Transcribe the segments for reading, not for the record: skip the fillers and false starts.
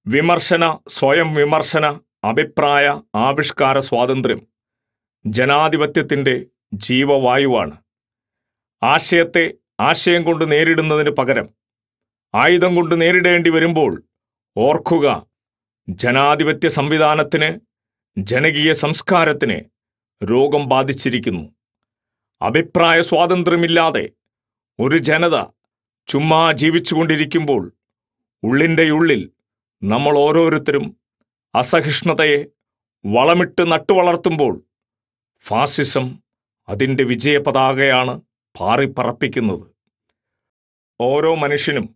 വിമർശന, സ്വയം വിമർശന, അഭിപ്രായ ആവിഷ്കാര സ്വാതന്ത്ര്യം ജനാധിപത്യത്തിൻ്റെ ജീവവായുവാണ്. ആശയത്തെ ആശയം കൊണ്ട് നേരിടുന്നതിന് പകരം ആയുധം കൊണ്ട് നേരിടേണ്ടി വരുമ്പോൾ ഓർക്കുക, ജനാധിപത്യ സംവിധാനത്തിന്, ജനകീയ സംസ്കാരത്തിന് രോഗം ബാധിച്ചിരിക്കുന്നു. അഭിപ്രായ സ്വാതന്ത്ര്യമില്ലാതെ ഒരു ജനത ചുമ്മാ ജീവിച്ചുകൊണ്ടിരിക്കുമ്പോൾ ഉള്ളിൻ്റെ ഉള്ളിൽ നമ്മൾ ഓരോരുത്തരും അസഹിഷ്ണുതയെ വളമിട്ട് നട്ടുവളർത്തുമ്പോൾ ഫാസിസം അതിൻ്റെ വിജയപതാകയാണ് പാറിപ്പറപ്പിക്കുന്നത്. ഓരോ മനുഷ്യനും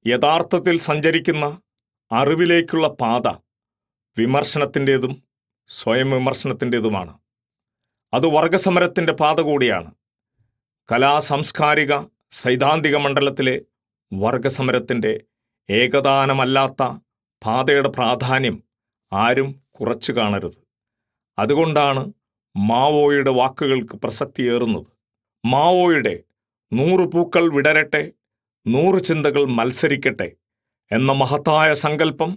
യഥാർത്ഥത്തിൽ സഞ്ചരിക്കുന്ന അറിവിലേക്കുള്ള പാത വിമർശനത്തിൻ്റേതും സ്വയം വിമർശനത്തിൻ്റേതുമാണ്. അത് വർഗസമരത്തിൻ്റെ പാത കൂടിയാണ്. കലാസാംസ്കാരിക സൈദ്ധാന്തിക മണ്ഡലത്തിലെ വർഗസമരത്തിൻ്റെ ഏകദാനമല്ലാത്ത പാതയുടെ പ്രാധാന്യം ആരും കുറച്ചു കാണരുത്. അതുകൊണ്ടാണ് മാവോയുടെ വാക്കുകൾക്ക് പ്രസക്തിയേറുന്നത്. മാവോയുടെ 100 പൂക്കൾ വിടരട്ടെ, 100 ചിന്തകൾ മത്സരിക്കട്ടെ എന്ന മഹത്തായ സങ്കല്പം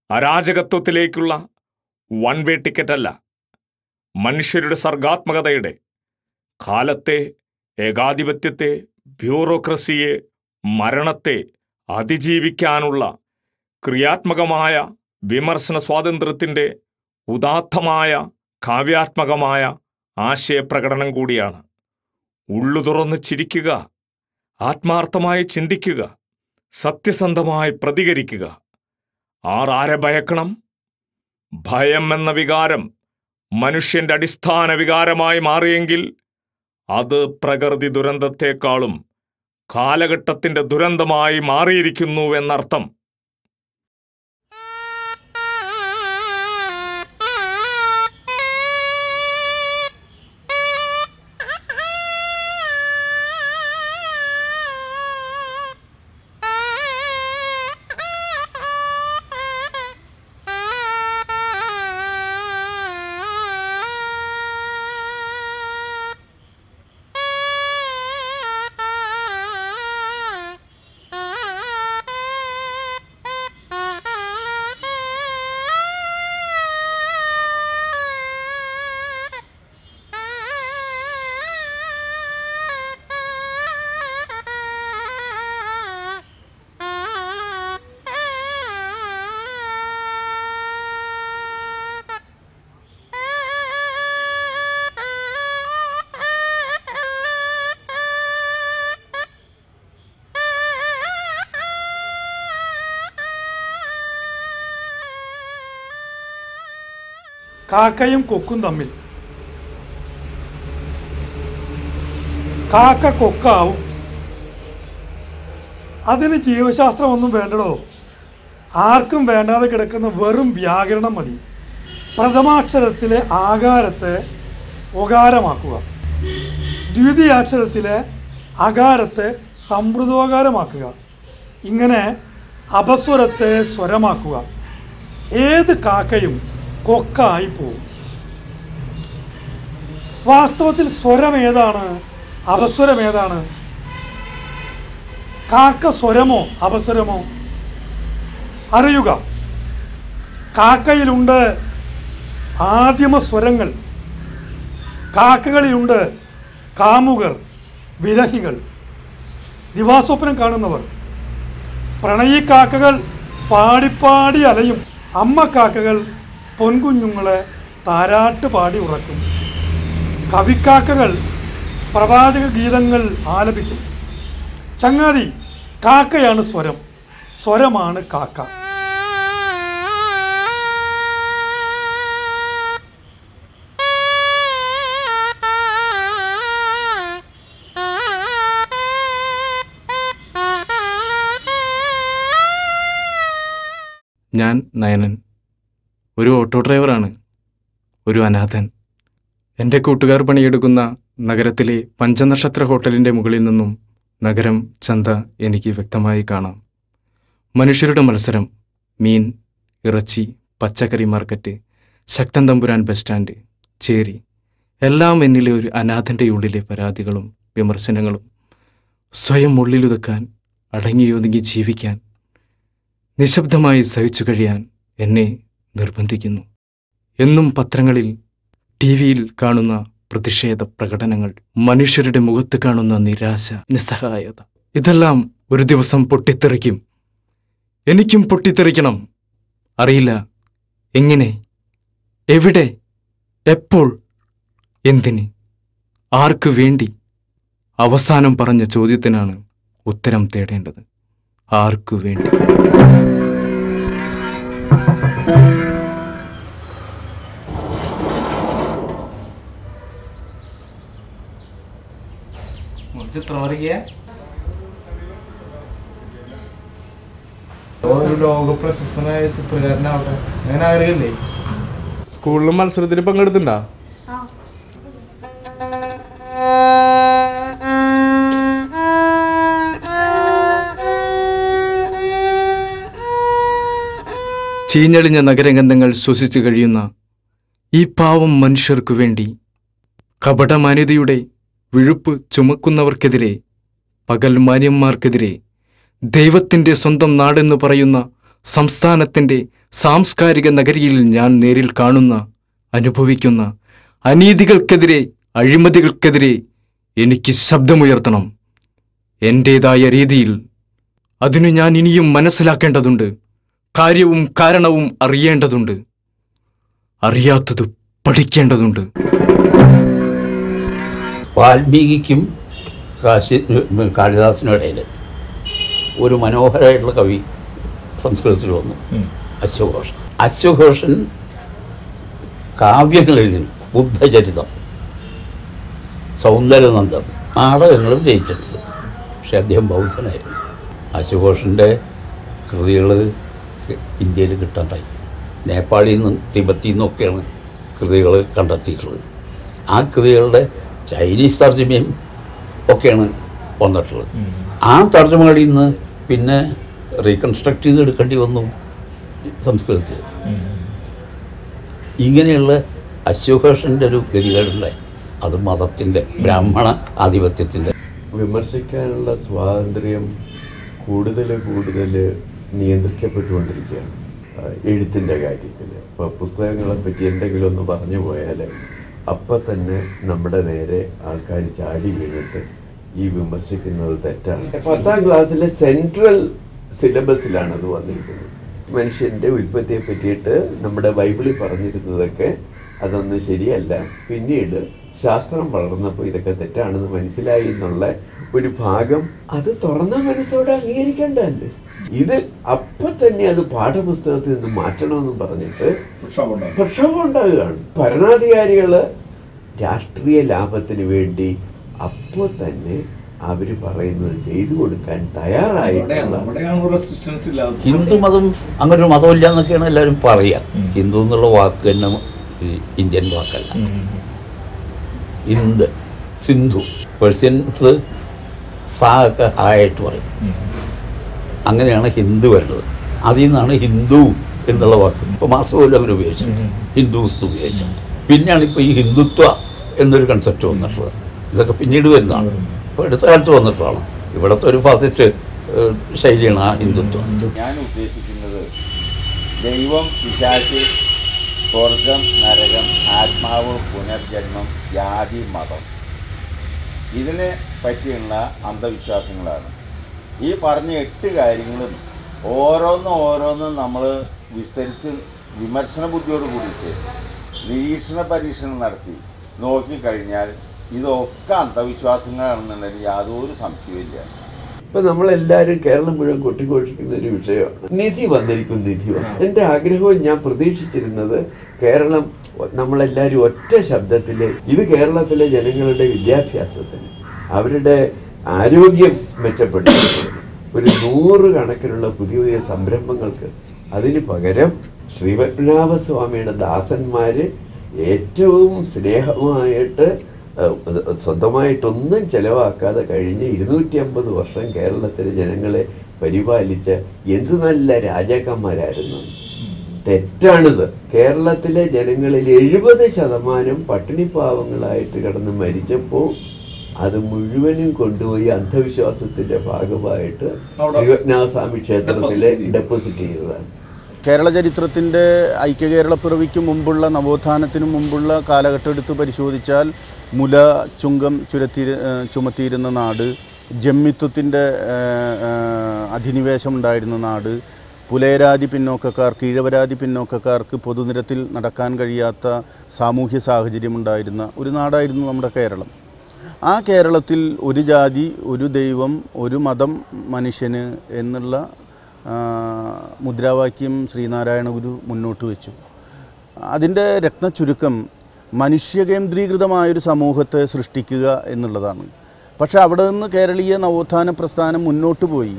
അരാജകത്വത്തിലേക്കുള്ള വൺ വേ ടിക്കറ്റല്ല, മനുഷ്യരുടെ സർഗാത്മകതയുടെ, കാലത്തെ ഏകാധിപത്യത്തെ, ബ്യൂറോക്രസിയെ, മരണത്തെ അതിജീവിക്കാനുള്ള ക്രിയാത്മകമായ വിമർശന സ്വാതന്ത്ര്യത്തിൻ്റെ ഉദാത്തമായ കാവ്യാത്മകമായ ആശയപ്രകടനം കൂടിയാണ്. ഉള്ളു തുറന്ന് ചിരിക്കുക, ആത്മാർത്ഥമായി ചിന്തിക്കുക, സത്യസന്ധമായി പ്രതികരിക്കുക. ആരെ ഭയക്കണം? ഭയം എന്ന വികാരം മനുഷ്യൻ്റെ അടിസ്ഥാന വികാരമായി മാറിയെങ്കിൽ അത് പ്രകൃതി ദുരന്തത്തെക്കാളും കാലഘട്ടത്തിൻ്റെ ദുരന്തമായി മാറിയിരിക്കുന്നു എന്നർത്ഥം. കാക്കയും കൊക്കും തമ്മിൽ. കാക്ക കൊക്കാവും. അതിന് ജീവശാസ്ത്രമൊന്നും വേണ്ടടോ. ആർക്കും വേണ്ടാതെ കിടക്കുന്ന വെറും വ്യാകരണം മതി. പ്രഥമാക്ഷരത്തിലെ ആകാരത്തെ ഒകാരമാക്കുക, ദ്വിതീയാക്ഷരത്തിലെ അകാരത്തെ സംവൃതോകാരമാക്കുക, ഇങ്ങനെ അപസ്വരത്തെ സ്വരമാക്കുക. ഏത് കാക്കയും കൊക്കായി പോവും. വാസ്തവത്തിൽ സ്വരം ഏതാണ്, അപസ്വരം ഏതാണ്? കാക്ക സ്വരമോ അപസ്വരമോ? അറിയുക. കാക്കയിലുണ്ട് ആദിമ സ്വരങ്ങൾ. കാക്കകളിലുണ്ട് കാമുകർ, വിരഹികൾ, ദിവാസ്വപ്നം കാണുന്നവർ. പ്രണയി കാക്കകൾ പാടിപ്പാടി അലയും. അമ്മ കാക്കകൾ പൊൻകുഞ്ഞുങ്ങളെ താരാട്ട് പാടി ഉറക്കും. കവിക്കാക്കകൾ പ്രവാചക ഗീതങ്ങൾ ആലപിക്കും. ചങ്ങാതി, കാക്കയാണ് സ്വരം, സ്വരമാണ് കാക്ക. ഞാൻ നയനൻ, ഒരു ഓട്ടോ ഡ്രൈവറാണ്, ഒരു അനാഥൻ. എൻ്റെ കൂട്ടുകാർ പണിയെടുക്കുന്ന നഗരത്തിലെ പഞ്ചനക്ഷത്ര ഹോട്ടലിൻ്റെ മുകളിൽ നിന്നും നഗരം ചന്ത എനിക്ക് വ്യക്തമായി കാണാം. മനുഷ്യരുടെ മത്സരം, മീൻ, ഇറച്ചി, പച്ചക്കറി market, Sakthan Thampuran bus stand, ചേരി, എല്ലാം എന്നിലെ ഒരു അനാഥൻ്റെ ഉള്ളിലെ പരാതികളും വിമർശനങ്ങളും. സ്വയം ഉള്ളിലുതക്കാൻ, അടങ്ങിയൊതുങ്ങി ജീവിക്കാൻ. നിശബ്ദമായി സഹിച്ചു കഴിയാൻ എന്നെ നിർബന്ധിക്കുന്നു. എന്നും പത്രങ്ങളിൽ, ടി വിയിൽ കാണുന്ന പ്രതിഷേധ പ്രകടനങ്ങൾ, മനുഷ്യരുടെ മുഖത്ത് കാണുന്ന നിരാശ, നിസ്സഹായത, ഇതെല്ലാം ഒരു ദിവസം പൊട്ടിത്തെറിക്കും. എനിക്കും പൊട്ടിത്തെറിക്കണം. അറിയില്ല എങ്ങനെ, എവിടെ, എപ്പോൾ, എന്തിന്, ആർക്കു വേണ്ടി. അവസാനം പറഞ്ഞ ചോദ്യത്തിനാണ് ഉത്തരം തേടേണ്ടത്. ആർക്കു വേണ്ടി? ചിത്രം വരയ്ക്കുക. ഒരു ലോക പ്രശസ്തനായ ചിത്രകാരനാവട്ടെ, അങ്ങനെ ആഗ്രഹമില്ലേ? സ്കൂളിലും മത്സരത്തിൽ പങ്കെടുത്തിട്ടുണ്ടോ? ചീഞ്ഞളിഞ്ഞ നഗരഗന്ധങ്ങൾ ശ്വസിച്ചു കഴിയുന്ന ഈ പാവം മനുഷ്യർക്കു വേണ്ടി, കപടമാന്യതയുടെ വിഴുപ്പ് ചുമക്കുന്നവർക്കെതിരെ, പകൽ മാന്യന്മാർക്കെതിരെ, ദൈവത്തിൻ്റെ സ്വന്തം നാടെന്ന് പറയുന്ന സംസ്ഥാനത്തിൻ്റെ സാംസ്കാരിക നഗരിയിൽ ഞാൻ നേരിൽ കാണുന്ന, അനുഭവിക്കുന്ന അനീതികൾക്കെതിരെ, അഴിമതികൾക്കെതിരെ എനിക്ക് ശബ്ദമുയർത്തണം. എൻ്റേതായ രീതിയിൽ. അതിനു ഞാൻ ഇനിയും മനസ്സിലാക്കേണ്ടതുണ്ട്. കാര്യവും കാരണവും അറിയേണ്ടതുണ്ട്. അറിയാത്തത് പഠിക്കേണ്ടതുണ്ട്. വാൽമീകിക്കും കാളിദാസിനും ഇടയിൽ ഒരു മനോഹരമായിട്ടുള്ള കവി സംസ്കൃതത്തിൽ വന്നു, അശ്വഘോഷൻ. അശ്വഘോഷൻ കാവ്യങ്ങൾ എഴുതി, ബുദ്ധചരിതം, സൗന്ദര്യനന്ദം, നാടകങ്ങളും രചിച്ചിട്ടുണ്ട്. പക്ഷെ അദ്ദേഹം ബൗദ്ധനായിരുന്നു. അശ്വഘോഷൻ്റെ കൃതികൾ ഇന്ത്യയിൽ കിട്ടാണ്ടായി. നേപ്പാളിൽ നിന്നും തിബത്തിൽ നിന്നൊക്കെയാണ് കൃതികൾ കണ്ടെത്തിയിട്ടുള്ളത്. ആ കൃതികളുടെ ചൈനീസ് തർജ്ജമയും ഒക്കെയാണ് വന്നിട്ടുള്ളത്. ആ തർജ്ജമകളിൽ നിന്ന് പിന്നെ റീകൺസ്ട്രക്ട് ചെയ്ത് എടുക്കേണ്ടി വന്നു സംസ്കൃതത്തിൽ. ഇങ്ങനെയുള്ള അശ്വഘോഷൻ്റെ ഒരു ഗതികളുണ്ടായി. അത് മതത്തിൻ്റെ, ബ്രാഹ്മണ ആധിപത്യത്തിൻ്റെ. വിമർശിക്കാനുള്ള സ്വാതന്ത്ര്യം കൂടുതൽ നിയന്ത്രിക്കപ്പെട്ടുകൊണ്ടിരിക്കുകയാണ് എഴുത്തിൻ്റെ കാര്യത്തിൽ. ഇപ്പോൾ പുസ്തകങ്ങളെ പറ്റി എന്തെങ്കിലും ഒന്ന് പറഞ്ഞു പോയാൽ അപ്പം തന്നെ നമ്മുടെ നേരെ ആൾക്കാർ ചാടി വീണിട്ട് ഈ വിമർശിക്കുന്നത് തെറ്റാണ്. 10ാം ക്ലാസ്സിലെ സെൻട്രൽ സിലബസിലാണ് അത് വന്നിരിക്കുന്നത്. മനുഷ്യൻ്റെ ഉൽപ്പത്തിയെ പറ്റിയിട്ട് നമ്മുടെ ബൈബിളിൽ പറഞ്ഞിരുന്നതൊക്കെ അതൊന്നും ശരിയല്ല. പിന്നീട് ശാസ്ത്രം വളർന്നപ്പോൾ ഇതൊക്കെ തെറ്റാണെന്ന് മനസ്സിലായി എന്നുള്ള ഒരു ഭാഗം അത് തുറന്ന മനസ്സോടെ അംഗീകരിക്കേണ്ടതല്ലേ. ഇത് അപ്പം തന്നെ അത് പാഠപുസ്തകത്തിൽ നിന്ന് മാറ്റണമെന്ന് പറഞ്ഞിട്ട് പ്രക്ഷോഭം ഉണ്ടാകുകയാണ്. ഭരണാധികാരികൾ രാഷ്ട്രീയ ലാഭത്തിന് വേണ്ടി അപ്പോൾ തന്നെ അവർ പറയുന്നത് ചെയ്തു കൊടുക്കാൻ തയ്യാറായിട്ടുള്ള. ഹിന്ദു മതം അങ്ങനെ ഒരു മതമില്ല എന്നൊക്കെയാണ് എല്ലാവരും പറയുക. ഹിന്ദു എന്നുള്ള വാക്ക് തന്നെ ഇന്ത്യൻ വാക്കല്ല. ഇന്ത്, സിന്ധു, പേഴ്സ്യൻസ് സാ ഒക്കെ ആയിട്ട് പറയും. അങ്ങനെയാണ് ഹിന്ദു വരുന്നത്. അതിൽ നിന്നാണ് ഹിന്ദു എന്നുള്ള വാക്ക്. ഇപ്പോൾ മാസം പോലും അങ്ങനെ ഉപയോഗിച്ചിട്ടുണ്ട്, ഹിന്ദുസ് ഉപയോഗിച്ചിട്ടുണ്ട്. പിന്നെയാണ് ഇപ്പോൾ ഈ ഹിന്ദുത്വ എന്നൊരു കൺസെപ്റ്റ് വന്നിട്ടുള്ളത്. ഇതൊക്കെ പിന്നീട് വരുന്നതാണ്, ഇപ്പോൾ അടുത്ത കാലത്ത് വന്നിട്ടുള്ളതാണ്. ഇവിടുത്തെ ഒരു ഫാസിസ്റ്റ് ശൈലിയാണ് ആ ഹിന്ദുത്വം. ഞാൻ ഉദ്ദേശിക്കുന്നത് ദൈവം, പിശാച്, സ്വർഗം, നരകം, ആത്മാവ്, പുനർജന്മം, ജാതി, മതം, ഇതിനെ പറ്റിയുള്ള അന്ധവിശ്വാസങ്ങളാണ്. ഈ പറഞ്ഞ 8 കാര്യങ്ങളും ഓരോന്നും നമ്മൾ വിസ്തരിച്ച് വിമർശന ബുദ്ധിയോട് കൂടിയിട്ട് നിരീക്ഷണ പരീക്ഷണം നടത്തി നോക്കിക്കഴിഞ്ഞാൽ ഇതൊക്കെ അന്ധവിശ്വാസങ്ങളാണെന്നുണ്ടെങ്കിൽ യാതൊരു സംശയമില്ല. ഇപ്പം നമ്മളെല്ലാവരും കേരളം മുഴുവൻ കൊട്ടിഘോഷിക്കുന്ന ഒരു വിഷയമാണ് നിധി വന്നിരിക്കും, നിധി വന്നു. എൻ്റെ ആഗ്രഹവും ഞാൻ പ്രതീക്ഷിച്ചിരുന്നത് കേരളം നമ്മളെല്ലാവരും ഒറ്റ ശബ്ദത്തിൽ ഇത് കേരളത്തിലെ ജനങ്ങളുടെ വിദ്യാഭ്യാസത്തിന്, അവരുടെ ആരോഗ്യം മെച്ചപ്പെടുത്തുന്നതിന്, ഒരു 100 കണക്കിനുള്ള പുതിയ സംരംഭങ്ങൾക്ക്, അതിന് പകരം ശ്രീപത്മനാഭസ്വാമിയുടെ ദാസന്മാർ ഏറ്റവും സ്നേഹമായിട്ട് സ്വന്തമായിട്ടൊന്നും ചെലവാക്കാതെ കഴിഞ്ഞ് 250 വർഷം കേരളത്തിലെ ജനങ്ങളെ പരിപാലിച്ച എന്ത് നല്ല രാജാക്കന്മാരായിരുന്നു. തെറ്റാണിത്. കേരളത്തിലെ ജനങ്ങളിൽ 70% പട്ടിണിപ്പാവങ്ങളായിട്ട് കിടന്ന് മരിച്ചപ്പോൾ അത് മുഴുവനും കൊണ്ടുപോയി അന്ധവിശ്വാസത്തിൻ്റെ ഭാഗമായിട്ട് ശ്രീപത്മനാഭസ്വാമി ക്ഷേത്രത്തിൽ ഡെപ്പോസിറ്റ് ചെയ്തതാണ്. കേരള ചരിത്രത്തിൻ്റെ ഐക്യകേരളപ്പിറവിക്ക് മുമ്പുള്ള നവോത്ഥാനത്തിനു മുമ്പുള്ള കാലഘട്ടം എടുത്ത് പരിശോധിച്ചാൽ മുല ചുങ്കം ചുമത്തിയിരുന്ന നാട്, ജമ്മിത്വത്തിൻ്റെ അധിനിവേശം ഉണ്ടായിരുന്ന നാട്, പുലയരാതി പിന്നോക്കക്കാർ, കീഴവരാതി പിന്നോക്കക്കാർക്ക് പൊതുനിരത്തിൽ നടക്കാൻ കഴിയാത്ത സാമൂഹ്യ സാഹചര്യമുണ്ടായിരുന്ന ഒരു നാടായിരുന്നു നമ്മുടെ കേരളം. ആ കേരളത്തിൽ ഒരു ജാതി, ഒരു ദൈവം, ഒരു മതം മനുഷ്യന് എന്നുള്ള മുദ്രാവാക്യം ശ്രീനാരായണ ഗുരു മുന്നോട്ട് വെച്ചു. അതിൻ്റെ രത്നച്ചുരുക്കം മനുഷ്യകേന്ദ്രീകൃതമായൊരു സമൂഹത്തെ സൃഷ്ടിക്കുക എന്നുള്ളതാണ്. പക്ഷേ അവിടെ നിന്ന് കേരളീയ നവോത്ഥാന പ്രസ്ഥാനം മുന്നോട്ട് പോയി.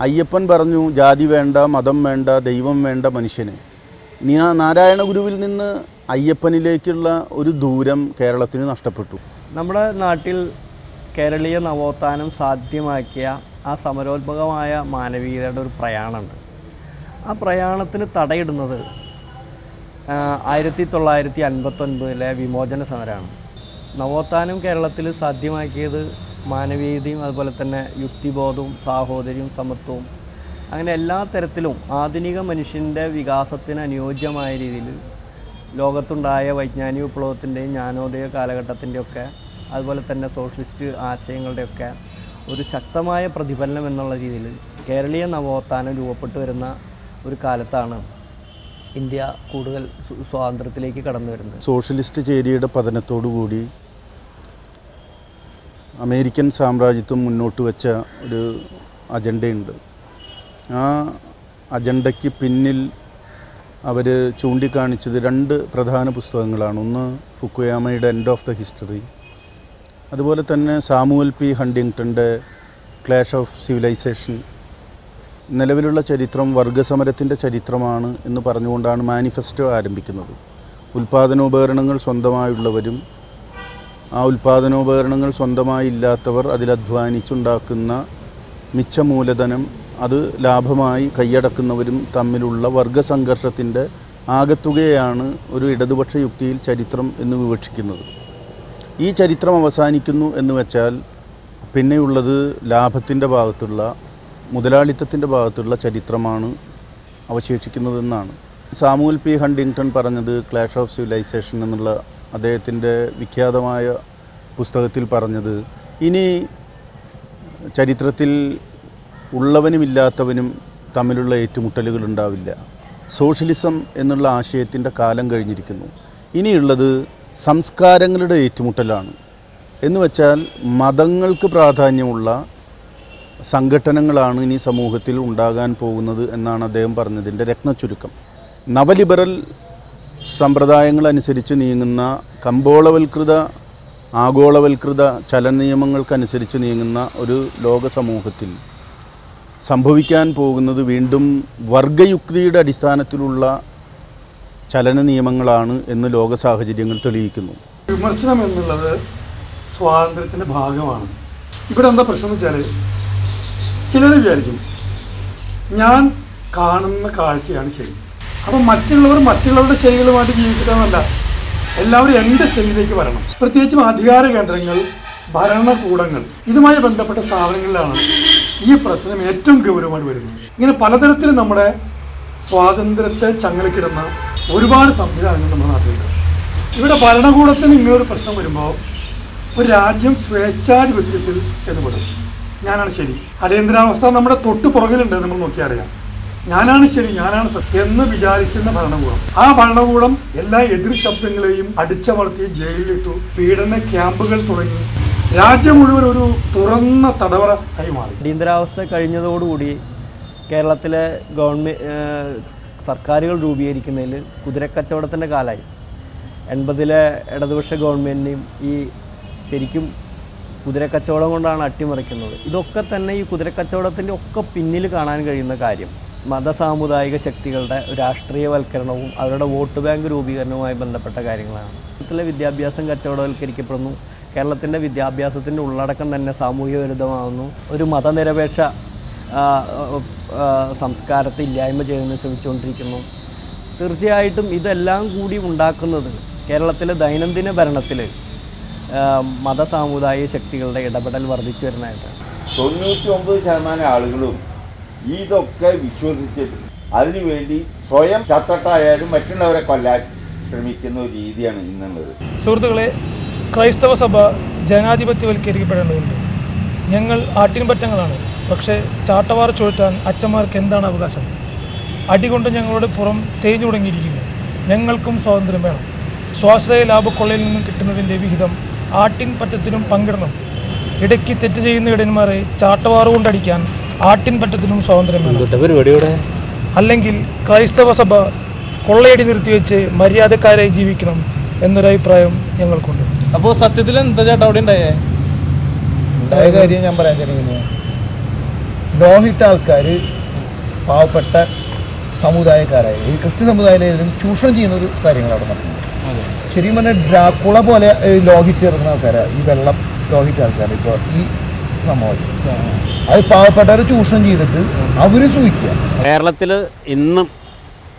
അയ്യപ്പൻ പറഞ്ഞു ജാതി വേണ്ട, മതം വേണ്ട, ദൈവം വേണ്ട, മനുഷ്യന്. നാരായണ ഗുരുവിൽ നിന്ന് അയ്യപ്പനിലേക്കുള്ള ഒരു ദൂരം കേരളത്തിന് നഷ്ടപ്പെട്ടു. നമ്മുടെ നാട്ടിൽ കേരളീയ നവോത്ഥാനം സാധ്യമാക്കിയ ആ സമരോത്മകമായ മാനവികതയുടെ ഒരു പ്രയാണമുണ്ട്. ആ പ്രയാണത്തിന് തടയിടുന്നത് 1959 വിമോചന സമരമാണ്. നവോത്ഥാനം കേരളത്തിൽ സാധ്യമാക്കിയത് മാനവീയതയും അതുപോലെ തന്നെ യുക്തിബോധവും സാഹോദര്യവും സമത്വവും അങ്ങനെ എല്ലാ തരത്തിലും ആധുനിക മനുഷ്യൻ്റെ വികാസത്തിന് അനുയോജ്യമായ രീതിയിൽ ലോകത്തുണ്ടായ വൈജ്ഞാനിക വിപ്ലവത്തിൻ്റെയും ജ്ഞാനോദയ കാലഘട്ടത്തിൻ്റെയൊക്കെ അതുപോലെ തന്നെ സോഷ്യലിസ്റ്റ് ആശയങ്ങളുടെയൊക്കെ ഒരു ശക്തമായ പ്രതിഫലനം എന്നുള്ള രീതിയിൽ കേരളീയ നവോത്ഥാനം രൂപപ്പെട്ടു വരുന്ന ഒരു കാലത്താണ് ഇന്ത്യ കൂടുതൽ സ്വാതന്ത്ര്യത്തിലേക്ക് കടന്നു വരുന്നത്. സോഷ്യലിസ്റ്റ് ചേരിയുടെ പതനത്തോടുകൂടി അമേരിക്കൻ സാമ്രാജ്യത്വം മുന്നോട്ട് വെച്ച ഒരു അജണ്ടയുണ്ട്. ആ അജണ്ടയ്ക്ക് പിന്നിൽ അവർ ചൂണ്ടിക്കാണിച്ചത് 2 പ്രധാന പുസ്തകങ്ങളാണ്. ഒന്ന് ഫുക്കുയാമയുടെ എൻഡ് ഓഫ് ദ ഹിസ്റ്ററി, അതുപോലെ തന്നെ സാമുവൽ പി ഹണ്ടിങ്ടൻ്റെ ക്ലാഷ് ഓഫ് സിവിലൈസേഷൻ. നിലവിലുള്ള ചരിത്രം വർഗസമരത്തിൻ്റെ ചരിത്രമാണ് എന്ന് പറഞ്ഞുകൊണ്ടാണ് മാനിഫെസ്റ്റോ ആരംഭിക്കുന്നത്. ഉൽപ്പാദനോപകരണങ്ങൾ സ്വന്തമായുള്ളവരും ആ ഉൽപ്പാദനോപകരണങ്ങൾ സ്വന്തമായി ഇല്ലാത്തവർ അതിലധ്വാനിച്ചുണ്ടാക്കുന്ന മിച്ച മൂലധനം അത് ലാഭമായി കൈയടക്കുന്നവരും തമ്മിലുള്ള വർഗസംഘർഷത്തിൻ്റെ ആകത്തുകയാണ് ഒരു ഇടതുപക്ഷ യുക്തിയിൽ ചരിത്രം എന്ന് വിവക്ഷിക്കുന്നത്. ഈ ചരിത്രം അവസാനിക്കുന്നു എന്ന് വെച്ചാൽ പിന്നെയുള്ളത് ലാഭത്തിൻ്റെ ഭാഗത്തുള്ള മുതലാളിത്തത്തിൻ്റെ ഭാഗത്തുള്ള ചരിത്രമാണ് അവശേഷിക്കുന്നതെന്നാണ് സാമുവൽ പി ഹണ്ടിങ്ടൺ പറഞ്ഞത്. ക്ലാഷ് ഓഫ് സിവിലൈസേഷൻ എന്നുള്ള അദ്ദേഹത്തിൻ്റെ വിഖ്യാതമായ പുസ്തകത്തിൽ പറഞ്ഞത്, ഇനി ചരിത്രത്തിൽ ഉള്ളവനുമില്ലാത്തവനും തമ്മിലുള്ള ഏറ്റുമുട്ടലുകൾ ഉണ്ടാവില്ല. സോഷ്യലിസം എന്നുള്ള ആശയത്തിൻ്റെ കാലം കഴിഞ്ഞിരിക്കുന്നു. ഇനിയുള്ളത് സംസ്കാരങ്ങളുടെ ഏറ്റുമുട്ടലാണ്. എന്ന് വെച്ചാൽ മതങ്ങൾക്ക് പ്രാധാന്യമുള്ള സംഘടനകളാണ് ഇനി സമൂഹത്തിൽ ഉണ്ടാകാൻ പോകുന്നത് എന്നാണ് അദ്ദേഹം പറഞ്ഞതിൻ്റെ രത്നച്ചുരുക്കം. നവലിബറൽ സമ്പ്രദായങ്ങളനുസരിച്ച് നീങ്ങുന്ന കമ്പോളവൽകൃത ആഗോളവൽകൃത ചലന നിയമങ്ങൾക്കനുസരിച്ച് നീങ്ങുന്ന ഒരു ലോക സമൂഹത്തിൽ സംഭവിക്കാൻ പോകുന്നത് വീണ്ടും വർഗയുക്തിയുടെ അടിസ്ഥാനത്തിലുള്ള ചലന നിയമങ്ങളാണ് എന്ന് ലോക സാഹചര്യങ്ങൾ തെളിയിക്കുന്നു. വിമർശനം എന്നുള്ളത് സ്വാതന്ത്ര്യത്തിൻ്റെ ഭാഗമാണ്. ഇവിടെ എന്താ പ്രശ്നം എന്ന് വെച്ചാൽ ചിലർ വിചാരിക്കും ഞാൻ കാണുന്ന കാഴ്ചയാണ് ശരി, അപ്പം മറ്റുള്ളവർ മറ്റുള്ളവരുടെ ശരികളുമായിട്ട് ജീവിക്കണമെന്നല്ല, എല്ലാവരും എൻ്റെ ശരിയിലേക്ക് വരണം. പ്രത്യേകിച്ചും അധികാര കേന്ദ്രങ്ങൾ, ഭരണകൂടങ്ങൾ, ഇതുമായി ബന്ധപ്പെട്ട സ്ഥാപനങ്ങളിലാണ് ഈ പ്രശ്നം ഏറ്റവും ഗൗരവമായിട്ട് വരുന്നത്. ഇങ്ങനെ പലതരത്തിൽ നമ്മുടെ സ്വാതന്ത്ര്യത്തെ ചങ്ങലക്കിടുന്ന ഒരുപാട് സംവിധാനങ്ങൾ നമ്മുടെ നാട്ടിലുണ്ട്. ഇവിടെ ഭരണകൂടത്തിന് ഇങ്ങനൊരു പ്രശ്നം വരുമ്പോൾ ഒരു രാജ്യം സ്വേച്ഛാധിപത്യത്തിൽ ചെന്നുപെടും. ഞാനാണ് ശരി, അടിയന്തരാവസ്ഥ നമ്മുടെ തൊട്ട് പുറകിലുണ്ട്, നമ്മൾ നോക്കിയാൽ അറിയാം. ഞാനാണ് ശരി, ഞാനാണ് സത്യം എന്ന് വിചാരിക്കുന്ന ഭരണകൂടം, ആ ഭരണകൂടം എല്ലാ എതിർ ശബ്ദങ്ങളെയും അടിച്ചമർത്തി ജയിലിലിട്ടു, പീഡന ക്യാമ്പുകൾ തുടങ്ങി രാജ്യം മുഴുവൻ ഒരു തുറന്ന തടവറ ആയി മാറി. അടിയന്തരാവസ്ഥ കഴിഞ്ഞതോടുകൂടി കേരളത്തിലെ സർക്കാരുകൾ രൂപീകരിക്കുന്നതിൽ കുതിരക്കച്ചവടത്തിൻ്റെ കാലമായി. 80-ലെ ഇടതുപക്ഷ ഗവൺമെൻറ്റിനെയും ഈ ശരിക്കും കുതിരക്കച്ചവടം കൊണ്ടാണ് അട്ടിമറിക്കുന്നത്. ഇതൊക്കെ തന്നെ ഈ കുതിരക്കച്ചവടത്തിൻ്റെ ഒക്കെ പിന്നിൽ കാണാൻ കഴിയുന്ന കാര്യം മതസാമുദായിക ശക്തികളുടെ രാഷ്ട്രീയവൽക്കരണവും അവരുടെ വോട്ട് ബാങ്ക് രൂപീകരണവുമായി ബന്ധപ്പെട്ട കാര്യങ്ങളാണ്. കേരളത്തിലെ വിദ്യാഭ്യാസം കച്ചവടവൽക്കരിക്കപ്പെടുന്നു. കേരളത്തിൻ്റെ വിദ്യാഭ്യാസത്തിൻ്റെ ഉള്ളടക്കം തന്നെ സാമൂഹ്യ വിരുദ്ധമാകുന്നു. ഒരു മതനിരപേക്ഷ സംസ്കാരത്തെ ഇല്ലായ്മ ചെയ്യുന്നതിന് ശ്രമിച്ചുകൊണ്ടിരിക്കുന്നു. തീർച്ചയായിട്ടും ഇതെല്ലാം കൂടി ഉണ്ടാക്കുന്നത് കേരളത്തിലെ ദൈനംദിന ഭരണത്തിൽ മത സാമുദായിക ശക്തികളുടെ ഇടപെടൽ വർദ്ധിച്ചു വരുന്നതായിട്ടാണ്. 99% ആളുകളും ഇതൊക്കെ വിശ്വസിച്ചിട്ട് അതിനുവേണ്ടി സ്വയം ചത്തട്ടായാലും മറ്റുള്ളവരെ കൊല്ലാൻ ശ്രമിക്കുന്ന ഒരു രീതിയാണ് ഇന്നുള്ളത്. സുഹൃത്തുക്കളെ, ക്രൈസ്തവ സഭ ജനാധിപത്യവൽക്കരിക്കപ്പെടേണ്ടതുണ്ട്. ഞങ്ങൾ ആട്ടിൻപറ്റങ്ങളാണ്. പക്ഷേ ചാട്ടവാർ ചുഴറ്റാൻ അച്ഛന്മാർക്ക് എന്താണ് അവകാശം? അടികൊണ്ട് ഞങ്ങളുടെ പുറം തേഞ്ഞു തുടങ്ങിയിരിക്കുന്നു. ഞങ്ങൾക്കും സ്വാതന്ത്ര്യം വേണം. സ്വാശ്രയ ലാഭക്കൊള്ളയിൽ നിന്നും കിട്ടുന്നതിൻ്റെ വിഹിതം ആട്ടിൻപറ്റത്തിനും പങ്കിടണം. ഇടയ്ക്ക് തെറ്റ് ചെയ്യുന്ന ഇടയന്മാരെ ചാട്ടവാറുകൊണ്ടടിക്കാൻ ആട്ടിൻപറ്റത്തിനും സ്വാതന്ത്ര്യം വേണം. അല്ലെങ്കിൽ ക്രൈസ്തവ സഭ കൊള്ളയടി നിർത്തിവെച്ച് മര്യാദക്കാരായി ജീവിക്കണം എന്നൊരഭിപ്രായം ഞങ്ങൾക്കുണ്ട്. അപ്പോൾ സത്യത്തിൽ എന്താ ചേട്ടാ അവിടെ ഉണ്ടായ കാര്യം ഞാൻ പറയാൻ കഴിയുന്നത്, ലോഹിട്ട ആൾക്കാർ പാവപ്പെട്ട സമുദായക്കാരായ ഈ ക്രിസ്ത്യൻ സമുദായത്തിലും ചൂഷണം ചെയ്യുന്ന ഒരു കാര്യങ്ങൾ അവിടെ നടക്കുന്നത്. ശരിക്കും പറഞ്ഞാൽ ഡ്രാക്കുള പോലെ ലോഹിറ്റ് ഇറങ്ങുന്ന ആൾക്കാരാണ് ഈ വെള്ളം ലോഹിറ്റ ആൾക്കാർ. ഇപ്പോൾ ഈ സംഭവം അത് പാവപ്പെട്ടവരെ ചൂഷണം ചെയ്തിട്ട് അവർ സൂഹിക്കുക. കേരളത്തിൽ ഇന്നും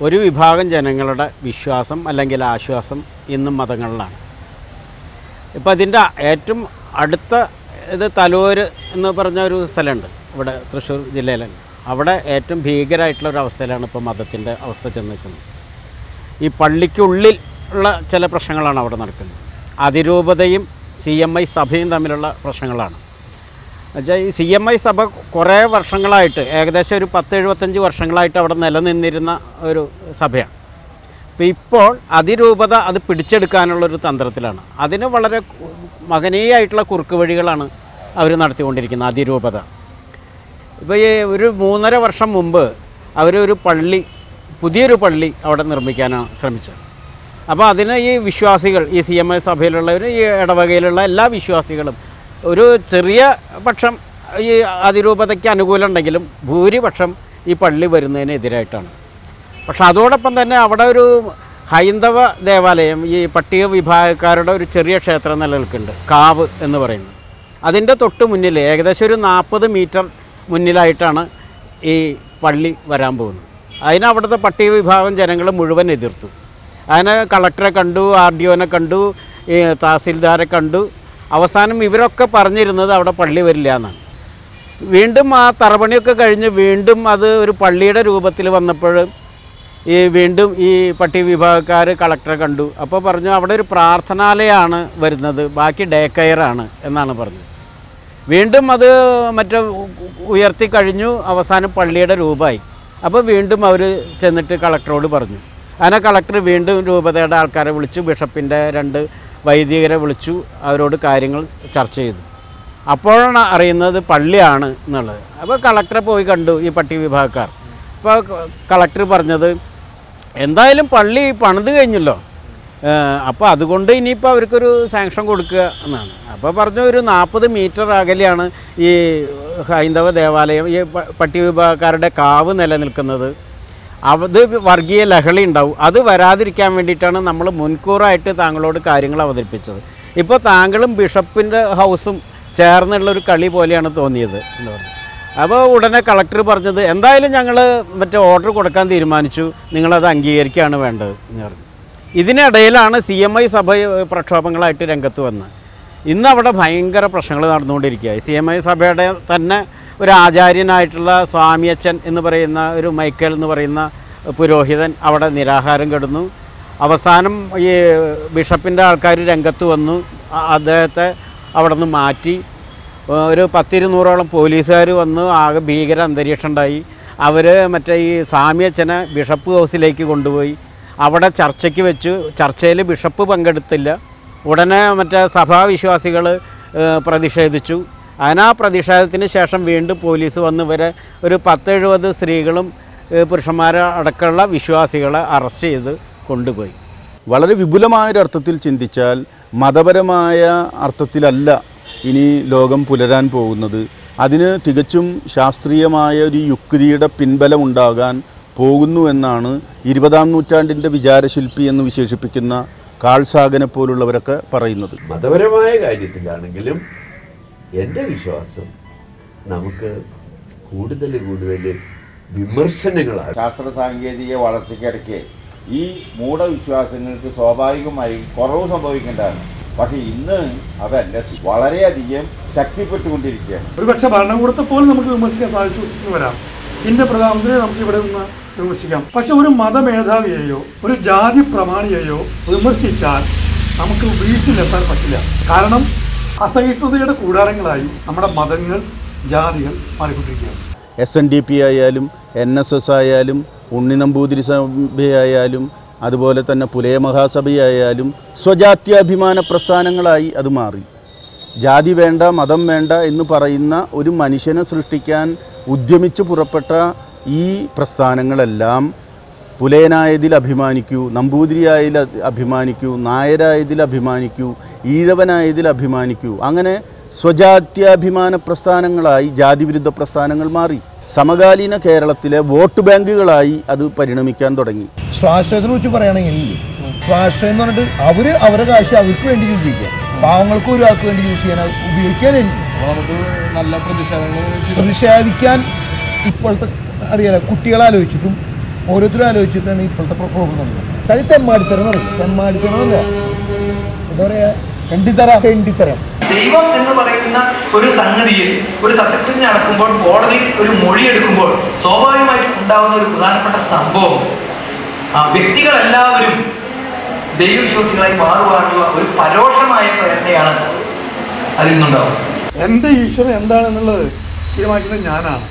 ഒരു വിഭാഗം ജനങ്ങളുടെ വിശ്വാസം അല്ലെങ്കിൽ ആശ്വാസം ഇന്നും മതങ്ങളിലാണ്. ഇപ്പം അതിൻ്റെ ഏറ്റവും അടുത്ത ഇത് തലൂർ എന്ന് പറഞ്ഞ ഒരു സ്ഥലമുണ്ട് ഇവിടെ തൃശ്ശൂർ ജില്ലയിൽ. അവിടെ ഏറ്റവും ഭീകരമായിട്ടുള്ള ഒരു അവസ്ഥയിലാണ് ഇപ്പോൾ മതത്തിൻ്റെ അവസ്ഥ ചെന്ന് നിൽക്കുന്നത്. ഈ പള്ളിക്കുള്ളിൽ ഉള്ള ചില പ്രശ്നങ്ങളാണ് അവിടെ നടക്കുന്നത്. അതിരൂപതയും CMI സഭയും തമ്മിലുള്ള പ്രശ്നങ്ങളാണ്. എന്നുവെച്ചാൽ ഈ CMI സഭ കുറേ വർഷങ്ങളായിട്ട്, ഏകദേശം ഒരു 10-75 വർഷങ്ങളായിട്ട് അവിടെ നിലനിന്നിരുന്ന ഒരു സഭയാണ്. അപ്പോൾ ഇപ്പോൾ അതിരൂപത അത് പിടിച്ചെടുക്കാനുള്ളൊരു തന്ത്രത്തിലാണ്. അതിന് വളരെ മഹനീയമായിട്ടുള്ള കുറുക്ക് വഴികളാണ് അവർ നടത്തിക്കൊണ്ടിരിക്കുന്നത് അതിരൂപത. ഇപ്പോൾ ഈ ഒരു 3.5 വർഷം മുമ്പ് അവരൊരു പള്ളി, പുതിയൊരു പള്ളി അവിടെ നിർമ്മിക്കാനാണ് ശ്രമിച്ചത്. അപ്പോൾ അതിന് ഈ വിശ്വാസികൾ, ഈ CMI സഭയിലുള്ളവർ, ഈ ഇടവകയിലുള്ള എല്ലാ വിശ്വാസികളും ഒരു ചെറിയ പക്ഷം ഈ അതിരൂപതയ്ക്ക് അനുകൂലം ഉണ്ടെങ്കിലും ഭൂരിപക്ഷം ഈ പള്ളി വരുന്നതിനെതിരായിട്ടാണ്. പക്ഷെ അതോടൊപ്പം തന്നെ അവിടെ ഒരു ഹൈന്ദവ ദേവാലയം, ഈ പട്ടിക വിഭാഗക്കാരുടെ ഒരു ചെറിയ ക്ഷേത്രം നിലനിൽക്കുന്നുണ്ട്, കാവ് എന്ന് പറയുന്നത്. അതിൻ്റെ തൊട്ട് മുന്നിൽ ഏകദേശം ഒരു 40 മീറ്റർ മുന്നിലായിട്ടാണ് ഈ പള്ളി വരാൻ പോകുന്നത്. അതിന് അവിടുത്തെ പട്ടിക വിഭാഗം ജനങ്ങൾ മുഴുവൻ എതിർത്തു. അതിനെ കളക്ടറെ കണ്ടു, RDOനെ കണ്ടു, ഈ തഹസിൽദാരെ കണ്ടു. അവസാനം ഇവരൊക്കെ പറഞ്ഞിരുന്നത് അവിടെ പള്ളി വരില്ല എന്നാണ്. വീണ്ടും ആ തറപണിയൊക്കെ കഴിഞ്ഞ് വീണ്ടും അത് ഒരു പള്ളിയുടെ രൂപത്തിൽ വന്നപ്പോൾ ഈ വീണ്ടും ഈ പട്ടിക വിഭാഗക്കാർ കളക്ടറെ കണ്ടു. അപ്പോൾ പറഞ്ഞു അവിടെ ഒരു പ്രാർത്ഥനാലയമാണ് വരുന്നത്, ബാക്കി ഡേ കെയറാണ് എന്നാണ് പറഞ്ഞത്. വീണ്ടും അത് മറ്റേ ഉയർത്തി കഴിഞ്ഞു, അവസാനം പള്ളിയുടെ രൂപമായി. അപ്പോൾ വീണ്ടും അവർ ചെന്നിട്ട് കളക്ടറോട് പറഞ്ഞു. അങ്ങനെ കളക്ടർ വീണ്ടും രൂപതയുടെ ആൾക്കാരെ വിളിച്ചു, ബിഷപ്പിൻ്റെ 2 വൈദികരെ വിളിച്ചു, അവരോട് കാര്യങ്ങൾ ചർച്ച ചെയ്തു. അപ്പോഴാണ് അറിയുന്നത് പള്ളിയാണ് എന്നുള്ളത്. അപ്പോൾ കളക്ടറെ പോയി കണ്ടു ഈ പട്ടിക വിഭാഗക്കാർ. അപ്പോൾ കളക്ടർ പറഞ്ഞത് എന്തായാലും പള്ളി പണിത് കഴിഞ്ഞല്ലോ, അപ്പോൾ അതുകൊണ്ട് ഇനിയിപ്പോൾ അവർക്കൊരു സാങ്ഷൻ കൊടുക്കുക എന്നാണ്. അപ്പോൾ പറഞ്ഞു ഒരു 40 മീറ്റർ അകലെയാണ് ഈ ഹൈന്ദവ ദേവാലയം, ഈ പട്ടിക വിഭാഗക്കാരുടെ കാവ് നിലനിൽക്കുന്നത്. അത് വർഗീയ ലഹളി ഉണ്ടാവും, അത് വരാതിരിക്കാൻ വേണ്ടിയിട്ടാണ് നമ്മൾ മുൻകൂറായിട്ട് താങ്കളോട് കാര്യങ്ങൾ അവതരിപ്പിച്ചത്. ഇപ്പോൾ താങ്കളും ബിഷപ്പിൻ്റെ ഹൗസും ചേർന്നുള്ളൊരു കളി പോലെയാണ് തോന്നിയത് എന്ന് പറഞ്ഞു. അപ്പോൾ ഉടനെ കളക്ടർ പറഞ്ഞത് എന്തായാലും ഞങ്ങൾ മറ്റേ ഓർഡർ കൊടുക്കാൻ തീരുമാനിച്ചു, നിങ്ങളത് അംഗീകരിക്കുകയാണ് വേണ്ടത് എന്ന് പറഞ്ഞു. ഇതിനിടയിലാണ് CMI സഭ പ്രക്ഷോഭങ്ങളായിട്ട് രംഗത്ത് വന്നത്. ഇന്ന് അവിടെ ഭയങ്കര പ്രശ്നങ്ങൾ നടന്നുകൊണ്ടിരിക്കുക. CMI സഭയുടെ തന്നെ ഒരു ആചാര്യനായിട്ടുള്ള സ്വാമിയച്ഛൻ എന്ന് പറയുന്ന ഒരു മൈക്കേൽ എന്ന് പറയുന്ന പുരോഹിതൻ അവിടെ നിരാഹാരം കിടന്നു. അവസാനം ഈ ബിഷപ്പിൻ്റെ ആൾക്കാർ രംഗത്ത് വന്നു, അദ്ദേഹത്തെ അവിടെ നിന്ന് മാറ്റി. ഒരു 10-200ഓളം പോലീസുകാർ വന്ന് ആകെ ഭീകര അന്തരീക്ഷം ഉണ്ടായി. അവർ മറ്റേ ഈ സ്വാമിയച്ഛനെ ബിഷപ്പ് ഹൗസിലേക്ക് കൊണ്ടുപോയി അവിടെ ചർച്ചയ്ക്ക് വെച്ചു. ചർച്ചയിൽ ബിഷപ്പ് പങ്കെടുത്തില്ല. ഉടനെ മറ്റേ സഭാവിശ്വാസികൾ പ്രതിഷേധിച്ചു. അതിനാ പ്രതിഷേധത്തിന് ശേഷം വീണ്ടും പോലീസ് വന്ന് ഇവരെ ഒരു 10-70 സ്ത്രീകളും പുരുഷന്മാരെ അടക്കമുള്ള വിശ്വാസികളെ അറസ്റ്റ് ചെയ്ത് കൊണ്ടുപോയി. വളരെ വിപുലമായൊരർത്ഥത്തിൽ ചിന്തിച്ചാൽ മതപരമായ അർത്ഥത്തിലല്ല ഇനി ലോകം പുലരാൻ പോകുന്നത്. അതിന് തികച്ചും ശാസ്ത്രീയമായ ഒരു യുക്തിയുടെ പിൻബലമുണ്ടാകാൻ പോകുന്നു എന്നാണ് 20-ാം നൂറ്റാണ്ടിൻ്റെ വിചാരശില്പി എന്ന് വിശേഷിപ്പിക്കുന്ന കാൾ സാഗനെ പോലുള്ളവരൊക്കെ പറയുന്നത്. മതപരമായ കാര്യത്തിലാണെങ്കിലും എൻ്റെ വിശ്വാസം നമുക്ക് കൂടുതൽ വിമർശനങ്ങളാണ്. ശാസ്ത്ര സാങ്കേതിക വളർച്ചയ്ക്കിടയ്ക്ക് ഈ മൂഢവിശ്വാസങ്ങൾക്ക് സ്വാഭാവികമായി കുറവ് സംഭവിക്കേണ്ടതാണ്. പക്ഷെ ഇന്ന് അതല്ല, വളരെയധികം ശക്തിപ്പെട്ടുകൊണ്ടിരിക്കുകയാണ്. ഒരുപക്ഷെ ഭരണകൂടത്തെ പോലും നമുക്ക് വിമർശിക്കാൻ സാധിച്ചു എന്ന് വരാം. ഇന്ത്യ പ്രധാനമന്ത്രിയെ നമുക്ക് ഇവിടെ നിന്ന് വിമർശിക്കാം. പക്ഷെ ഒരു മതമേധാവിയെയോ ഒരു ജാതി പ്രമാണിയെയോ വിമർശിച്ചാൽ നമുക്ക് വീട്ടിലെത്താൻ പറ്റില്ല. കാരണം അസഹിഷ്ണുതയുടെ കൂടാരങ്ങളായി നമ്മുടെ മതങ്ങൾ, ജാതികൾ മാറിക്കൊണ്ടിരിക്കുകയാണ്. SNDP ആയാലും NSS ആയാലും ഉണ്ണി നമ്പൂതിരി സഭയായാലും അതുപോലെ തന്നെ പുലയ മഹാസഭയായാലും സ്വജാത്യാഭിമാന പ്രസ്ഥാനങ്ങളായി അത് മാറി. ജാതി വേണ്ട, മതം വേണ്ട എന്ന് പറയുന്ന ഒരു മനുഷ്യനെ സൃഷ്ടിക്കാൻ ഉദ്യമിച്ച് പുറപ്പെട്ട ഈ പ്രസ്ഥാനങ്ങളെല്ലാം പുലയനായതിൽ അഭിമാനിക്കൂ, നമ്പൂതിരിയായതിൽ അഭിമാനിക്കൂ, നായരായതിൽ അഭിമാനിക്കൂ, ഈഴവനായതിൽ അഭിമാനിക്കൂ, അങ്ങനെ സ്വജാത്യാഭിമാന പ്രസ്ഥാനങ്ങളായി ജാതിവിരുദ്ധ പ്രസ്ഥാനങ്ങൾ മാറി. സമകാലീന കേരളത്തിലെ വോട്ട് ബാങ്കുകളായി അത് പരിണമിക്കാൻ തുടങ്ങി. സ്വാശ്രയത്തിനെ കുറിച്ച് പറയുകയാണെങ്കിൽ സ്വാശ്രയം എന്ന് പറഞ്ഞിട്ട് അവരുടെ കാശ് അവർക്ക് വേണ്ടി യൂസ് ചെയ്യാം, പാവങ്ങൾക്ക് ഒരാൾക്ക് വേണ്ടി യൂസ് ചെയ്യാൻ ഉപയോഗിക്കാൻ നല്ല പ്രതിഷേധിക്കാൻ ഇപ്പോഴത്തെ അറിയാലോ, കുട്ടികളെ ആലോചിച്ചിട്ടും ഓരോരുത്തരും ആലോചിച്ചിട്ടാണ് ഇപ്പോഴത്തെ പ്രോബ്ലം നടക്കുന്നത്. അത് തെമ്മാടിത്തരം പറയും. തെമ്മാടിത്തരമല്ല, എന്താ പറയുക, തെണ്ടിത്തരം. ദൈവം എന്ന് പറയുന്ന ഒരു സംഗതിയിൽ ഒരു സത്യത്തിൽ നടക്കുമ്പോൾ കോടതിയിൽ ഒരു മൊഴിയെടുക്കുമ്പോൾ സ്വാഭാവികമായിട്ടും ഉണ്ടാകുന്ന ഒരു പ്രധാനപ്പെട്ട സംഭവം വ്യക്തികളെല്ലാവരും ദൈവവിശ്വാസികളായി മാറുവാനുള്ള ഒരു പരോക്ഷമായ പ്രയത്നയാണ് അതിൽ നിന്നുണ്ടാവും. എൻ്റെ ഈശ്വരൻ എന്താണെന്നുള്ളത് തീരുമാനിക്കുന്നത് ഞാനാണ്.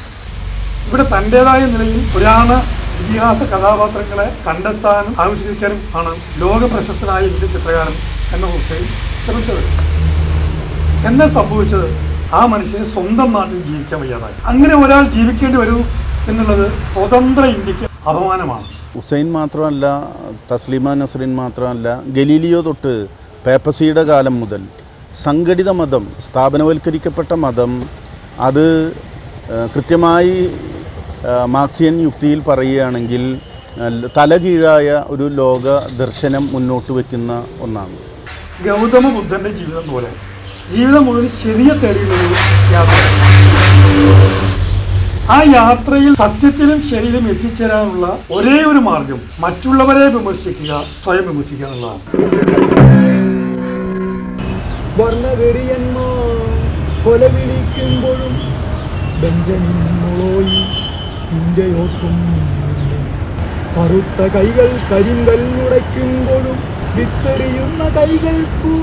ഇവിടെ തൻ്റെതായ നിലയിൽ പുരാണ ഇതിഹാസ കഥാപാത്രങ്ങളെ കണ്ടെത്താനും ആവിഷ്കരിക്കാനും ആണ് ലോക പ്രശസ്തനായ ഇന്ത്യൻ ചിത്രകാരൻ എന്ന ഹുസൈൻ ശ്രമിച്ചത്. എന്നാൽ സംഭവിച്ചത് ആ മനുഷ്യന് സ്വന്തം നാട്ടിൽ ജീവിക്കാൻ വയ്യാതായി. അങ്ങനെ ഒരാൾ ജീവിക്കേണ്ടി വരൂ എന്നുള്ളത് സ്വതന്ത്ര ഇന്ത്യക്ക് അപമാനമാണ്. ഹുസൈൻ മാത്രമല്ല, തസ്ലീമ നസ്രീൻ മാത്രമല്ല, ഗലീലിയോ തൊട്ട് പേപ്പസിയുടെ കാലം മുതൽ സംഘടിത മതം, സ്ഥാപനവൽക്കരിക്കപ്പെട്ട മതം, അത് കൃത്യമായി മാർക്സിയൻ യുക്തിയിൽ പറയുകയാണെങ്കിൽ തലകീഴായ ഒരു ലോക ദർശനം മുന്നോട്ട് വയ്ക്കുന്ന ഒന്നാണ്. ഗൗതമ ബുദ്ധൻ്റെ ജീവിതം പോലെ ജീവിതം മുഴുവൻ ശരിയെ തേടിയുള്ള യാത്ര. ആ യാത്രയിൽ സത്യത്തിലും ശരിയിലും എത്തിച്ചേരാനുള്ള ഒരേ ഒരു മാർഗം മറ്റുള്ളവരെ വിമർശിക്കുക, സ്വയം വിമർശിക്കുക എന്നുള്ളതാണ്. വർണ്ണവെറിയന്മാർ കൊലവിളിക്കുമ്പോഴും ബെഞ്ചമിൻ മുളോയി ഇന്ത്യയോർക്കും, കറുത്ത കൈകൾ കരിങ്കല്ലുടയ്ക്കുമ്പോഴും വിത്തെറിയുന്ന കൈകൾക്കു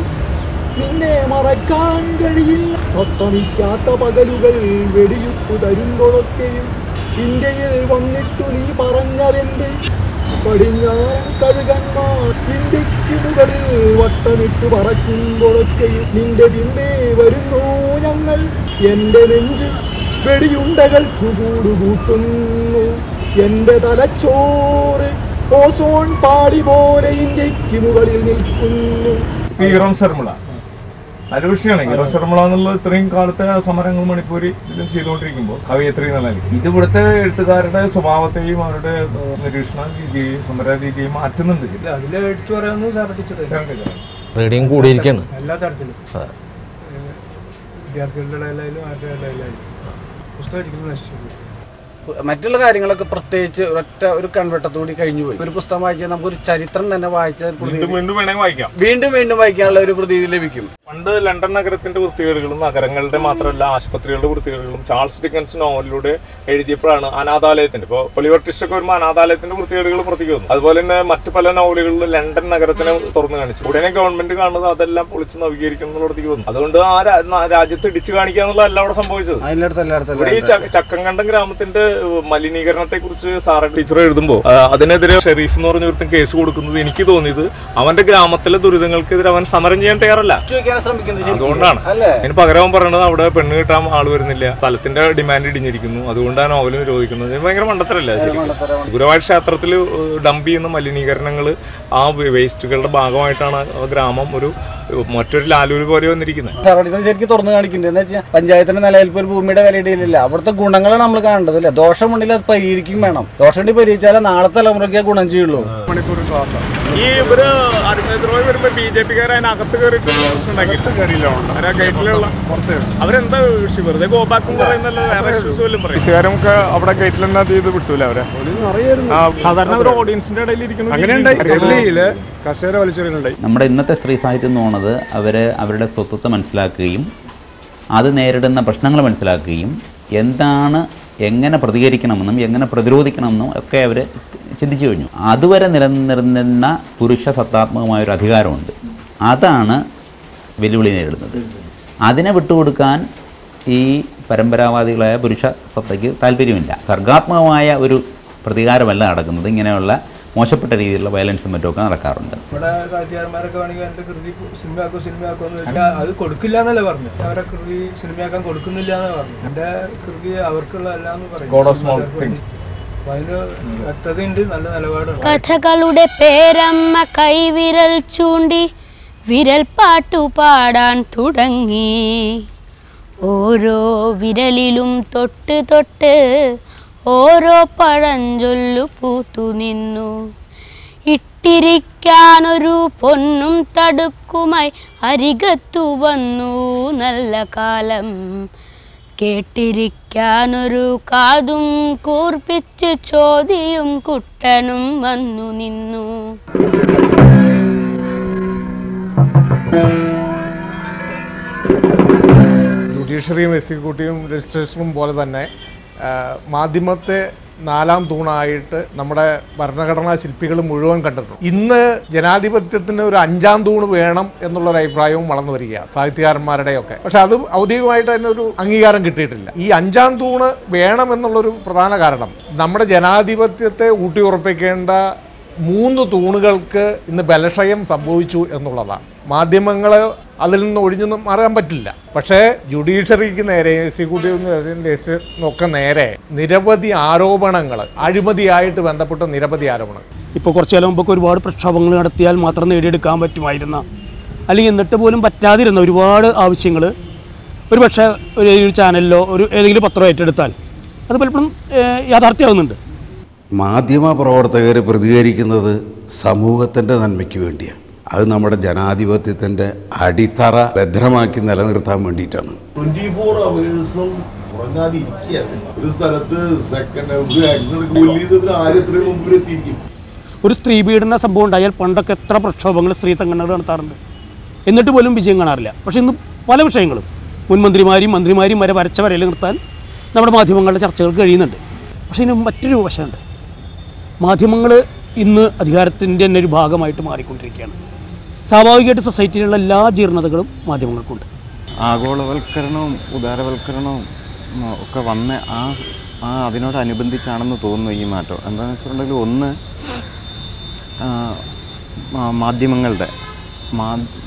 നിന്നെ മറക്കാൻ കഴിയില്ല. അസ്തമിക്കാത്ത പകലുകൾ വെടിയുത്തു തരുമ്പോഴൊക്കെയും ഇന്ത്യയിൽ വന്നിട്ടു നീ പറഞ്ഞതെന്ത്? പടിഞ്ഞാറൻ കഴുകന്മാർ ഇന്ത്യക്ക് മുകളിൽ വട്ടമിട്ട് പറക്കുമ്പോഴൊക്കെയും നിന്റെ പിമ്പേ വരുന്നു ഞങ്ങൾ. എൻ്റെ നെഞ്ച് വെടിയുണ്ടകൾക്കു കൂടുകൂട്ടുന്നു, എൻ്റെ തലച്ചോറ് ഓസോൺ പാളി പോലെ ഇന്ത്യക്ക് മുകളിൽ നിൽക്കുന്നു. ഹീറോ ശർമിള നല്ല വിഷയമാണ്. ഹീറോ ശർമിള എന്നുള്ളത് ഇത്രയും കാലത്തെ സമരങ്ങൾ മണിപ്പൂരി ഇത് ചെയ്തുകൊണ്ടിരിക്കുമ്പോൾ കവിയത്രി നല്ല ഇത് ഇവിടുത്തെ എഴുത്തുകാരുടെ സ്വഭാവത്തെയും അവരുടെ നിരീക്ഷണ രീതിയെയും സമര രീതിയെയും മാറ്റുന്നുണ്ട്. അതിലെ എടുത്തു പറയാവുന്ന റീഡിങ് കൂടിയിരിക്കുകയാണ് എല്ലാ തരത്തിലും, വിദ്യാർത്ഥികളുടെ ഇടയിലായാലും ആരുടെ ഇടയിലായാലും പുസ്തകം നശിച്ചു. മറ്റുള്ള കാര്യങ്ങളൊക്കെ പ്രത്യേകിച്ച് ഒറ്റ ഒരു കൺവെട്ടത്തോടി കഴിഞ്ഞു പോയി. ഒരു പുസ്തകം വായിച്ചാൽ നമുക്കൊരു ചരിത്രം തന്നെ വായിച്ചാൽ വീണ്ടും വീണ്ടും വായിക്കാനുള്ള ഒരു പ്രതീതി ലഭിക്കും. പണ്ട് ലണ്ടൻ നഗരത്തിന്റെ വൃത്തികേടുകളും നഗരങ്ങളുടെ മാത്രമല്ല ആശുപത്രികളുടെ വൃത്തികേടുകളും ചാൾസ് ഡിക്കൻസ് നോവലിലൂടെ എഴുതിയപ്പോഴാണ് അനാഥാലയത്തിന്റെ, ഇപ്പോൾ പൊലിവർ ട്വിസ്റ്റ് ഒക്കെ വരുമ്പോൾ അനാഥാലയത്തിന്റെ വൃത്തികേടുകൾ പുറത്തേക്ക് വന്നു. അതുപോലെ തന്നെ മറ്റു പല നോവലുകളിലും ലണ്ടൻ നഗരത്തിനെ തുറന്നു കാണിച്ചു. ഉടനെ ഗവൺമെന്റ് കാണുന്നത് അതെല്ലാം പൊളിച്ച് നവീകരിക്കണം എന്നുള്ളടത്തേക്ക് വന്നു. അതുകൊണ്ട് ആ രാജ്യത്ത് ഇടിച്ചു കാണിക്കുക എന്നുള്ളതല്ല അവിടെ സംഭവിച്ചത്. ഈ ചക്കങ്കണ്ടം ഗ്രാമത്തിന്റെ മലിനീകരണത്തെ കുറിച്ച് സാറ ടീച്ചർ എഴുതുമ്പോൾ അതിനെതിരെ ഷെരീഫ് എന്ന് പറഞ്ഞ ഒരുത്തൻ കേസ് കൊടുക്കുന്നത് എനിക്ക് തോന്നിയത് അവന്റെ ഗ്രാമത്തിലെ ദുരിതങ്ങൾക്കെതിരെ അവൻ സമരം ചെയ്യാൻ തയ്യാറല്ല. അതുകൊണ്ടാണ് അതിന് പകരം പറയുന്നത് അവിടെ പെണ്ണ് കിട്ടാൻ ആള് വരുന്നില്ല, സ്ഥലത്തിന്റെ ഡിമാൻഡ് ഇടിഞ്ഞിരിക്കുന്നു, അതുകൊണ്ടാണ് നോവല് നിരോധിക്കുന്നത്. ഭയങ്കര മണ്ടത്തരല്ല. ഗുരുവായൂർ ക്ഷേത്രത്തിൽ ഡംപ് ചെയ്യുന്ന മലിനീകരണങ്ങൾ ആ വേസ്റ്റുകളുടെ ഭാഗമായിട്ടാണ് ഗ്രാമം ഒരു മറ്റൊരു ലാലൂര് പോലെ വന്നിരിക്കുന്നത്. ശരിക്കും തുറന്നു കാണിക്കുന്നുണ്ട്. എന്ന് വെച്ചാൽ പഞ്ചായത്തിന്റെ നിലനിൽപ്പ് ഒരു ഭൂമിയുടെ വിലയിടയിലില്ല. അവിടുത്തെ ഗുണങ്ങളാണ് നമ്മൾ കാണേണ്ടത് അല്ലേ. ദോഷമുണ്ടെങ്കിൽ അത് പരിഹരിക്കും വേണം. ദോഷം പരിഹരിച്ചാലേ നാളെ തലമുറയ്ക്ക് ഗുണം ചെയ്യുള്ളൂ. മണിക്കൂർ ക്ലാസ് ഈ ഇവര് അരുണേന്ദ്രമായി വരുമ്പോ BJP-കാർ അതിനകത്ത് കയറിയിട്ട് ഗേറ്റിലുള്ള അവരെന്താ വെറുതെ ഗോബാക്ക് പറയുന്നല്ലോ, വേറെ ഇഷ്യൂസ് വല്ലതും പറയും. വിശുകാരൊക്കെ അവിടെ ഗേറ്റിൽ തന്നെ അത് ചെയ്ത് വിട്ടൂല അവരെ. സാധാരണ ഒരു ഓഡിയൻസിന്റെ ഇടയിൽ ഇരിക്കുന്നു. നമ്മുടെ ഇന്നത്തെ സ്ത്രീ സാഹിത്യം എന്ന് പറയുന്നത് അവരുടെ സ്വത്വത്തെ മനസ്സിലാക്കുകയും അത് നേരിടുന്ന പ്രശ്നങ്ങൾ മനസ്സിലാക്കുകയും എന്താണ്, എങ്ങനെ പ്രതികരിക്കണമെന്നും എങ്ങനെ പ്രതിരോധിക്കണമെന്നും ഒക്കെ അവർ ചിന്തിച്ചു കഴിഞ്ഞു. അതുവരെ നിലനിന്നിരുന്ന പുരുഷ സത്താത്മകമായൊരു അധികാരമുണ്ട്, അതാണ് വെല്ലുവിളി നേരിടുന്നത്. അതിനെ വിട്ടുകൊടുക്കാൻ ഈ പരമ്പരാവാദികളായ പുരുഷ സത്തയ്ക്ക് താല്പര്യമില്ല. സർഗാത്മകമായ ഒരു പ്രതികാരമല്ല നടക്കുന്നത്, ഇങ്ങനെയുള്ള മോശപ്പെട്ട രീതിയിലുള്ള വയലൻസും മറ്റുമൊക്കെ നടക്കാറുണ്ട്. ഇവിടെ സാഹിത്യകാരന്മാരൊക്കെ വേണമെങ്കിൽ എൻ്റെ കൃതി സിനിമയാക്കുമെന്ന് വെച്ചാൽ അത് കൊടുക്കില്ല എന്നല്ലേ പറഞ്ഞു. അവരെ കൃതി സിനിമയാക്കാൻ കൊടുക്കുന്നില്ല എന്ന് പറഞ്ഞു. എൻ്റെ കൃതി അവർക്കുള്ളതല്ലാന്ന് പറയും. അതിന് വ്യക്തതയുണ്ട്, നല്ല നിലപാടുണ്ട്. കഥകളുടെ പേരമ്മ കൈവിരൽ ചൂണ്ടി വിരൽ പാട്ടു പാടാൻ തുടങ്ങി. ഓരോ വിരലിലും തൊട്ട് തൊട്ട് ഓരോ പഴഞ്ചൊല്ലു പൂത്തു നിന്നു. ഇട്ടിരിക്കാനൊരു പൊന്നും തടുക്കുമായി അരികത്തു വന്നു നല്ല കാലം. കേട്ടിരിക്കാനൊരു കാതും കൂർപ്പിച്ച് ചോദ്യം കുട്ടനും വന്നു നിന്നു. ജുഡീഷ്യറിയും എക്സിക്യൂട്ടീവും ലെജിസ്ലേച്ചറും പോലെ തന്നെ മാധ്യമത്തെ നാലാം തൂണായിട്ട് നമ്മുടെ ഭരണഘടനാ ശില്പികൾ മുഴുവൻ കണ്ടിട്ടുണ്ട്. ഇന്ന് ജനാധിപത്യത്തിന് ഒരു അഞ്ചാം തൂണ് വേണം എന്നുള്ളൊരു അഭിപ്രായവും വളർന്നു വരിക സാഹിത്യകാരന്മാരുടെയൊക്കെ. പക്ഷെ അത് ഔദ്യോഗികമായിട്ട് തന്നെ ഒരു അംഗീകാരം കിട്ടിയിട്ടില്ല. ഈ അഞ്ചാം തൂണ് വേണം എന്നുള്ളൊരു പ്രധാന കാരണം നമ്മുടെ ജനാധിപത്യത്തെ ഊട്ടിയുറപ്പിക്കേണ്ട 3 തൂണുകൾക്ക് ഇന്ന് ബലക്ഷയം സംഭവിച്ചു എന്നുള്ളതാണ്. മാധ്യമങ്ങൾ അതിൽ നിന്ന് ഒഴിഞ്ഞു മാറാൻ പറ്റില്ല. പക്ഷേ ജുഡീഷ്യറിക്ക് നേരെ, എക്സിക്യൂട്ടീവിനൊക്കെ നേരെ നിരവധി ആരോപണങ്ങൾ, അഴിമതിയായിട്ട് ബന്ധപ്പെട്ട നിരവധി ആരോപണങ്ങൾ. ഇപ്പോൾ കുറച്ചു കാലം മുമ്പൊക്കെ ഒരുപാട് പ്രക്ഷോഭങ്ങൾ നടത്തിയാൽ മാത്രം നേടിയെടുക്കാൻ പറ്റുമായിരുന്ന, അല്ലെങ്കിൽ എന്നിട്ട് പോലും പറ്റാതിരുന്ന ഒരുപാട് ആവശ്യങ്ങൾ ഒരു പക്ഷേ ഒരു ചാനലിലോ ഏതെങ്കിലും പത്രം ഏറ്റെടുത്താൽ അത് പലപ്പോഴും യാഥാർത്ഥ്യമാകുന്നുണ്ട്. മാധ്യമ പ്രവർത്തകർ പ്രതികരിക്കുന്നത് സമൂഹത്തിൻ്റെ നന്മയ്ക്ക് വേണ്ടിയാണ്. അത് നമ്മുടെ ജനാധിപത്യത്തിൻ്റെ അടിത്തറ ഭദ്രമാക്കി നിലനിർത്താൻ വേണ്ടിയിട്ടാണ്. 24 അവേഴ്സും ഉറങ്ങാതിരിക്കുകയാണ്. ഒരു സ്ഥലത്ത് ഒരു സ്ത്രീ പീഡന സംഭവം ഉണ്ടായാൽ പണ്ടൊക്കെ എത്ര പ്രക്ഷോഭങ്ങൾ സ്ത്രീ സംഘടനകൾ നടത്താറുണ്ട്, എന്നിട്ട് പോലും വിജയം കാണാറില്ല. പക്ഷേ ഇന്ന് പല വിഷയങ്ങളും മന്ത്രിമാരും വരെ വരച്ച വരയിൽ നിർത്താൻ നമ്മുടെ മാധ്യമങ്ങളുടെ ചർച്ചകൾക്ക് കഴിയുന്നുണ്ട്. പക്ഷേ ഇതിന് മറ്റൊരു വശമുണ്ട്. മാധ്യമങ്ങൾ ഇന്ന് അധികാരത്തിൻ്റെ തന്നെ ഒരു ഭാഗമായിട്ട് മാറിക്കൊണ്ടിരിക്കുകയാണ്. സ്വാഭാവികമായിട്ട് സൊസൈറ്റിയിലുള്ള എല്ലാ ജീർണതകളും മാധ്യമങ്ങൾക്കുണ്ട്. ആഗോളവൽക്കരണവും ഉദാരവൽക്കരണവും ഒക്കെ വന്ന അതിനോടനുബന്ധിച്ചാണെന്ന് തോന്നുന്നു ഈ മാറ്റം. എന്താണെന്ന് വെച്ചിട്ടുണ്ടെങ്കിൽ ഒന്ന്,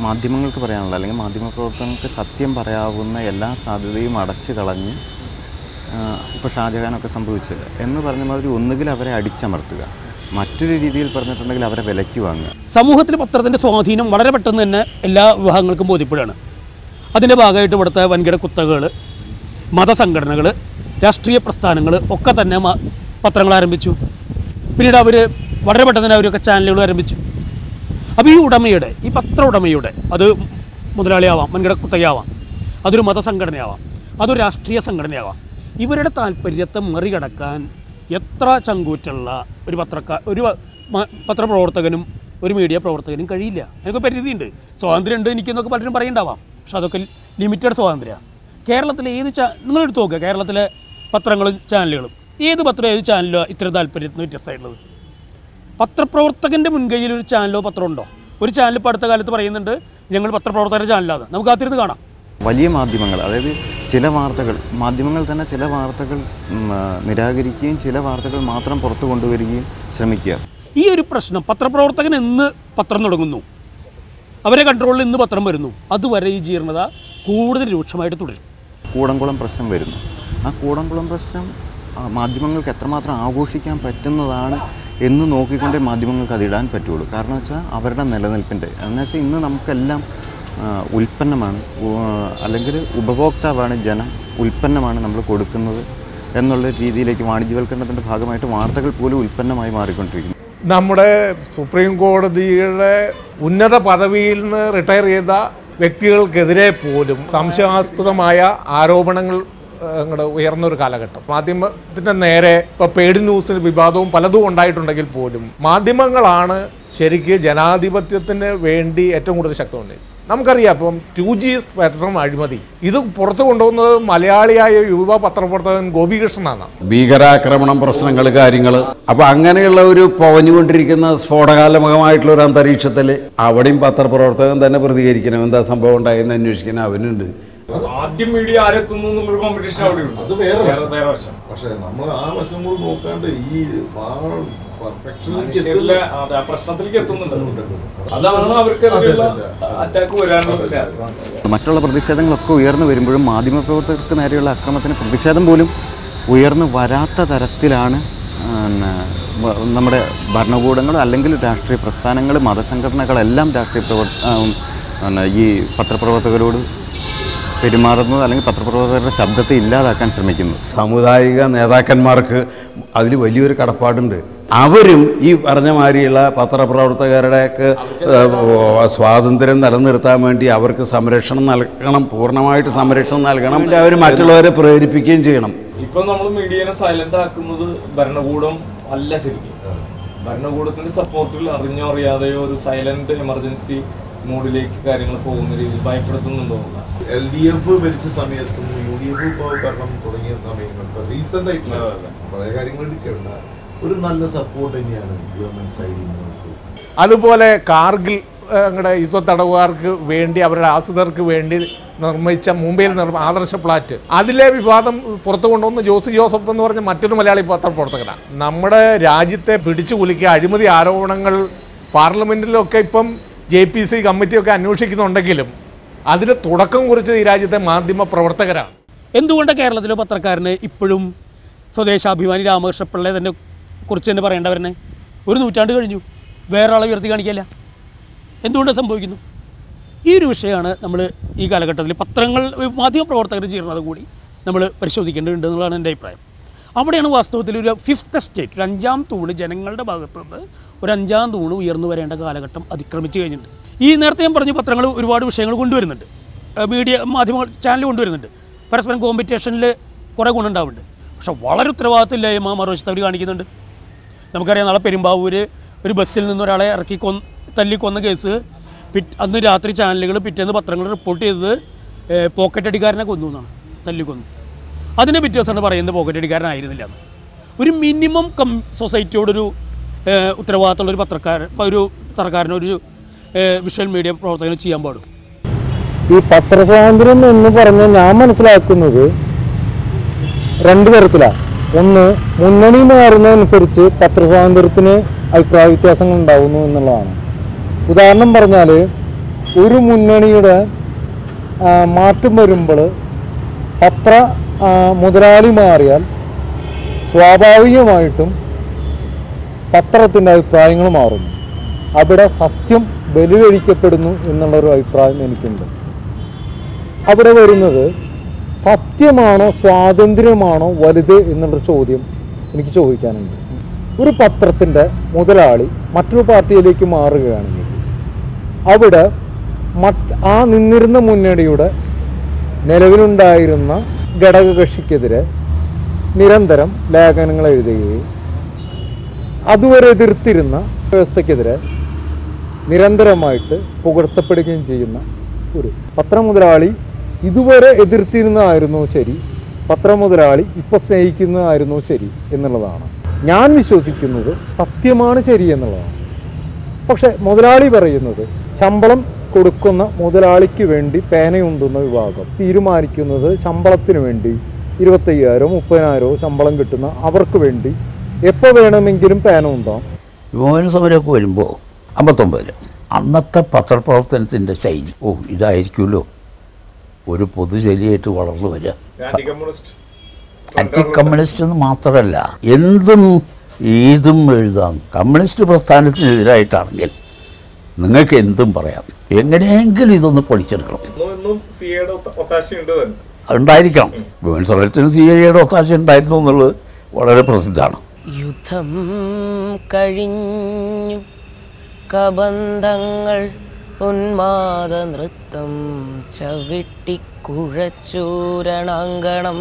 മാധ്യമങ്ങൾക്ക് പറയാനുള്ള, അല്ലെങ്കിൽ മാധ്യമപ്രവർത്തകർക്ക് സത്യം പറയാവുന്ന എല്ലാ സാധ്യതയും അടച്ചു കളഞ്ഞ് ഇപ്പോൾ ഷാജഹാനൊക്കെ സംഭവിച്ചത് എന്ന് പറഞ്ഞ മാതിരി ഒന്നുകിൽ അവരെ അടിച്ചമർത്തുക, മറ്റൊരു രീതിയിൽ പറഞ്ഞിട്ടുണ്ടെങ്കിൽ അവരെ വിലയ്ക്ക് വാങ്ങുക. സമൂഹത്തിൽ പത്രത്തിൻ്റെ സ്വാധീനം വളരെ പെട്ടെന്ന് തന്നെ എല്ലാ വിഭാഗങ്ങൾക്കും ബോധ്യപ്പെടുകയാണ്. അതിൻ്റെ ഭാഗമായിട്ട് ഇവിടുത്തെ വൻകിട കുത്തകകൾ, മതസംഘടനകൾ, രാഷ്ട്രീയ പ്രസ്ഥാനങ്ങൾ ഒക്കെ തന്നെ പത്രങ്ങൾ ആരംഭിച്ചു. പിന്നീട് അവർ വളരെ പെട്ടെന്ന് തന്നെ അവരൊക്കെ ചാനലുകൾ ആരംഭിച്ചു. അപ്പോൾ ഈ പത്ര ഉടമയുടെ, അത് മുതലാളിയാവാം, വൻകിട കുത്തകയാവാം, അതൊരു മതസംഘടനയാവാം, അതൊരു രാഷ്ട്രീയ സംഘടനയാവാം, ഇവരുടെ താല്പര്യത്തെ മറികടക്കാൻ എത്ര ചങ്കൂറ്റുള്ള ഒരു പത്രപ്രവർത്തകനും ഒരു മീഡിയ പ്രവർത്തകനും കഴിയില്ല. എനിക്ക് പരിധിയുണ്ട്, സ്വാതന്ത്ര്യമുണ്ട് എനിക്കെന്നൊക്കെ പലരും പറയുന്നുണ്ടാവാം. പക്ഷെ അതൊക്കെ ലിമിറ്റഡ് സ്വാതന്ത്ര്യമാണ്. കേരളത്തിലെ നിങ്ങളെടുത്ത് നോക്കുക, കേരളത്തിലെ പത്രങ്ങളും ചാനലുകളും, ഏത് പത്രം ഏത് ചാനലോ ഇത്തരം താല്പര്യത്തിന് വ്യത്യസ്തമായിട്ടുള്ളത്? പത്രപ്രവർത്തകൻ്റെ മുൻകൈയിൽ ഒരു ചാനലോ പത്രം ഉണ്ടോ? ഒരു ചാനൽ ഇപ്പോൾ അടുത്ത കാലത്ത് പറയുന്നുണ്ട് ഞങ്ങൾ പത്രപ്രവർത്തകരുടെ ചാനലാണ്. നമുക്ക് കാത്തിരുന്ന് കാണാം. വലിയ മാധ്യമങ്ങൾ, അതായത് ചില വാർത്തകൾ, മാധ്യമങ്ങൾ തന്നെ ചില വാർത്തകൾ നിരാകരിക്കുകയും ചില വാർത്തകൾ മാത്രം പുറത്തു കൊണ്ടുവരികയും ശ്രമിക്കുക. ഈ ഒരു പ്രശ്നം, പത്രപ്രവർത്തകൻ എന്ന് പത്രം തുടങ്ങുന്നു, അവരെ കൺട്രോളിൽ ഇന്ന് പത്രം വരുന്നു, അതുവരെ ഈ ജീർണത കൂടുതൽ രൂക്ഷമായിട്ട് തുടരും. കൂടംകുളം പ്രശ്നം വരുന്നു. ആ കൂടംകുളം പ്രശ്നം മാധ്യമങ്ങൾക്ക് എത്രമാത്രം ആഘോഷിക്കാൻ പറ്റുന്നതാണ് എന്ന് നോക്കിക്കൊണ്ടേ മാധ്യമങ്ങൾക്ക് അതിടാൻ പറ്റുള്ളൂ. കാരണം വെച്ചാൽ അവരുടെ നിലനിൽപ്പിൻ്റെ, എന്നുവെച്ചാൽ ഇന്ന് നമുക്കെല്ലാം ഉൽപ്പന്നമാണ്, അല്ലെങ്കിൽ ഉപഭോക്താവാണ് ജനം, ഉൽപ്പന്നമാണ് നമ്മൾ കൊടുക്കുന്നത് എന്നുള്ള രീതിയിലേക്ക് വാണിജ്യവൽക്കരണത്തിൻ്റെ ഭാഗമായിട്ട് വാർത്തകൾ പോലും ഉൽപ്പന്നമായി മാറിക്കൊണ്ടിരിക്കുന്നു. നമ്മുടെ സുപ്രീം കോടതിയുടെ ഉന്നത പദവിയിൽ നിന്ന് റിട്ടയർ ചെയ്ത വ്യക്തികൾക്കെതിരെ പോലും സംശയാസ്പദമായ ആരോപണങ്ങൾ അങ്ങോട്ട് ഉയർന്നൊരു കാലഘട്ടം. മാധ്യമത്തിൻ്റെ നേരെ ഇപ്പോൾ പെയ്ഡ് ന്യൂസിന് വിവാദവും പലതും ഉണ്ടായിട്ടുണ്ടെങ്കിൽ പോലും മാധ്യമങ്ങളാണ് ശരിക്ക് ജനാധിപത്യത്തിന് വേണ്ടി ഏറ്റവും കൂടുതൽ ശക്തമുണ്ട്. നമുക്കറിയാം ഇപ്പം 2G സ്പെക്ട്രം അഴിമതി ഇത് പുറത്തു കൊണ്ടുവന്നത് മലയാളിയായ യുവ പത്രപ്രവർത്തകൻ ഗോപികൃഷ്ണനാണ്. ഭീകരാക്രമണം, പ്രശ്നങ്ങൾ, കാര്യങ്ങൾ. അപ്പം അങ്ങനെയുള്ള ഒരു പവഞ്ഞുകൊണ്ടിരിക്കുന്ന സ്ഫോടകാത്മകമായിട്ടുള്ള ഒരു അന്തരീക്ഷത്തിൽ അവിടെയും പത്രപ്രവർത്തകൻ തന്നെ പ്രതികരിക്കണം. എന്താ സംഭവം ഉണ്ടായെന്ന് അന്വേഷിക്കണം അവനുണ്ട്. ആദ്യം മീഡിയ ആരെത്തുന്നു എന്നുള്ളൊരു കോമ്പറ്റീഷൻ അവിടെ ഉണ്ട്. അത് വേറെ വശം. പക്ഷെ നമ്മൾ ആ വശം കൂടി നോക്കാണ്ട് ഈ പ്രശ്നത്തിലേക്ക് എത്തുന്നുണ്ട്. അതാണ് അവർക്കെതിരെയുള്ള അറ്റാക്ക് വരാനുള്ള. മറ്റുള്ള പ്രതിഷേധങ്ങളൊക്കെ ഉയർന്നു വരുമ്പോഴും മാധ്യമപ്രവർത്തകർക്ക് നേരെയുള്ള അക്രമത്തിന് പ്രതിഷേധം പോലും ഉയർന്നു വരാത്ത തരത്തിലാണ് നമ്മുടെ ഭരണകൂടങ്ങൾ അല്ലെങ്കിൽ രാഷ്ട്രീയ പ്രസ്ഥാനങ്ങൾ, മതസംഘടനകളെല്ലാം ഈ പത്രപ്രവർത്തകരോട് പെരുമാറുന്നത് അല്ലെങ്കിൽ പത്രപ്രവർത്തകരുടെ ശബ്ദത്തെ ഇല്ലാതാക്കാൻ ശ്രമിക്കുന്നു. സാമുദായിക നേതാക്കന്മാർക്ക് അതിൽ വലിയൊരു കടപ്പാടുണ്ട്. അവരും ഈ പറഞ്ഞ മാതിരിയുള്ള പത്രപ്രവർത്തകരുടെയൊക്കെ സ്വാതന്ത്ര്യം നിലനിർത്താൻ വേണ്ടി അവർക്ക് സംരക്ഷണം നൽകണം, പൂർണ്ണമായിട്ട് സംരക്ഷണം നൽകണം. അവർ മറ്റുള്ളവരെ പ്രേരിപ്പിക്കുകയും ചെയ്യണം. ഇപ്പൊ നമ്മൾ മീഡിയനെ സൈലന്റ് ആക്കുന്നത് ഭരണകൂടം അല്ല. ശരിക്കും ഭരണകൂടത്തിന്റെ സപ്പോർട്ടിൽ അറിഞ്ഞോ അറിയാതെയോ ഒരു സൈലന്റ് എമർജൻസി മൂഡിലേക്ക് കാര്യങ്ങൾ പോകുന്ന രീതിയിൽ ഭയപ്പെടുത്തുന്നുണ്ടോ? LDF ഭരിച്ച സമയത്തും UDF ഭരണം തുടങ്ങിയ സമയങ്ങളിൽ റീസെന്റ് ആയിട്ടുള്ള പല കാര്യങ്ങൾ എടുക്കേണ്ട ഒരു നല്ല സപ്പോർട്ട് തന്നെയാണ് ഗവൺമെന്റ് സൈഡിൽ നിന്ന്. അതുപോലെ കാർഗിൽ യുദ്ധത്തടവുകാർക്ക് വേണ്ടി അവരുടെ ആശ്രിതർക്ക് വേണ്ടി നിർമ്മിച്ച മുംബൈയിൽ ആദർശ ഫ്ലാറ്റ്, അതിലെ വിവാദം പുറത്തു കൊണ്ടുവന്ന് ജോസഫ് എന്ന് പറഞ്ഞ മറ്റൊരു മലയാളി പത്രപ്രവർത്തകനാണ്. നമ്മുടെ രാജ്യത്തെ പിടിച്ചു കുലുക്കിയ അഴിമതി ആരോപണങ്ങൾ പാർലമെന്റിലൊക്കെ ഇപ്പം JPC കമ്മിറ്റിയൊക്കെ അന്വേഷിക്കുന്നുണ്ടെങ്കിലും അതിന് തുടക്കം കുറിച്ചത് ഈ രാജ്യത്തെ മാധ്യമ പ്രവർത്തകരാണ്. എന്തുകൊണ്ട് കേരളത്തിലെ പത്രക്കാരന് ഇപ്പോഴും സ്വദേശാഭിമാനി രാമകൃഷ്ണപിള്ളയെ തന്നെ കുറിച്ച് തന്നെ പറയേണ്ടവരനെ? ഒരു നൂറ്റാണ്ട് കഴിഞ്ഞു, വേറെ ആളെ ഉയർത്തി കാണിക്കില്ല. എന്തുകൊണ്ട് സംഭവിക്കുന്നു? ഈ ഒരു വിഷയമാണ് നമ്മൾ ഈ കാലഘട്ടത്തിൽ പത്രങ്ങൾ, മാധ്യമ പ്രവർത്തകർ ചെയ്യുന്നത് കൂടി നമ്മൾ പരിശോധിക്കേണ്ടതുണ്ട് എന്നുള്ളതാണ് എൻ്റെ അഭിപ്രായം. അവിടെയാണ് വാസ്തവത്തിൽ ഒരു ഫിഫ്ത്ത് എസ്റ്റേറ്റ്, ഒരു അഞ്ചാം തൂണ് ജനങ്ങളുടെ ഭാഗത്തുനിന്ന് ഒരു അഞ്ചാം തൂണ് ഉയർന്നു വരേണ്ട കാലഘട്ടം അതിക്രമിച്ച് കഴിഞ്ഞിട്ടുണ്ട്. ഈ നേരത്തെ ഞാൻ പറഞ്ഞു, പത്രങ്ങൾ ഒരുപാട് വിഷയങ്ങൾ കൊണ്ടുവരുന്നുണ്ട്, മീഡിയ മാധ്യമ ചാനൽ കൊണ്ടുവരുന്നുണ്ട്. പരസ്പരം കോമ്പറ്റീഷനിൽ കുറേ ഗുണമുണ്ടാവുന്നുണ്ട്. പക്ഷേ വളരെ ഉത്തരവാദിത്തമില്ലായ്മ മറുവശത്ത് അവർ കാണിക്കുന്നുണ്ട്. നമുക്കറിയാം, നാളെ പെരുമ്പാവൂർ ഒരു ബസ്സിൽ നിന്ന് ഒരാളെ തല്ലിക്കൊന്ന കേസ് അന്ന് രാത്രി ചാനലുകൾ പിറ്റേന്ന് പത്രങ്ങൾ റിപ്പോർട്ട് ചെയ്തത് പോക്കറ്റ് അടിക്കാരനെ കൊന്നു എന്നാണ്, തല്ലിക്കൊന്നു. അതിനെ പിറ്റേ ദിവസമാണ് പറയുന്നത് പോക്കറ്റ് അടിക്കാരനായിരുന്നില്ല എന്ന്. ഒരു മിനിമം സൊസൈറ്റിയോടൊരു ഉത്തരവാദിത്തമുള്ളൊരു പത്രക്കാരനൊരു വിഷ്വൽ മീഡിയ പ്രവർത്തകന് ചെയ്യാൻ പാടും. ഈ പത്രസ്വാതന്ത്ര്യം എന്ന് പറഞ്ഞാൽ ഞാൻ മനസ്സിലാക്കുന്നത് രണ്ട് തരത്തിലാണ്. ഒന്ന്, മുന്നണി മാറുന്നതനുസരിച്ച് പത്രസ്വാതന്ത്ര്യത്തിന് അഭിപ്രായ വ്യത്യാസങ്ങൾ ഉണ്ടാകുന്നു എന്നുള്ളതാണ്. ഉദാഹരണം പറഞ്ഞാൽ, ഒരു മുന്നണിയുടെ മാറ്റം വരുമ്പോൾ പത്ര മുതലാളി മാറിയാൽ സ്വാഭാവികമായിട്ടും പത്രത്തിൻ്റെ അഭിപ്രായങ്ങൾ മാറുന്നു. അവിടെ സത്യം ബലികഴിക്കപ്പെടുന്നു എന്നുള്ളൊരു അഭിപ്രായം എനിക്കുണ്ട്. അവിടെ വരുന്നത് സത്യമാണോ സ്വാതന്ത്ര്യമാണോ വലുത് എന്നുള്ളൊരു ചോദ്യം എനിക്ക് ചോദിക്കാനുണ്ട്. ഒരു പത്രത്തിൻ്റെ മുതലാളി മറ്റൊരു പാർട്ടിയിലേക്ക് മാറുകയാണെങ്കിൽ അവിടെ ആ നിന്നിരുന്ന മുന്നണിയുടെ നിലവിലുണ്ടായിരുന്ന ഘടകകക്ഷിക്കെതിരെ നിരന്തരം ലേഖനങ്ങൾ എഴുതുകയും അതുവരെ എതിർത്തിരുന്ന വ്യവസ്ഥയ്ക്കെതിരെ നിരന്തരമായിട്ട് പുകഴ്ത്തപ്പെടുകയും ചെയ്യുന്ന ഒരു പത്രമുതലാളി ഇതുവരെ എതിർത്തിരുന്നതായിരുന്നു ശരി, പത്രമുതലാളി ഇപ്പോൾ സ്നേഹിക്കുന്നതായിരുന്നു ശരി എന്നുള്ളതാണ് ഞാൻ വിശ്വസിക്കുന്നത്. സത്യമാണ് ശരി എന്നുള്ളതാണ്. പക്ഷെ മുതലാളി പറയുന്നത് ശമ്പളം കൊടുക്കുന്ന മുതലാളിക്ക് വേണ്ടി പേനയുണ്ടുന്ന വിഭാഗം തീരുമാനിക്കുന്നത് ശമ്പളത്തിന് വേണ്ടി 25,000 30,000 ശമ്പളം കിട്ടുന്ന അവർക്ക് വേണ്ടി എപ്പോൾ വേണമെങ്കിലും പേന ഉണ്ടാവും. വിമോചന സമരമൊക്കെ വരുമ്പോൾ 59 അന്നത്തെ പത്രപ്രവർത്തനത്തിൻ്റെ ശൈലി ഇതായിരിക്കുമല്ലോ ഒരു പൊതുശൈലിയായിട്ട് വളർന്നു വരിക. ആൻറ്റി കമ്മ്യൂണിസ്റ്റ് എന്ന് മാത്രമല്ല, എന്തും ഏതും എഴുതാം. കമ്മ്യൂണിസ്റ്റ് പ്രസ്ഥാനത്തിനെതിരായിട്ടാണെങ്കിൽ നിങ്ങൾക്ക് എന്തും പറയാം. എങ്ങനെയെങ്കിലും ഇതൊന്ന് പൊളിച്ചെടുക്കണം, ഉണ്ടായിരിക്കണം. വിമോചന സമരത്തിന് CIAയുടെ ഒത്താശ ഉണ്ടായിരുന്നു എന്നുള്ളത് വളരെ പ്രസിദ്ധമാണ്. യുദ്ധം കഴിഞ്ഞു കബന്ധങ്ങൾ ഉന്മാദ നൃത്തം ചവിട്ടിക്കുഴച്ചൂരണാങ്കണം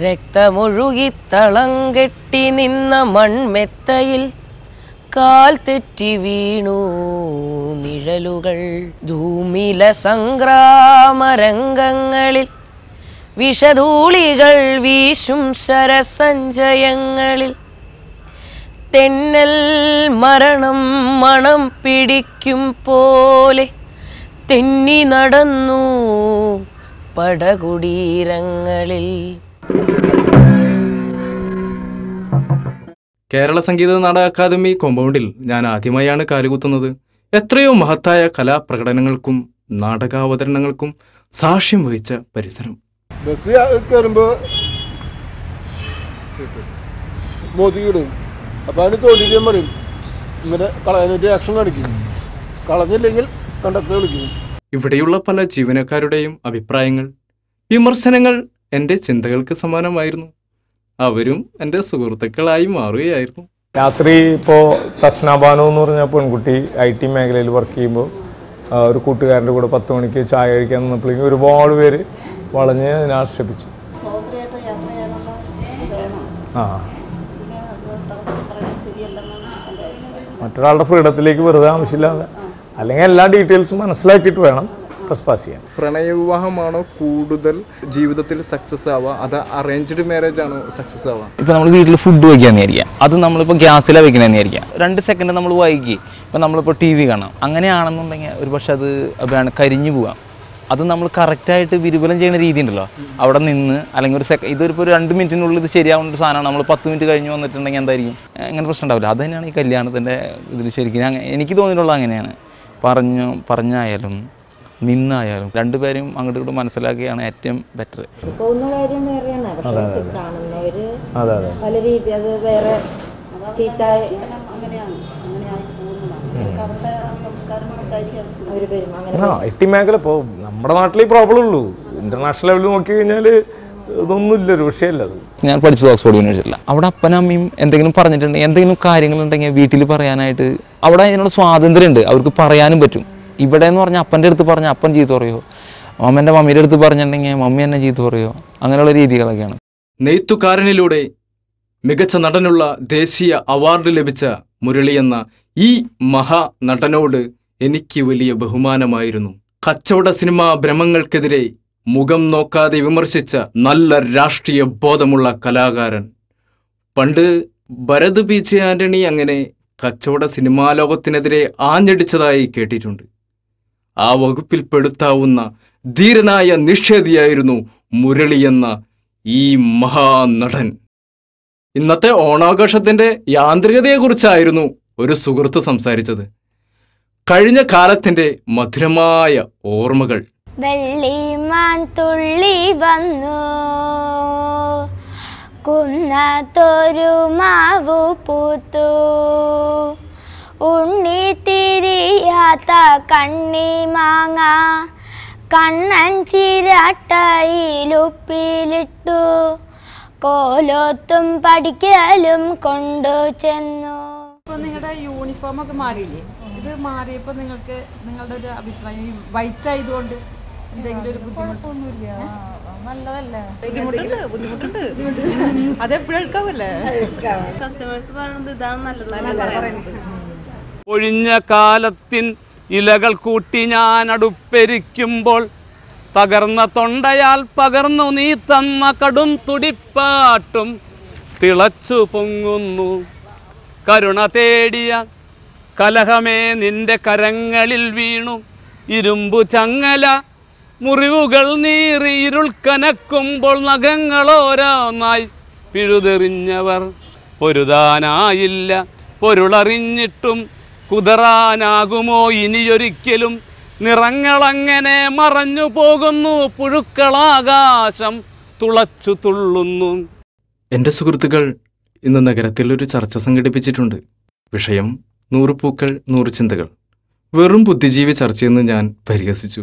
രക്തമൊഴുകി തളം കെട്ടി നിന്ന മൺമെത്തയിൽ കാൽ തെറ്റി വീണു നിഴലുകൾ ധൂമില സംഗ്രാമരംഗങ്ങളിൽ വിഷധൂളികൾ വീശും ശരസഞ്ചയങ്ങളിൽ തെന്നൽ മരണം മണം പിടിക്കും പോലെ തെന്നി നടന്നു പടകുടീരങ്ങളിൽ. കേരള സംഗീത നാടക അക്കാദമി കോമ്പൗണ്ടിൽ ഞാൻ ആദ്യമായാണ് കാലുകുത്തുന്നത്. എത്രയോ മഹത്തായ കലാപ്രകടനങ്ങൾക്കും നാടകാവതരണങ്ങൾക്കും സാക്ഷ്യം വഹിച്ച പരിസരം. ബസ് കയറുമ്പോൾ മോദിക്കിടും. അപ്പോൾ അതിന് തോന്നിക്കാൻ പറയും, ഇങ്ങനെ കളയാനായിട്ട് ആക്ഷൻ കാണിക്കും. കളഞ്ഞില്ലെങ്കിൽ കണ്ടക്ടർ വിളിക്കും. ഇവിടെയുള്ള പല ജീവനക്കാരുടെയും അഭിപ്രായങ്ങൾ, വിമർശനങ്ങൾ എൻ്റെ ചിന്തകൾക്ക് സമാനമായിരുന്നു. അവരും എൻ്റെ സുഹൃത്തുക്കളായി മാറുകയായിരുന്നു. രാത്രി ഇപ്പോൾ തസ്ന ബാനു എന്ന് പറഞ്ഞ പെൺകുട്ടി IT മേഖലയിൽ വർക്ക് ചെയ്യുമ്പോൾ ഒരു കൂട്ടുകാരൻ്റെ കൂടെ 10 മണിക്ക് ചായ കഴിക്കാൻ നിന്നപ്പോഴേക്കും ഒരുപാട് പേര് വളഞ്ഞ് അതിനെ ആക്ഷേപിച്ചു. മറ്റൊരാളുടെ ഫ്രീഡത്തിലേക്ക് വെറുതെ ആവശ്യമില്ലാതെ, അല്ലെങ്കിൽ എല്ലാ ഡീറ്റെയിൽസും മനസ്സിലാക്കിയിട്ട് വേണം ട്രസ്പാസ് ചെയ്യാൻ. പ്രണയവിവാഹമാണോ കൂടുതൽ ജീവിതത്തിൽ സക്സസ് ആവുക, അത് അറേഞ്ച്ഡ് മാരേജ് ആണോ സക്സസ് ആവുക? ഇപ്പോൾ നമ്മൾ വീട്ടിൽ ഫുഡ് വയ്ക്കാന്ന് വിചാരിക്കാം, അത് നമ്മളിപ്പോൾ ഗ്യാസിലാണ് വെക്കണമെന്ന് വിചാരിക്കാം. 2 സെക്കൻഡ് നമ്മൾ വൈകി ഇപ്പോൾ നമ്മളിപ്പോൾ TV കാണാം, അങ്ങനെയാണെന്നുണ്ടെങ്കിൽ ഒരു പക്ഷെ അത് കരിഞ്ഞു പോകാം. അത് നമ്മൾ കറക്റ്റായിട്ട് വിരുബലം ചെയ്യുന്ന രീതി ഉണ്ടല്ലോ, അവിടെ നിന്ന് അല്ലെങ്കിൽ ഒരു ഇതൊരു 2 മിനിറ്റിനുള്ളിൽ ഇത് ശരിയാവുന്ന ഒരു സാധനമാണ്. നമ്മൾ 10 മിനിറ്റ് കഴിഞ്ഞ് വന്നിട്ടുണ്ടെങ്കിൽ എന്തായിരിക്കും, അങ്ങനെ പ്രശ്നം ഉണ്ടാവില്ല. അത് തന്നെയാണ് ഈ കല്യാണത്തിൻ്റെ ഇതിൽ ശരിക്കും എനിക്ക് തോന്നിയിട്ടുള്ളത്. അങ്ങനെയാണ് പറഞ്ഞായാലും നിന്നായാലും രണ്ടുപേരും അങ്ങോട്ട് ഇങ്ങോട്ട് മനസ്സിലാക്കിയാണ് ഏറ്റവും ബെറ്റർ. പോകുന്ന കാര്യം വേറെയാണ്, പക്ഷേ കാണുന്നവര് പല രീതി അത് വേറെ ചീത്തായ IT മേഖല ഇപ്പോൾ നമ്മുടെ നാട്ടിൽ ഈ പ്രോബ്ലം ഉള്ളൂ. ഇന്റർനാഷണൽ ലെവലിൽ നോക്കി കഴിഞ്ഞാൽ ഇതൊന്നുമില്ല, ഒരു വിഷയമല്ല അത്. ഞാൻ പഠിച്ചത് ഓക്സ്ഫോർഡ് യൂണിവേഴ്സിറ്റിയിലാണ്. അവിടെ അപ്പനും അമ്മയും എന്തെങ്കിലും പറഞ്ഞിട്ടുണ്ടെങ്കിൽ, എന്തെങ്കിലും കാര്യങ്ങളുണ്ടെങ്കിൽ വീട്ടിൽ പറയാനായിട്ട് അവിടെ അതിനുള്ള സ്വാതന്ത്ര്യമുണ്ട്, അവർക്ക് പറയാനും പറ്റും. ഇവിടെ എന്ന് പറഞ്ഞാൽ അപ്പൻ്റെ അടുത്ത് പറഞ്ഞാൽ അപ്പൻ ചീത്ത പറയുമോ, അമ്മേൻ്റെ മമ്മിയുടെ അടുത്ത് പറഞ്ഞിട്ടുണ്ടെങ്കിൽ മമ്മി എന്നെ ചീത്ത പറയുമോ, അങ്ങനെയുള്ള രീതികളൊക്കെയാണ്. നെയ്ത്തുകാരനിലൂടെ മികച്ച നടനുള്ള ദേശീയ അവാർഡ് ലഭിച്ച മുരളി എന്ന ഈ മഹാനടനോട് എനിക്ക് വലിയ ബഹുമാനമായിരുന്നു. കച്ചവട സിനിമാ ഭ്രമങ്ങൾക്കെതിരെ മുഖം നോക്കാതെ വിമർശിച്ച നല്ല രാഷ്ട്രീയ ബോധമുള്ള കലാകാരൻ. പണ്ട് ഭരത് P. ആന്റണി അങ്ങനെ കച്ചവട സിനിമാ ലോകത്തിനെതിരെ ആഞ്ഞടിച്ചതായി കേട്ടിട്ടുണ്ട്. ആ വകുപ്പിൽ പെടുത്താവുന്ന ധീരനായ നിഷേധിയായിരുന്നു മുരളി എന്ന ഈ മഹാനടൻ. ഇന്നത്തെ ഓണാഘോഷത്തിന്റെ യാന്ത്രികതയെക്കുറിച്ചായിരുന്നു ഒരു സുഹൃത്ത് സംസാരിച്ചത്. കഴിഞ്ഞ കാലത്തിന്റെ മധുരമായ ഓർമ്മകൾ. വെള്ളിമാൻ തുള്ളി വന്നു, കുന്നത്തൊരു മാവു പൂത്തു, ഉണ്ണി തിരിയാത്ത കണ്ണി മാങ്ങ കണ്ണൻ ചിരട്ടയിലുപ്പിലിട്ടു, കോലോത്തും പഠിക്കലും കൊണ്ടു ചെന്നു. ഇപ്പോൾ നിങ്ങളുടെ യൂണിഫോം ഒക്കെ മാറിയില്ലേ? ഇത് മാറിയപ്പോൾ നിങ്ങൾക്ക് നിങ്ങളുടെ ഒരു അഭിപ്രായം, വൈറ്റ് ആയതുകൊണ്ട് എന്തെങ്കിലും ഒരു ബുദ്ധിമുട്ടൊന്നുമില്ല? നല്ലതല്ലേ? ബുദ്ധിമുട്ടുണ്ട് അതെപ്പോഴും എടുക്കാവല്ലേ? കസ്റ്റമേഴ്സ് പറയുന്നത് ഇതാണ് നല്ലത്. ഒഴിഞ്ഞ കാലത്തിൻ ഇലകൾ കൂട്ടി ഞാൻ അടുപ്പെരിക്കുമ്പോൾ തകർന്ന തൊണ്ടയാൽ പകർന്നു നീ തന്ന കടും തുടിപ്പാട്ടും തിളച്ചു പൊങ്ങുന്നു. കരുണ തേടിയ കലഹമേ നിന്റെ കരങ്ങളിൽ വീണു, ഇരുമ്പു ചങ്ങല മുറിവുകൾ നീറി ഇരുൾ കനക്കുമ്പോൾ നഖങ്ങളോരോന്നായി പിഴുതെറിഞ്ഞവർ. പൊരുതാനായില്ല പൊരുളറിഞ്ഞിട്ടും കുതറാനാകുമോ ഇനിയൊരിക്കലും, നിറങ്ങളങ്ങനെ മറഞ്ഞു പോകുന്നു, പുഴുക്കളാകാശം തുളച്ചു തുള്ളുന്നു. എൻ്റെ സുഹൃത്തുക്കൾ ഇന്ന് നഗരത്തിൽ ഒരു ചർച്ച സംഘടിപ്പിച്ചിട്ടുണ്ട്. വിഷയം 100 പൂക്കൾ 100 ചിന്തകൾ. വെറും ബുദ്ധിജീവി ചർച്ചയെന്ന് ഞാൻ പരിഹസിച്ചു.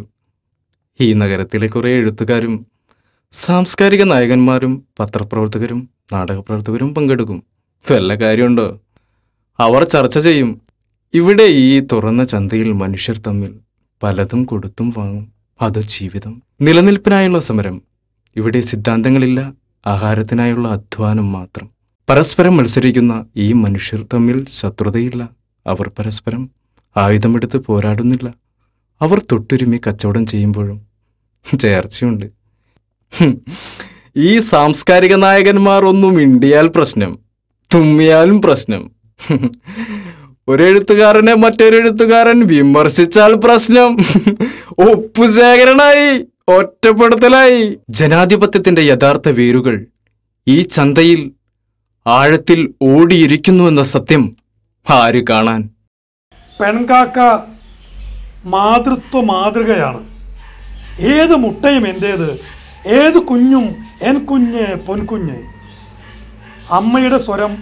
ഈ നഗരത്തിലെ കുറേ എഴുത്തുകാരും സാംസ്കാരിക നായകന്മാരും പത്രപ്രവർത്തകരും നാടകപ്രവർത്തകരും പങ്കെടുക്കും. വല്ല കാര്യമുണ്ടോ? അവർ ചർച്ച ചെയ്യും. ഇവിടെ ഈ തുറന്ന ചന്തയിൽ മനുഷ്യർ തമ്മിൽ പലതും കൊടുത്തും വാങ്ങും. അത് ജീവിതം. നിലനിൽപ്പിനായുള്ള സമരം. ഇവിടെ സിദ്ധാന്തങ്ങളില്ല, ആഹാരത്തിനായുള്ള അധ്വാനം മാത്രം. പരസ്പരം മത്സരിക്കുന്ന ഈ മനുഷ്യർ തമ്മിൽ ശത്രുതയില്ല. അവർ പരസ്പരം ആയുധമെടുത്ത് പോരാടുന്നില്ല. അവർ തൊട്ടുരുമി കച്ചവടം ചെയ്യുമ്പോഴും ചേർച്ചയുണ്ട്. ഈ സാംസ്കാരിക നായകന്മാർ ഒന്നും മിണ്ടിയാൽ പ്രശ്നം, തുമ്മിയാലും പ്രശ്നം. ഒരെഴുത്തുകാരനെ മറ്റൊരെഴുത്തുകാരൻ വിമർശിച്ചാൽ പ്രശ്നം. ഒപ്പുശേഖരണായി, ഒറ്റപ്പെടുത്തലായി. ജനാധിപത്യത്തിന്റെ യഥാർത്ഥ വേരുകൾ ഈ ചന്തയിൽ ആഴത്തിൽ ഓടിയിരിക്കുന്നുവെന്ന സത്യം ആര് കാണാൻ? പെൺകാക്ക മാതൃത്വ മാതൃകയാണ്. ഏത് മുട്ടയും എൻ്റേത്, ഏത് കുഞ്ഞും എൻ കുഞ്ഞ് പൊൻകുഞ്ഞ്. അമ്മയുടെ സ്വരം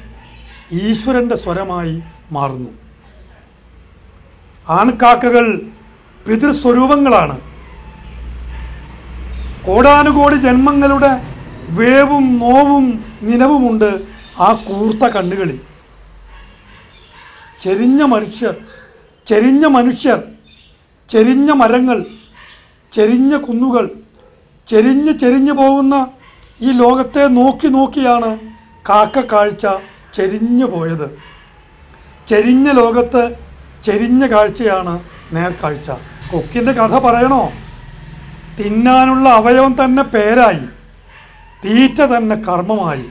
ഈശ്വരൻ്റെ സ്വരമായി മാറുന്നു. ആൺകാക്കകൾ പിതൃസ്വരൂപങ്ങളാണ്. കോടാനുകോടി ജന്മങ്ങളുടെ വേവും നോവും നിലവുമുണ്ട് ആ കൂർത്ത കണ്ണുകളിൽ. ചെരിഞ്ഞ മനുഷ്യർ, ചെരിഞ്ഞ മരങ്ങൾ, ചെരിഞ്ഞ കുന്നുകൾ, ചെരിഞ്ഞു പോകുന്ന ഈ ലോകത്തെ നോക്കി നോക്കിയാണ് കാക്ക കാഴ്ച ചെരിഞ്ഞു പോയത്. ചെരിഞ്ഞ ലോകത്ത് ചെരിഞ്ഞ കാഴ്ചയാണ് നേർക്കാഴ്ച. കൊക്കിൻ്റെ കഥ പറയണോ? തിന്നാനുള്ള അവയവം തന്നെ പേരായി, തീറ്റ തന്നെ കർമ്മമായി,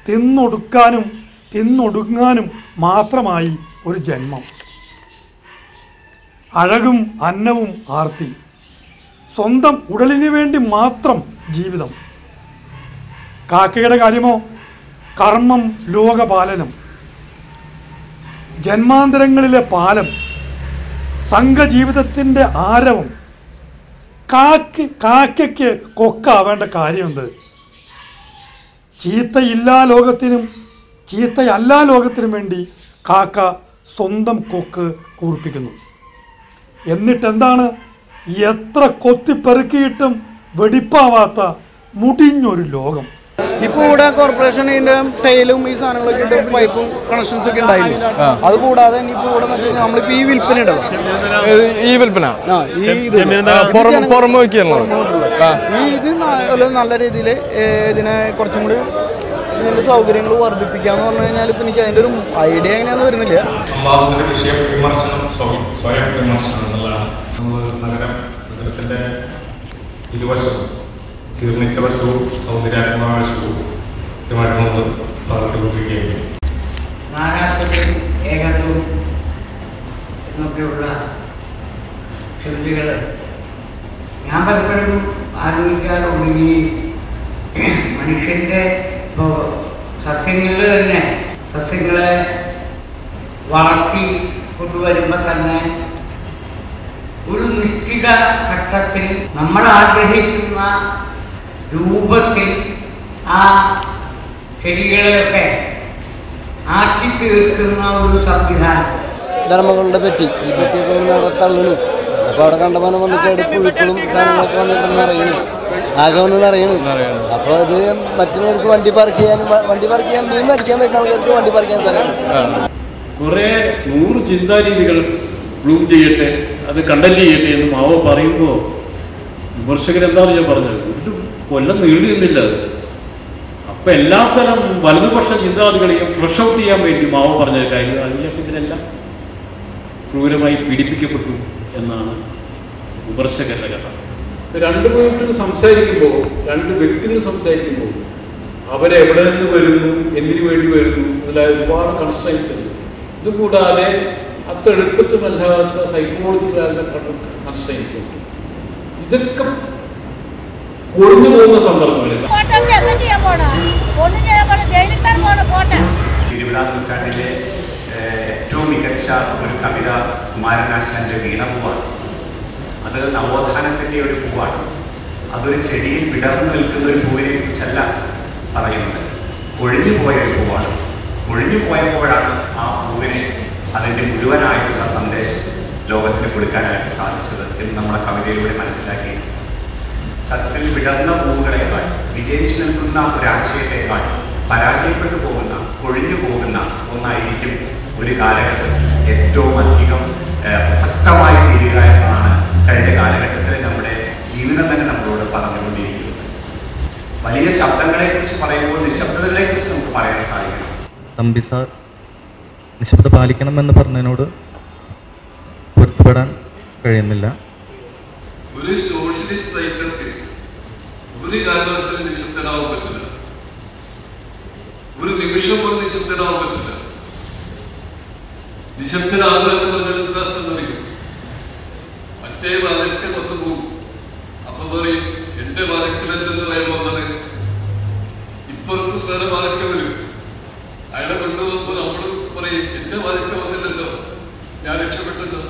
തിന്നൊടുക്കാനും തിന്നൊടുങ്ങാനും മാത്രമായി ഒരു ജന്മം. അഴകും അന്നവും ആർത്തി, സ്വന്തം ഉടലിന് വേണ്ടി മാത്രം ജീവിതം. കാക്കയുടെ കാര്യമോ കർമ്മം, ലോകപാലനം, ജന്മാന്തരങ്ങളിലെ പാലം, സംഘജീവിതത്തിൻ്റെ ആരവം. കാക്കയ്ക്ക് കൊക്കാവേണ്ട കാര്യമെന്ത്? ചീത്തയില്ലാ ലോകത്തിനും ചീത്തയല്ലാ ലോകത്തിനും വേണ്ടി കാക്ക സ്വന്തം കൊക്ക് കൂർപ്പിക്കുന്നു. എന്നിട്ടെന്താണ്? എത്ര കൊത്തിപ്പെറുക്കിയിട്ടും വെടിപ്പാവാത്ത മുടിഞ്ഞൊരു ലോകം. ഇപ്പോൾ ഇവിടെ കോർപ്പറേഷൻ ഇതിൻ്റെ ടൈലും ഈ സാധനങ്ങളൊക്കെ ഇട്ട് പൈപ്പും കണക്ഷൻസ് ഒക്കെ ഉണ്ടായിരുന്നു. അത് കൂടാതെ ഇനിയിപ്പോൾ ഇവിടെ നമ്മളിപ്പോൾ ഈ വിൽപ്പന ഇടണം. ഈ വിൽപ്പന ഇത് നല്ല രീതിയിൽ ഇതിനെ കുറച്ചും കൂടി ഇതിൻ്റെ സൗകര്യങ്ങൾ വർദ്ധിപ്പിക്കാന്ന് പറഞ്ഞു കഴിഞ്ഞാൽ ഇപ്പം എനിക്ക് അതിൻ്റെ ഒരു ഐഡിയ എങ്ങനെയാണെന്ന് വരുന്നില്ല. നഗരത്തിന്റെ ഇരുവശവും ജീർണിച്ച വശവും സൗന്ദര്യാത്മകമായ വശവും കൃത്യമായിട്ട് നമ്മൾ വളർത്തിക്കൊണ്ടിരിക്കുകയാണ്. നാനാത്വത്തിൽ ഏകത്വം എന്നൊക്കെയുള്ള ശബ്ദങ്ങൾ ഞാൻ പലപ്പോഴും ആലോചിക്കാറുണ്ട്. ഈ മനുഷ്യൻ്റെ ഇപ്പോൾ സസ്യങ്ങളിൽ തന്നെ സസ്യങ്ങളെ വളർത്തി കൊണ്ടുവരുമ്പോൾ തന്നെ ഒരു നിശ്ചിത ഘട്ടത്തിൽ നമ്മൾ ആഗ്രഹിക്കുന്ന രൂപത്തിൽ ആ ചെടികളെയൊക്കെ ആക്കി തീർക്കുന്ന ഒരു സംവിധാനം. ധർമ്മങ്ങളുടെ പെട്ടി, ഈ പെട്ടിയൊക്കെ അവിടെ തള്ളണു. അപ്പോൾ അവിടെ കണ്ടമാനം വന്നിട്ട് എടുപ്പ് വീട്ടിലും സാധനങ്ങളൊക്കെ വന്നിട്ടെന്ന് അറിയണം, ആകെ വന്നെന്ന് അറിയണം. അപ്പോൾ ഇത് മറ്റുള്ളവർക്ക് വണ്ടി പാർക്ക് ചെയ്യാൻ മീൻ മേടിക്കാൻ പറ്റുന്ന ആൾക്കാർക്ക് വണ്ടി പാർക്ക് ചെയ്യാൻ സ്ഥലമാണ്. കുറേ 100 ചിന്താരീതികൾ ബ്ലൂം ചെയ്യട്ടെ, അത് കണ്ടന്റ് ചെയ്യട്ടെ എന്ന് മാവോ പറയുമ്പോൾ വിമർശകരെന്താണെന്ന് ഞാൻ പറഞ്ഞത്, ഒരു കൊല്ലം നീണ്ടു നിന്നില്ല അത്. അപ്പം എല്ലാ തരം വലതുപക്ഷ ചിന്താഗതികളെയും ഫ്ലഷ് ഔട്ട് ചെയ്യാൻ വേണ്ടി മാവോ പറഞ്ഞൊരു കാര്യം. അതിനുശേഷം ഇതിനെല്ലാം ക്രൂരമായി പീഡിപ്പിക്കപ്പെട്ടു എന്നാണ് വിമർശകരുടെ കഥ. 2 മിനിറ്റിന് സംസാരിക്കുമ്പോൾ, 2 വ്യക്തികൾ സംസാരിക്കുമ്പോൾ അവരെവിടെ നിന്ന് വരുന്നു, എന്തിനു വേണ്ടി വരുന്നു, അതിലായ ഒരുപാട് കൺസ്ട്രൈൻസ് ഉണ്ട്. ഇതുകൂടാതെ അത്ര എളുപ്പത്തിനല്ലാത്ത സൈക്കോളജിക്കലായ കൺസ്ട്രൈൻസ് ഉണ്ട്. ഇതൊക്കെ ഒഴിഞ്ഞു പോകുന്ന സന്ദർഭങ്ങളിൽ 20-ാം നൂറ്റാണ്ടിലെ ഏറ്റവും മികച്ച ഒരു കവിത കുമാരനാശാന്റെ വീണപൂവാണ്. അത് നവോത്ഥാനത്തിൻ്റെ ഒരു പൂവാണ്. അതൊരു ചെടിയിൽ വിടർന്നു നിൽക്കുന്ന ഒരു പൂവിനെ കുറിച്ചല്ല പറയുന്നത്, ഒഴിഞ്ഞു പോയ ഒരു പൂവാണ്. ഒഴിഞ്ഞു പോയപ്പോഴാണ് ആ പൂവിനെ അതിൻ്റെ മുഴുവനായിട്ടുള്ള സന്ദേശം ലോകത്തിന് കൊടുക്കാനായിട്ട് സാധിച്ചത് എന്ന് നമ്മളെ കവിതയിലൂടെ മനസ്സിലാക്കി. സത്യത്തിൽ വിടർന്ന പൂവുകളെക്കാൾ, വിജയിച്ചു നിൽക്കുന്ന ഒരാശയത്തെക്കാൾ പരാജയപ്പെട്ടു പോകുന്ന കൊഴിഞ്ഞു പോകുന്ന ഒന്നായിരിക്കും ഒരു കാലഘട്ടത്തിൽ ഏറ്റവും അധികം പ്രസക്തമായി തീരുക എന്നതാണ് കഴിഞ്ഞ കാലഘട്ടത്തിൽ നമ്മുടെ ജീവിതം തന്നെ നമ്മളോട് പറഞ്ഞുകൊണ്ടിരിക്കുന്നത്. വലിയ ശബ്ദങ്ങളെക്കുറിച്ച് പറയുമ്പോൾ നിശബ്ദതകളെക്കുറിച്ച് നമുക്ക് പറയാൻ സാധിക്കണം. തമ്പി സാർ നിശബ്ദത പാലിക്കണമെന്ന് പറഞ്ഞതിനോട് പൊരുത്തപ്പെടാൻ കഴിയുന്നില്ല. ഒരു സോഷ്യലിസ്റ്റ് റൈറ്റർക്ക് ഒരു കാരണവശാലും നിശബ്ദനാവാൻ പറ്റില്ല. ഒരു നിമിഷം പോലും നിശബ്ദനാവാൻ പറ്റില്ല. നിശബ്ദനാകുക എന്ന് പറഞ്ഞാൽ എന്താ അർത്ഥം അറിയും? മറ്റേ വാതിൽക്കൽ വന്നു പോകും. അപ്പൊ പറയും എന്റെ വാതിൽക്കലെന്ന് ഭയം വന്നത്, ഇപ്പുറത്ത് വേറെ വാതിൽക്കൽ വരും. അയാളെ കൊണ്ടുപോകുമ്പോൾ നമ്മൾ പറയും എന്റെ വാതിൽക്കൽ വന്നില്ലല്ലോ, ഞാൻ രക്ഷപ്പെട്ടല്ലോ.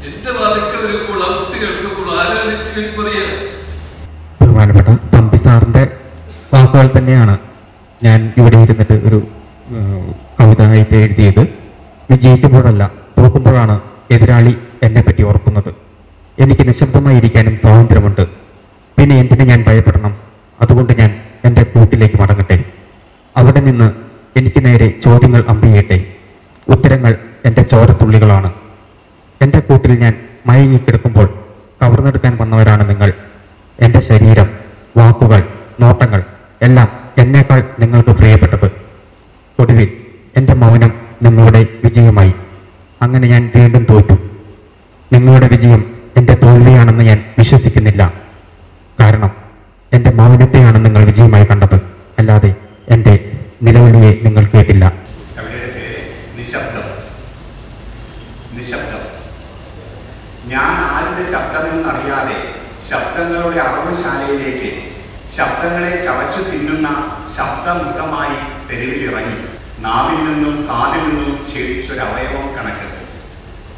എന്റെ വാതിൽക്കൽ വരുമ്പോൾ ആ കുട്ടി കേൾക്കുമ്പോൾ ആരാണ് എനിക്ക് പറയാ? ബഹുമാനപ്പെട്ട തമ്പി സാറിന്റെ വാക്കുകൾ തന്നെയാണ് ഞാൻ ഇവിടെ ഇരുന്നിട്ട് ഒരു കവിത ആയിട്ട് എഴുതിയത്. വിജയിക്കുമ്പോഴല്ല തോക്കുമ്പോഴാണ് എതിരാളി എന്നെ പറ്റി ഓർക്കുന്നത്. എനിക്ക് നിശബ്ദമായിരിക്കാനും സ്വാതന്ത്ര്യമുണ്ട്. പിന്നെ എന്തിനു ഞാൻ ഭയപ്പെടണം? അതുകൊണ്ട് ഞാൻ എൻ്റെ കൂട്ടിലേക്ക് മടങ്ങട്ടെ. അവിടെ നിന്ന് എനിക്ക് നേരെ ചോദ്യങ്ങൾ അമ്പിയട്ടെ. ഉത്തരങ്ങൾ എൻ്റെ ചോരത്തുള്ളികളാണ്. എൻ്റെ കൂട്ടിൽ ഞാൻ മയങ്ങിക്കിടക്കുമ്പോൾ കവർന്നെടുക്കാൻ വന്നവരാണ് നിങ്ങൾ. എൻ്റെ ശരീരം, വാക്കുകൾ, നോട്ടങ്ങൾ എല്ലാം എന്നേക്കാൾ നിങ്ങൾക്ക് പ്രിയപ്പെട്ടത്. ഒടുവിൽ എൻ്റെ മൗനം നിങ്ങളുടെ വിജയമായി. അങ്ങനെ ഞാൻ വീണ്ടും തോറ്റു. നിങ്ങളുടെ വിജയം എൻ്റെ തോൽവിയാണെന്ന് ഞാൻ വിശ്വസിക്കുന്നില്ല. കാരണം എൻ്റെ മൗനത്തെയാണ് നിങ്ങൾ വിജയമായി കണ്ടത്, അല്ലാതെ എൻ്റെ നിലവിളിയെ നിങ്ങൾ കേട്ടില്ല. നിശബ്ദം. ഞാൻ ആരുടെ ശബ്ദമെന്നറിയാതെ ശബ്ദങ്ങളുടെ അറവുശാലയിലേക്ക് ശബ്ദങ്ങളെ ചവച്ചു തിന്നുന്ന ശബ്ദമുഖമായി തെരുവിലിറങ്ങി. നാവിൽ നിന്നും കാതിൽ നിന്നും ഛേദിച്ചൊരവയവം കണക്ക്.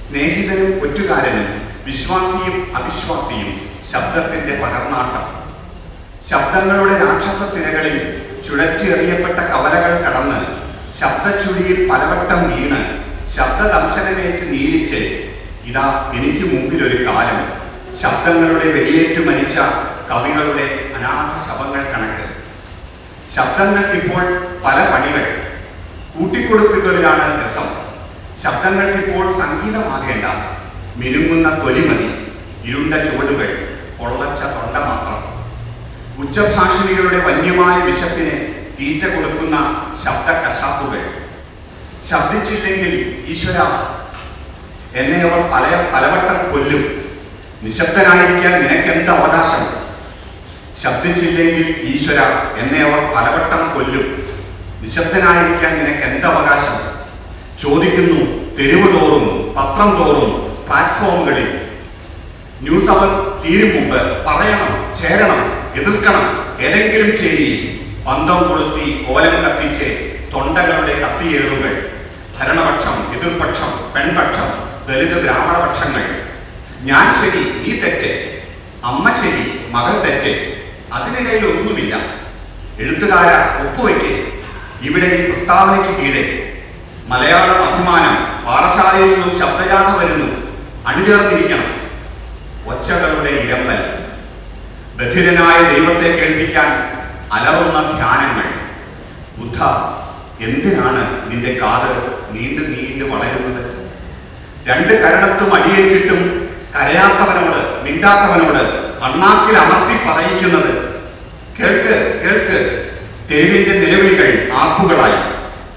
സ്നേഹിതനും ഒറ്റുകാരനും വിശ്വാസിയും അവിശ്വാസിയും ശബ്ദത്തിന്റെ പകർന്നാട്ടം. ശബ്ദങ്ങളുടെ രാക്ഷസ തിരകളിൽ ചുഴറ്റിയെറിയപ്പെട്ട കവലകൾ കടന്ന് ശബ്ദച്ചുഴിയിൽ പലവട്ടം വീണ് ശബ്ദദംശനമേറ്റ് നീലിച്ച് ഇതാ എനിക്ക് മുമ്പിൽ ഒരു കാലം. ശബ്ദങ്ങളുടെ വെടിയേറ്റു മരിച്ച കവികളുടെ അനാഥ ശവങ്ങൾ കണക്ക്. ശബ്ദങ്ങൾക്കിപ്പോൾ പല പണികൾ. കൂട്ടിക്കൊടുക്കുകളിലാണ് രസം. ശബ്ദങ്ങൾക്കിപ്പോൾ സംഗീതമാകേണ്ട മിനുങ്ങുന്ന തൊലിമതി. ഇരുണ്ട ചുവടുകൾ, പൊള്ളച്ച തൊണ്ട മാത്രം. ഉച്ചഭാഷിണികളുടെ വന്യമായ വിശപ്പിന് തീറ്റ കൊടുക്കുന്ന ശബ്ദ കശാപ്പുകൾ. ശബ്ദിച്ചില്ലെങ്കിൽ ഈശ്വര എന്നെ അവർ പലവട്ടം കൊല്ലും. നിശബ്ദനായിരിക്കാൻ നിനക്കെന്ത് അവകാശം? ശബ്ദിച്ചില്ലെങ്കിൽ ഈശ്വര എന്നെ അവർ പലവട്ടം കൊല്ലും. നിശബ്ദനായിരിക്കാൻ നിനക്കെന്ത് അവകാശം? ചോദിക്കുന്നു തെരുവ് തോറും, പത്രം തോറും, പ്ലാറ്റ്ഫോമുകളിൽ. ന്യൂസ് അവർ തീരും മുമ്പ് പറയണം, ചേരണം, എതിർക്കണം. ഏതെങ്കിലും ചേരി പന്തം കൊളുത്തി കോലം കത്തിച്ച് തൊണ്ടകളുടെ കത്തിയേറുകൾ. ഭരണപക്ഷം, എതിർപക്ഷം, പെൺപക്ഷം, ദലിത് ബ്രാഹ്മണപക്ഷങ്ങൾ. ഞാൻ ശരി, നീ തെറ്റ്. അമ്മ ശരി, മകൾ തെറ്റ്. അതിനിടയിൽ ഒന്നുമില്ല. എഴുത്തുകാര ഒപ്പുവയ്ക്ക്. ഇവിടെ ഈ പ്രസ്താവനയ്ക്ക് കീഴെ മലയാളം അഭിമാനം പാറശാലയിൽ നിന്നും ശബ്ദജാഥ വരുന്നു. അണിചേർന്നിരിക്കണം. ഒച്ചകളുടെ ഇരമ്പൽ. ബധിരനായ ദൈവത്തെ കേൾപ്പിക്കാൻ അലറുന്ന ധ്യാനങ്ങൾ. ബുദ്ധ, എന്തിനാണ് നിന്റെ കാത് നീണ്ടു നീണ്ടു വളരുന്നത്? രണ്ട് കരണത്തും അടിയേറ്റിട്ടും കരയാത്തവനോട്, മിണ്ടാത്തവനോട് അണ്ണാക്കിൽ അമർത്തി പറയിക്കുന്നത്. കേൾക്ക്, കേൾക്ക്. തെരുവിന്റെ നിലവിളികൾ ആർപ്പുകളായി.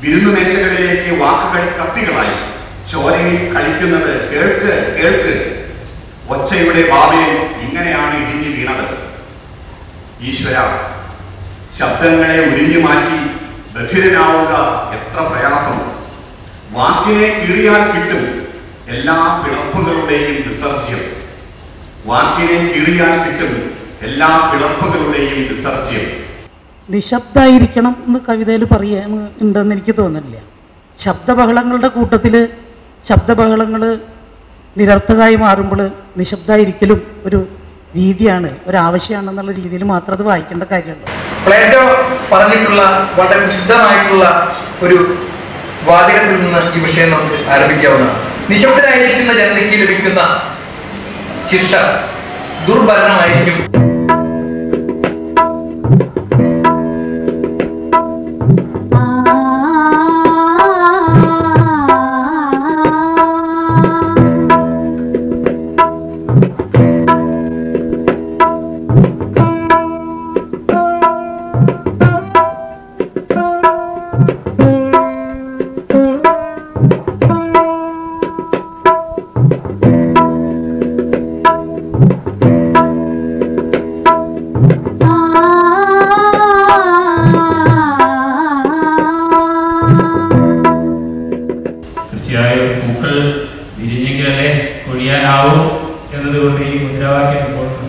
വിരുന്നുമേശകളിലേക്ക് വാക്കുകൾ കത്തികളായി. ചോരയിൽ കളിക്കുന്നത് കേൾക്ക്, കേൾക്ക്. ഒച്ചയുടെ ഭാവിയിൽ ഇങ്ങനെയാണ് ഇടിഞ്ഞു വീണത്. ഈശ്വര, ശബ്ദങ്ങളെ ഉരിഞ്ഞു മാറ്റി ബധിരനാവുക എത്ര പ്രയാസം. വാക്കിനെ കീറിയാൽ കിട്ടും എല്ലാ പിളർപ്പുകളുടെയും വിസർജ്യം. വാക്കിനെ കീറിയാൽ കിട്ടും എല്ലാ പിളർപ്പുകളുടെയും വിസർജ്യം. നിശബ്ദമായിരിക്കണം എന്ന് കവിതയിൽ ഉണ്ടെന്ന് എനിക്ക് തോന്നുന്നില്ല. ശബ്ദബഹളങ്ങളുടെ കൂട്ടത്തിൽ ശബ്ദബഹളങ്ങൾ നിരർത്ഥകമായി മാറുമ്പോൾ നിശബ്ദമായിരിക്കലും ഒരു രീതിയാണ്, ഒരാവശ്യമാണെന്നുള്ള രീതിയിൽ മാത്രം അത് വായിക്കേണ്ട കാര്യമുള്ളൂ. പ്ലേറ്റോ പറഞ്ഞിട്ടുള്ള വളരെ വിശുദ്ധമായിട്ടുള്ള ഒരു വാചകത്തിൽ നിന്ന് ഈ വിഷയം നമുക്ക് ആരംഭിക്കാവുന്നതാണ്. നിശബ്ദരായിരിക്കുന്ന ജനതയ്ക്ക് ലഭിക്കുന്ന ശിക്ഷ ദുർഭരണമായിരിക്കും.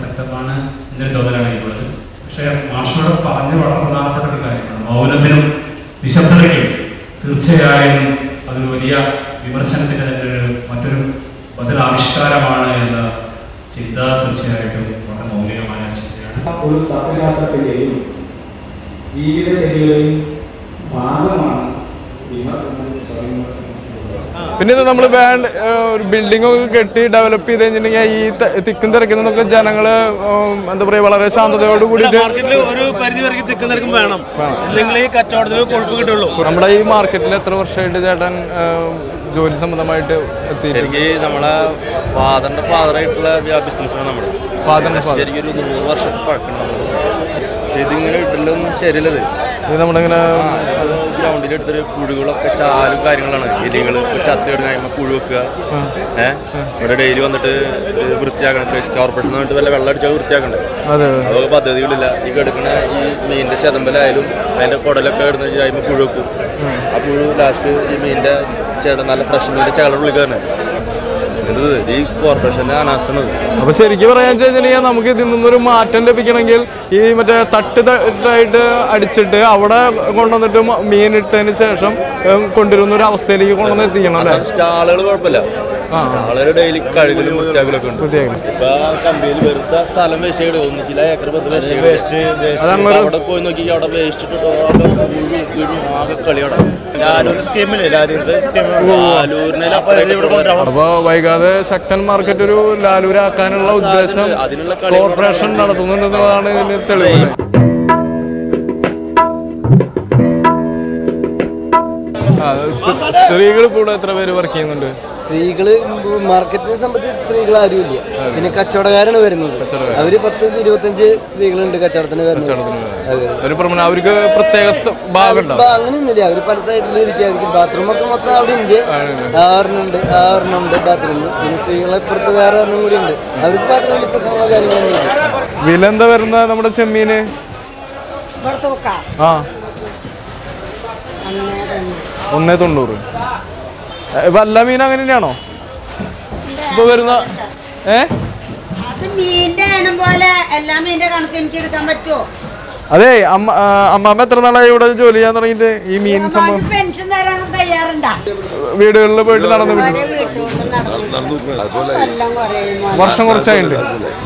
സെറ്റപ്പാണ് എന്നൊരു തോന്നലാണ് എനിക്കുള്ളത്. പക്ഷേ മാഷോട് പറഞ്ഞ് വളരെ പ്രധാനപ്പെട്ട ഒരു കാര്യമാണ് മൗനത്തിനും നിശബ്ദതയ്ക്കും തീർച്ചയായും അതൊരു വലിയ വിമർശനത്തിൻ്റെ തന്നെ മറ്റൊരു ബദലാവിഷ്കാരമാണ് എന്ന ചിന്ത തീർച്ചയായിട്ടും വളരെ മൗലികമായ ചിന്തയാണ്. ഒരു തത്വശാസ്ത്രത്തിൻ്റെയും ജീവിതചര്യയുടെയും ഭാഗമാണ് വിമർശനം, സ്വയംവിമർശനം. പിന്നെ ഇത് നമ്മൾ ഒരു ബിൽഡിംഗ് ഒക്കെ കെട്ടി ഡെവലപ്പ് ചെയ്ത് കഴിഞ്ഞിട്ടുണ്ടെങ്കിൽ ഈ തിക്കും തിരക്കുന്നതൊക്കെ ജനങ്ങള് എന്താ പറയുക വളരെ ശാന്തതയോട് കൂടിയിട്ട് ഒരു പരിധി വരെ തിക്കും തിരക്കും വേണം, അല്ലെങ്കിൽ ഈ കച്ചവടത്തിന് കൊഴുപ്പ് കിട്ടുള്ളൂ. നമ്മുടെ ഈ മാർക്കറ്റിൽ എത്ര വർഷമായിട്ട് ചേട്ടൻ ജോലി സംബന്ധമായിട്ട് എത്തി? എനിക്ക് നമ്മളെ ഫാദറായിട്ടുള്ള ബിസിനസ്സാണ് നമ്മുടെ ശരിക്കും ഒരു 100 വർഷം പഴക്കമുള്ള ബിസിനസ്. പക്ഷെ ഇതിങ്ങനെ ഇട്ടില്ലൊന്നും ശരിയല്ലത്. ഇത് നമ്മളിങ്ങനെ ഗ്രൗണ്ടിൽ എടുത്തൊരു പുഴുകളൊക്കെ ചാലും കാര്യങ്ങളാണ്. എലികൾ ചത്തിയിടുന്ന കഴിയുമ്പോൾ പുഴു വെക്കുക. ഇവിടെ ഡെയിലി വന്നിട്ട് വൃത്തിയാക്കണം. കോർപ്പറേഷൻ വന്നിട്ട് വല്ല വെള്ളം അടിച്ചാൽ വൃത്തിയാക്കണ്ടേ? അതൊക്കെ പദ്ധതികളില്ല. ഈ കെടുക്കണ ഈ മീനിന്റെ ചെതമ്പലായാലും അതിന്റെ കുടലൊക്കെ ഇടുന്ന കഴിയുമ്പോൾ പുഴു വെക്കും. ആ പുഴു ലാസ്റ്റ് ഈ മീനിന്റെ നല്ല ഫ്രഷ് മീനിന്റെ ചേള ഉള്ളിൽ കയറണേ. ഈ കോർപ്പറേഷന്റെ അനാസ്ഥണത്. അപ്പൊ ശരിക്കും പറയാൻ വെച്ചാൽ നമുക്ക് ഇതിൽ നിന്നൊരു മാറ്റം ലഭിക്കണമെങ്കിൽ ഈ മറ്റേ തട്ടായിട്ട് അടിച്ചിട്ട് അവിടെ കൊണ്ടുവന്നിട്ട് മീൻ ഇട്ടതിന് ശേഷം കൊണ്ടുവരുന്ന ഒരു അവസ്ഥയിലേക്ക് കൊണ്ടുവന്ന് എത്തിക്കണം അല്ലേ? സ്റ്റാളുകൾ കുഴപ്പമില്ല, ആളുകൾ ഡെയിലി കഴുകലും വൃത്തിയാക്കലൊക്കെ ഉണ്ട്. ഇപ്പൊ കമ്പിയിൽ വെറുതെ സ്ഥലം വേസ്റ്റ് ഒന്നിച്ചില്ല ഏക്കർ 10 വേസ്റ്റ് അവിടെ പോയി നോക്കി അവിടെ വേസ്റ്റ് ആകെ കളിയോടെ. അപ്പൊ വൈകാതെ ശക്തൻ മാർക്കറ്റ് ഒരു ലാലൂരാക്കാനുള്ള ഉദ്ദേശം കോർപ്പറേഷൻ നടത്തുന്നുണ്ടെന്നതാണ് ഇതിന് തെളിവ്. സ്ത്രീകൾ കൂടെ എത്ര പേര് വർക്ക് ചെയ്യുന്നുണ്ട്? സ്ത്രീകള് മാർക്കറ്റിനെ സംബന്ധിച്ച് സ്ത്രീകൾ ആരുമില്ല. പിന്നെ കച്ചവടക്കാരാണ് വരുന്നത്. അവര് 10-25 സ്ത്രീകളുണ്ട് കച്ചവടത്തിന് വരുന്നത്. അവർക്ക് പ്രത്യേക അങ്ങനെയൊന്നുമില്ല. അവര് പല സൈഡിൽ ഇരിക്കുക. അവർക്ക് ബാത്റൂമൊക്കെ മൊത്തം അവിടെ ഉണ്ട്. 6 ഉണ്ട് ബാത്റൂം. പിന്നെ സ്ത്രീകളെ പുറത്ത് വേറെ 6 കൂടി ഉണ്ട്. അവർക്ക് ബാത്റൂമിൽ പ്രശ്നങ്ങളോ കാര്യങ്ങളൊന്നും ഇല്ല. വില എന്താ വരുന്ന നമ്മുടെ ചെമ്മീന്? ആ 190. ഇപ്പൊ എല്ലാ മീനും അങ്ങനെ തന്നെയാണോ ഇപ്പൊ വരുന്ന? മീനിന്റെ ഇനം പോലെ എല്ലാ മീനിന്റെ കണക്ക് എനിക്ക് എടുക്കാൻ പറ്റുമോ? അതെ, അമ്മാമ്മ എത്ര നാളായി ഇവിടെ ജോലി ചെയ്യാൻ തുടങ്ങിയിട്ട്? ഈ മീൻ സംഭവം പെൻഷൻ തരാൻ തയ്യാറുണ്ടാ? വീടുകളിൽ പോയിട്ട് നടന്നു വർഷം കുറച്ചായിട്ടുണ്ട്.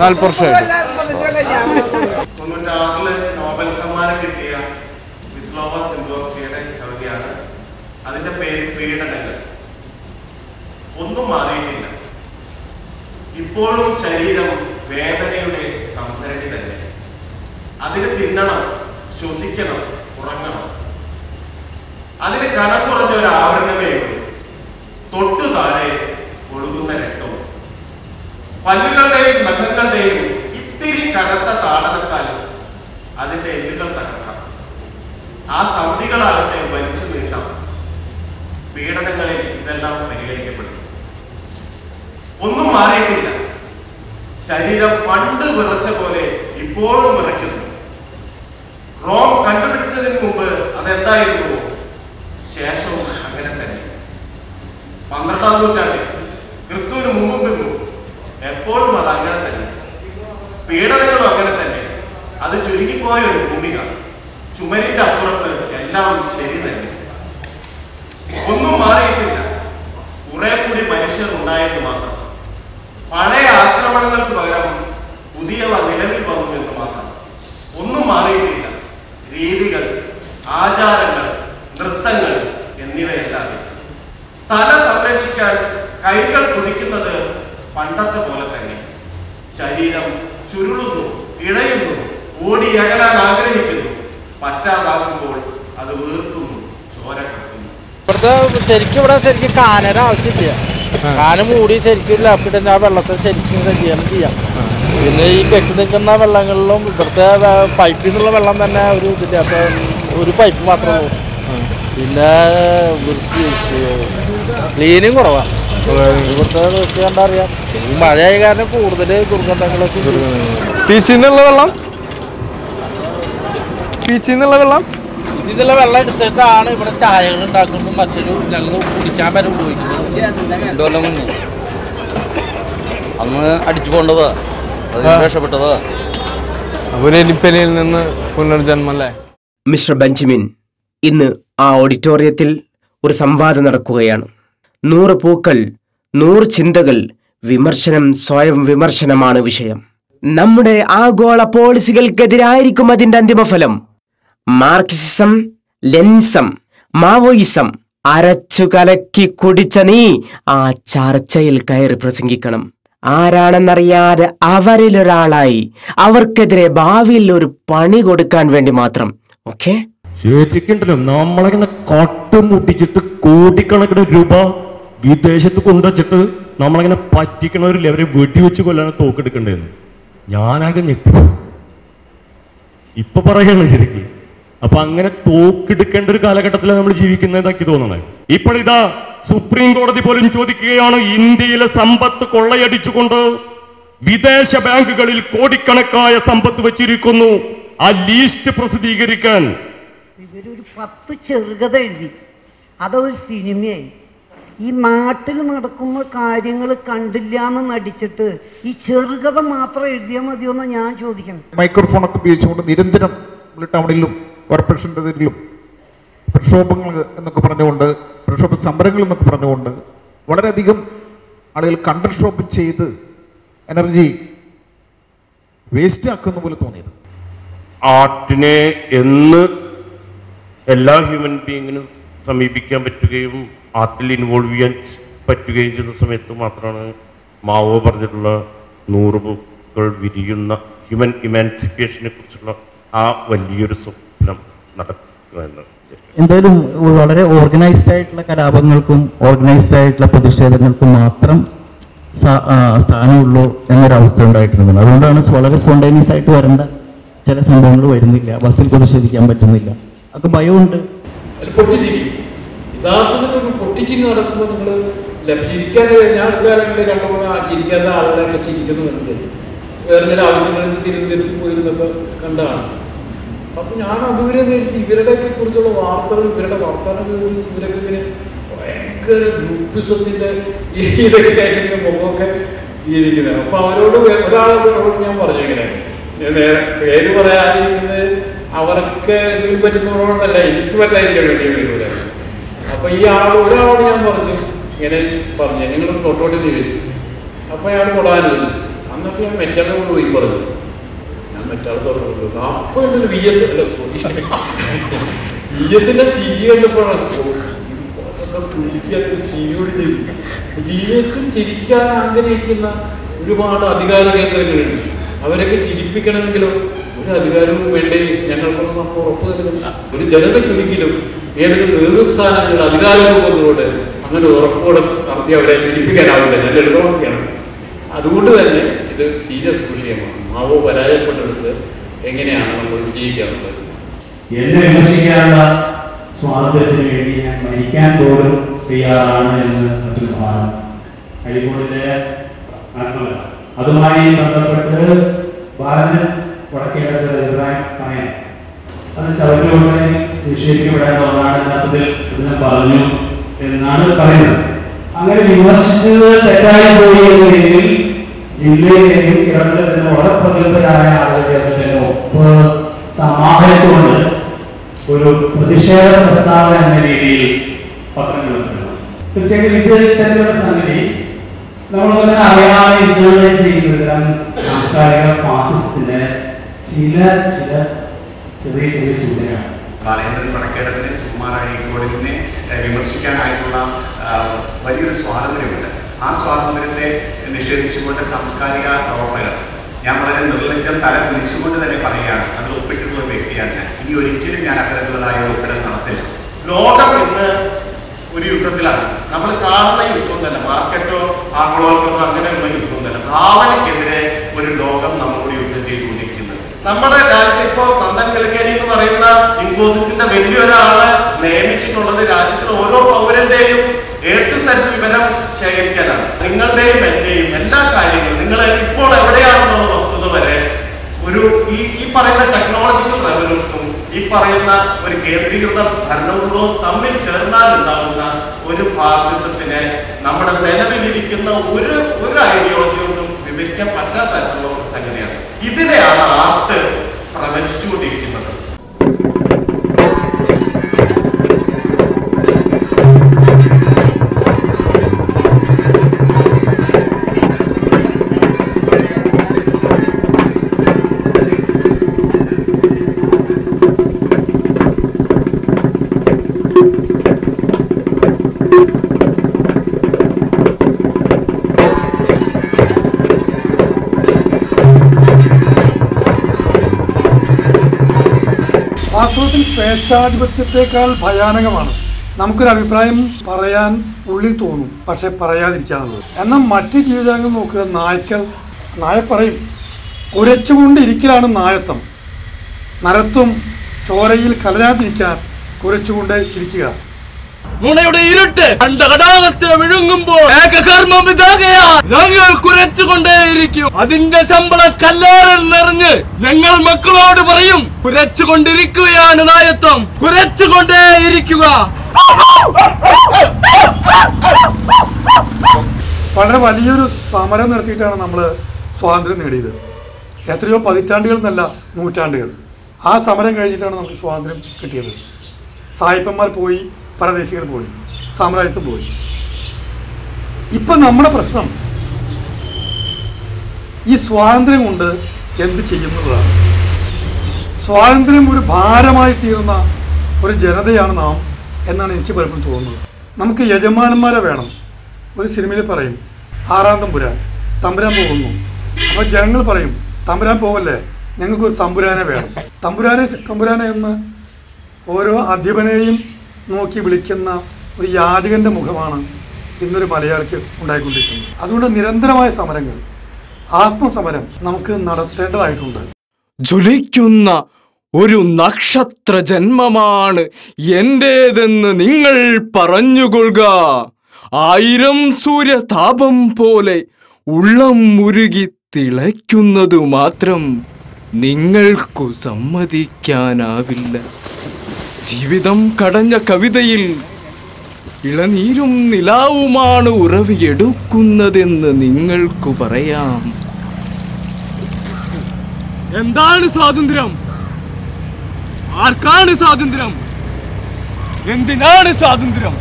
40 വർഷമായി. 96 നോബൽ സമ്മാനം കിട്ടിയ വിസ്ലോവ സിംബോസ്കിയുടെ കവിതയാണ്. അതിന്റെ പേര് പീഡനങ്ങൾ. ഒന്നും മാറിയിട്ടില്ല. ഇപ്പോഴും ശരീരം വേദനയുടെ സംഭരണി തന്നെ. അതിന് തിന്നണം, ശ്വസിക്കണം, ഉറങ്ങണം. അതിന് കനം കുറഞ്ഞ ഒരു ആവരണമേ ഉള്ളൂ. തൊട്ടു താഴെ ഒഴുകുന്ന രക്തവും പല്ലുകളുടെയും നഖങ്ങളുടെയും ഇത്തിരി കനത്ത താടനത്താൽ അതിന്റെ എല്ലുകൾ തകർക്കാം. ആ സന്ധികളാകട്ടെ വലിച്ചു നീട്ടാം. പീഡനങ്ങളിൽ ഇതെല്ലാം പരിഗണിക്കപ്പെടും. ഒന്നും മാറിയിട്ടില്ല. ശരീരം പണ്ട് വിറച്ച പോലെ ഇപ്പോഴും വിറയ്ക്കുന്നു. റോം കണ്ടുപിടിച്ചതിന് മുമ്പ് അതെന്തായിരുന്നു, ശേഷവും അങ്ങനെ തന്നെ. 12ാം നൂറ്റാണ്ടിൽ ക്രിസ്തുവിന് മുമ്പും പിമ്പും എപ്പോഴും അത് അങ്ങനെ തന്നെ. പീഡനങ്ങളും അങ്ങനെ തന്നെ. അത് ചുരുങ്ങിപ്പോയ ഒരു ഭൂമിക. ചുമരിന്റെ അപ്പുറത്ത് എല്ലാം ശരി തന്നെ. ഒന്നും മാറിയിട്ടില്ല. കുറെ കൂടി മനുഷ്യർ ഉണ്ടായിട്ട് മാത്രം. പഴയ ആക്രമണങ്ങൾക്ക് പകരം പുതിയവ നിലവിൽ വന്നു എന്ന് മാത്രം. ഒന്നും മാറിയിട്ടില്ല. രീതികൾ, ആചാരങ്ങൾ, നൃത്തങ്ങൾ എന്നിവയെല്ലാം. തല സംരക്ഷിക്കാൻ കൈകൾ കുതിക്കുന്നത് പണ്ടത്തെ പോലെ തന്നെ. ശരീരം ചുരുളുന്നു, ഇഴയുന്നു, ഓടിയകലാൻ ആഗ്രഹിക്കുന്നു. പറ്റാതാകുമ്പോൾ അത് വീർക്കുന്നു, ചോര കത്തുന്നു. ശരിക്കും കാനര ആവശ്യമില്ല. കാന മൂടി ശരിക്കും ലാപ്പിട്ട് ആ വെള്ളത്തെ ശരിക്കും സജ്ജീകരണം ചെയ്യാം. പിന്നെ ഈ കെട്ടി നിൽക്കുന്ന വെള്ളങ്ങളിലും ഇവിടുത്തെ പൈപ്പിൽ നിന്നുള്ള വെള്ളം തന്നെ ഒരു ഇതില്ല. ഒരു പൈപ്പ് മാത്രമേ ഉള്ളൂ. പിന്നെ ക്ലീനും കുറവാണ്. ഇവിടുത്തെ വൃത്തി കണ്ടാ അറിയാം. ഈ മഴയായ കാരണം കൂടുതൽ ദുർഗന്ധങ്ങളൊക്കെ. പീച്ചിന്നുള്ള വെള്ളം ഇതിലുള്ള വെള്ളം എടുത്തിട്ടാണ് ഇവിടെ ചായകൾ ഉണ്ടാക്കുന്നത്. മറ്റൊരു ഞങ്ങൾ കുടിക്കാൻ വരെ ഉപയോഗിക്കുന്നത്. 2 കൊല്ലം മുന്നേ അന്ന് അടിച്ചു പോകേണ്ടതാ. രക്ഷപ്പെട്ടതാ. ഒരു എലിപ്പനിയിൽ നിന്ന് പുനർജന്മം അല്ലേ? മിസ്റ്റർ ബെഞ്ചമിൻ, ഇന്ന് ആ ഓഡിറ്റോറിയത്തിൽ ഒരു സംവാദം നടക്കുകയാണ്. 100 പൂക്കൾ 100 ചിന്തകൾ, വിമർശനം സ്വയം വിമർശനമാണ് വിഷയം. നമ്മുടെ ആഗോള പോളിസികൾക്കെതിരായിരിക്കും അതിന്റെ അന്തിമഫലം. മാർക്സിസം, ലെനിനിസം, മാവോയിസം അരച്ചു കലക്കി കുടിച്ച നീ ആ ചർച്ചയിൽ കയറി പ്രസംഗിക്കണം. ആരാണെന്നറിയാതെ അവരിലൊരാളായി അവർക്കെതിരെ ഭാവിയിൽ ഒരു പണി കൊടുക്കാൻ വേണ്ടി മാത്രം. ഓക്കെ? ചേച്ചിക്കുണ്ടല്ലോ, നമ്മളിങ്ങനെ കട്ടുമുട്ടിച്ചിട്ട് കോടിക്കണക്കിന് രൂപ വിദേശത്ത് കൊണ്ടുവച്ചിട്ട് നമ്മളിങ്ങനെ പറ്റിക്കണവരില്ലേ, അവരെ വെടിവെച്ച് കൊല്ലാൻ തോക്കെടുക്കണ്ടേന്ന്. ഞാനാകെ ഞെട്ടി. ഇപ്പൊ പറയാണ് ശരിക്കും. അപ്പൊ അങ്ങനെ തോക്കെടുക്കേണ്ട ഒരു കാലഘട്ടത്തിലാണ് നമ്മൾ ജീവിക്കുന്നതാക്കി തോന്നണേ. ഇപ്പോഴിതാ സുപ്രീം കോടതി പോലും ചോദിക്കുകയാണ്, ഇന്ത്യയിലെ സമ്പത്ത് കൊള്ളയടിച്ചുകൊണ്ട് വിദേശ ബാങ്കുകളിൽ കോടിക്കണക്കായ സമ്പത്ത് വെച്ചിരിക്കുന്നു, ആ ലീസ്റ്റ് പ്രസിദ്ധീകരിക്കാൻ. ഇവരൊരു 10 ചെറുകഥ എഴുതി, അതൊരു സിനിമയായി. ഈ നാട്ടിൽ നടക്കുന്ന കാര്യങ്ങൾ കണ്ടില്ല എന്ന് നടിച്ചിട്ട് ഈ ചെറുകഥ മാത്രം എഴുതിയാൽ മതിയോന്ന് ഞാൻ ചോദിക്കണം. മൈക്രോഫോണൊക്കെ ഉപയോഗിച്ചുകൊണ്ട് നിരന്തരം ടൗണിലും കോർപ്പറേഷൻ്റെ പ്രക്ഷോഭങ്ങൾ എന്നൊക്കെ പറഞ്ഞുകൊണ്ട്, പ്രക്ഷോഭ സമരങ്ങൾ എന്നൊക്കെ പറഞ്ഞുകൊണ്ട് വളരെയധികം ആളുകൾ കണ്ടർഷോപ്പ് ചെയ്ത് എനർജി വേസ്റ്റ് ആക്കുന്ന പോലെ തോന്നിയത്. ആർട്ടിനെ എന്ന് എല്ലാ ഹ്യൂമൻ ബീയിങ്ങിനും സമീപിക്കാൻ പറ്റുകയും ആർട്ടിൽ ഇൻവോൾവ് ചെയ്യാൻ പറ്റുകയും ചെയ്യുന്ന സമയത്ത് മാത്രമാണ് മാവോ പറഞ്ഞിട്ടുള്ള 100 പൂക്കൾ വിരിയുന്ന ഹ്യൂമൻ ഇമാൻസിപ്പേഷനെ കുറിച്ചുള്ള ആ വലിയൊരു സ്വപ്നം നടക്കുക എന്നത്. എന്തായാലും വളരെ ഓർഗനൈസ്ഡ് ആയിട്ടുള്ള കലാപങ്ങൾക്കും ഓർഗനൈസ്ഡ് ആയിട്ടുള്ള പ്രതിഷേധങ്ങൾക്കും മാത്രം സ്ഥാനമുള്ളൂ എന്നൊരവസ്ഥ ഉണ്ടായിട്ടുണ്ട്. അതുകൊണ്ടാണ് വളരെ സ്പോണ്ടേനിയസ് ആയിട്ട് വരേണ്ട ചില സംഭവങ്ങൾ വരുന്നില്ല. ബസ്സിൽ പ്രതിഷേധിക്കാൻ പറ്റുന്നില്ല, ഒക്കെ ഭയമുണ്ട്. പൊട്ടിച്ചിരിക്കും. യഥാർത്ഥത്തിൽ ഒരു പൊട്ടിച്ചിരി നടക്കുമ്പോൾ നിങ്ങൾ ചിരിക്കാൻ, ഞാൻ അടുത്ത കാലങ്ങളിൽ 2-3 ചിരിക്കാത്ത ആളുകളൊക്കെ ചിരിക്കുന്നുണ്ട്. വേറെ ചില ആവശ്യങ്ങളിൽ തിരുവനന്തപുരത്ത് പോയിരുന്നപ്പോൾ കണ്ടതാണ്. അപ്പം ഞാൻ അതുവരെ വിചാരിച്ച് ഇവരുടെയൊക്കെ കുറിച്ചുള്ള വാർത്തകൾ, ഇവരുടെ വർത്തമാനങ്ങൾ, ഇവരൊക്കെ ഇങ്ങനെ ഭയങ്കര ഗ്രൂപ്പിസത്തിൻ്റെ ഇതൊക്കെ ആയിട്ട് മുഖമൊക്കെ ഇരിക്കുന്നത്. അപ്പം അവരോട് ഒരാളോട് ഞാൻ പറഞ്ഞു, ഇങ്ങനെ പേര് പറയാതിരിക്കുന്നത് അവർക്ക് എന്തെങ്കിലും പറ്റുന്നതുകൊണ്ടല്ല, എനിക്ക് പറ്റാതിരിക്കാൻ വേണ്ടി വരില്ല. അപ്പം ഈ ഒരാളോട് ഞാൻ പറഞ്ഞു, ഇങ്ങനെ പറഞ്ഞു, നിങ്ങൾ തൊട്ടോട്ട് ചോദിച്ചു. അപ്പം അയാൾ തൊടാൻ ചോദിച്ചു. അന്നൊക്കെ ഞാൻ മെറ്റാളോട് പോയി പറഞ്ഞു, ഞാൻ മെറ്റാൾ തുറന്നു. അപ്പോൾ എന്നൊരു VS അല്ല, VSന്റെ ചിരി കണ്ടപ്പോഴാണ് ചിരിയോട് ചെയ്തു. ജീവിതത്തിൽ ചിരിക്കാൻ ആഗ്രഹിക്കുന്ന ഒരുപാട് അധികാര കേന്ദ്രങ്ങളുണ്ട്. അവരൊക്കെ ചിരിപ്പിക്കണമെങ്കിലും ഒരു അധികാരവും വേണ്ടേ ഞങ്ങൾക്കൊന്നും അപ്പോൾ ഉറപ്പ് തരുന്നില്ല. ഒരു ജനതയ്ക്കൊരിക്കലും ഏതെങ്കിലും നേതൃസ്ഥാനങ്ങളുടെ അധികാരങ്ങൾ കൊണ്ടുകൊണ്ട് അങ്ങനെ ഉറപ്പോടെ നടത്തി അവരെ ചിരിപ്പിക്കാനാവില്ല. ഞാൻ ലളിതമാക്കിയാണ്. അതുകൊണ്ട് തന്നെ ഇത് സീരിയസ് വിഷയമാണ്. മാവോ പരാജയപ്പെട്ടെടുത്ത് എങ്ങനെയാണ് നമ്മൾ വിജയിക്കാറുള്ളത്? എന്നെ വിമർശിക്കാനുള്ള സ്വാതന്ത്ര്യത്തിന് വേണ്ടി ഞാൻ മരിക്കാൻ പോലും തയ്യാറാണ് എന്ന് മറ്റൊരു ഭാഗം അഴിക്കോടിന്റെ ആത്മകഥ. അതുമായി ബന്ധപ്പെട്ട് ഭാരതൻ വടക്കേണ്ട അഭിപ്രായം പറയാം. അത് ചവറ്റുകൊണ്ടേ നിഷേധിക്കപ്പെടാൻ ഒന്നാണ് യഥാർത്ഥത്തിൽ ഞാൻ പറഞ്ഞു എന്നാണ് പറയുന്നത്. അങ്ങനെ വിമർശിച്ചത് തെറ്റായി പോയി എന്നുണ്ടെങ്കിൽ ജില്ലയിലെയും കേരളത്തിലും വളരെ പ്രഗത്ഭരായ ആളുകളുടെ ഒപ്പ് സമാഹരിച്ചുകൊണ്ട് ഒരു പ്രതിഷേധ പ്രസ്താവന എന്ന രീതിയിൽ പത്രങ്ങൾ തീർച്ചയായിട്ടും ഇത്തരത്തിലുള്ള സംഗതി നമ്മൾ തന്നെ അറിയാതെ ഇന്റർണലൈസ് ചെയ്യുന്ന സാംസ്കാരിക ഫാസിസത്തിന്റെ ചില ചെറിയ ചെറിയ സൂചനയാണ്. ബാലേന്ദ്രൻ വടക്കേടത്തിനെ, സുകുമാർ അഴീക്കോടിനെ വിമർശിക്കാനായിട്ടുള്ള വലിയൊരു സ്വാതന്ത്ര്യമുണ്ട്. ആ സ്വാതന്ത്ര്യത്തെ നിഷേധിച്ചുകൊണ്ട് സാംസ്കാരിക പ്രവർത്തകർ, ഞാൻ വളരെ നിർലജ്ജം തല കുനിച്ചുകൊണ്ട് തന്നെ പറയുകയാണ്, അതിൽ ഒപ്പിട്ടിട്ടുള്ള വ്യക്തിയാണ് ഞാൻ. ഇനി ഒരിക്കലും ഞാൻ അത്തരത്തിലുള്ളതായ ഒപ്പിടൽ നടത്തില്ല. ലോകം ഇന്ന് ഒരു യുദ്ധത്തിലാണ്. നമ്മൾ കാണുന്ന യുദ്ധം തന്നെ, മാർക്കറ്റോ ആഗോളവൽക്കരണമോ അങ്ങനെയുള്ള യുദ്ധം തന്നെ, ഭാവനയ്ക്കെതിരെ ഒരു ലോകം നമ്മളോട് യുദ്ധം ചെയ്തുകൊണ്ടിരിക്കുന്നത്. നമ്മുടെ രാജ്യത്ത് ഇപ്പോൾ നന്ദൻ നിലയ്ക്കരി എന്ന് പറയുന്ന ഇൻഫോസിസിന്റെ വലിയൊരാളെ നിയമിച്ചിട്ടുള്ളത് രാജ്യത്തിലെ ഓരോ പൗരന്റെയും A to Z വിവരം ശേഖരിക്കാനാണ്. നിങ്ങളുടെയും എന്റെയും എല്ലാ കാര്യങ്ങളും, നിങ്ങൾ ഇപ്പോൾ എവിടെയാണെന്നുള്ള വസ്തുത വരെ ഒരു ഈ പറയുന്ന ടെക്നോളജിക്കൽ റെവല്യൂഷനും ഈ പറയുന്ന ഒരു കേന്ദ്രീകൃത ഭരണകൂടവും തമ്മിൽ ചേർന്നാൽ ഉണ്ടാകുന്ന ഒരു ഫാസിസത്തിനെ നമ്മുടെ നിലവിലിരിക്കുന്ന ഒരു ഐഡിയോളജി കൊണ്ടും വിവരിക്കാൻ പറ്റാത്ത തരത്തിലുള്ള ഒരു സംഗതിയാണ്. ഇതിനെയാണ് ആർട്ട് പ്രവചിച്ചുകൊണ്ടിരിക്കുന്നത്. വാസ്തവത്തിൽ സ്വേച്ഛാധിപത്യത്തെക്കാൾ ഭയാനകമാണ് നമുക്കൊരു അഭിപ്രായം പറയാൻ ഉള്ളിൽ തോന്നും, പക്ഷെ പറയാതിരിക്കാന്നുള്ളത്. എന്നാൽ മറ്റ് ജീവിതങ്ങൾ നോക്കുക. നായ പറയും കുരച്ചുകൊണ്ടിരിക്കലാണ് നായത്വം. നരത്വം ചോരയിൽ കലരാതിരിക്കാൻ കുരച്ചുകൊണ്ട് ഇരിക്കുക. നുണയുടെ ഇരുട്ട് അണ്ടകടാകത്തെ വിഴുങ്ങുമ്പോൾ ഏകകർമ്മം ഇതാകയാ ഞങ്ങൾ കുരച്ചുകൊണ്ടേയിരിക്കും. അതിന്റെ ശമ്പളം കല്ലാറിൽ നിറഞ്ഞ് ഞങ്ങൾ മക്കളോട് പറയും, കുരച്ചുകൊണ്ടിരിക്കുകയാണ് നായത്വം, കുരച്ചുകൊണ്ടേയിരിക്കുക. വളരെ വലിയൊരു സമരം നടത്തിയിട്ടാണ് നമ്മൾ സ്വാതന്ത്ര്യം നേടിയത്. എത്രയോ പതിറ്റാണ്ടുകൾ എന്നല്ല, നൂറ്റാണ്ടുകൾ. ആ സമരം കഴിഞ്ഞിട്ടാണ് നമുക്ക് സ്വാതന്ത്ര്യം കിട്ടിയത്. സായിപ്പന്മാർ പോയി, പരദേശികൾ പോയി, സാമ്രാജ്യത്വം പോയി. ഇപ്പം നമ്മുടെ പ്രശ്നം ഈ സ്വാതന്ത്ര്യം കൊണ്ട് എന്ത് ചെയ്യുന്നതാണ്. സ്വാതന്ത്ര്യം ഒരു ഭാരമായി തീർന്ന ഒരു ജനതയാണ് നാം എന്നാണ് എനിക്ക് പലപ്പോഴും തോന്നുന്നത്. നമുക്ക് യജമാനന്മാരെ വേണം. ഒരു സിനിമയിൽ പറയും, 6-ാം തമ്പുരാൻ പോകുന്നു. അപ്പോൾ ജനങ്ങൾ പറയും, തമ്പുരാൻ പോവല്ലേ, ഞങ്ങൾക്കൊരു തമ്പുരാനെ വേണം. തമ്പുരാനെ എന്ന് ഓരോ അധിപനെയും നോക്കി വിളിക്കുന്ന ഒരു യാചകൻ്റെ മുഖമാണ് ഇന്നൊരു മലയാളിക്ക് ഉണ്ടായിക്കൊണ്ടിരിക്കുന്നത്. അതുകൊണ്ട് നിരന്തരമായ സമരങ്ങൾ, ആത്മസമരം നമുക്ക് നടത്തേണ്ടതായിട്ടുണ്ട്. ജ്വലിക്കുന്ന ഒരു നക്ഷത്ര ജന്മമാണ് എന്റേതെന്ന് നിങ്ങൾ പറഞ്ഞുകൊള്ളുക. 1000 സൂര്യതാപം പോലെ ഉള്ളം മുരുകി തിളയ്ക്കുന്നതു മാത്രം നിങ്ങൾക്കു സമ്മതിക്കാനാവില്ല. ജീവിതം കടഞ്ഞ കവിതയിൽ ഇളനീരും നിലാവുമാണ് ഉറവിയെടുക്കുന്നതെന്ന് നിങ്ങൾക്കു പറയാം. എന്താണ് സ്വാതന്ത്ര്യം? ആർക്കാണ് സ്വാതന്ത്ര്യം? എന്തിനാണ് സ്വാതന്ത്ര്യം?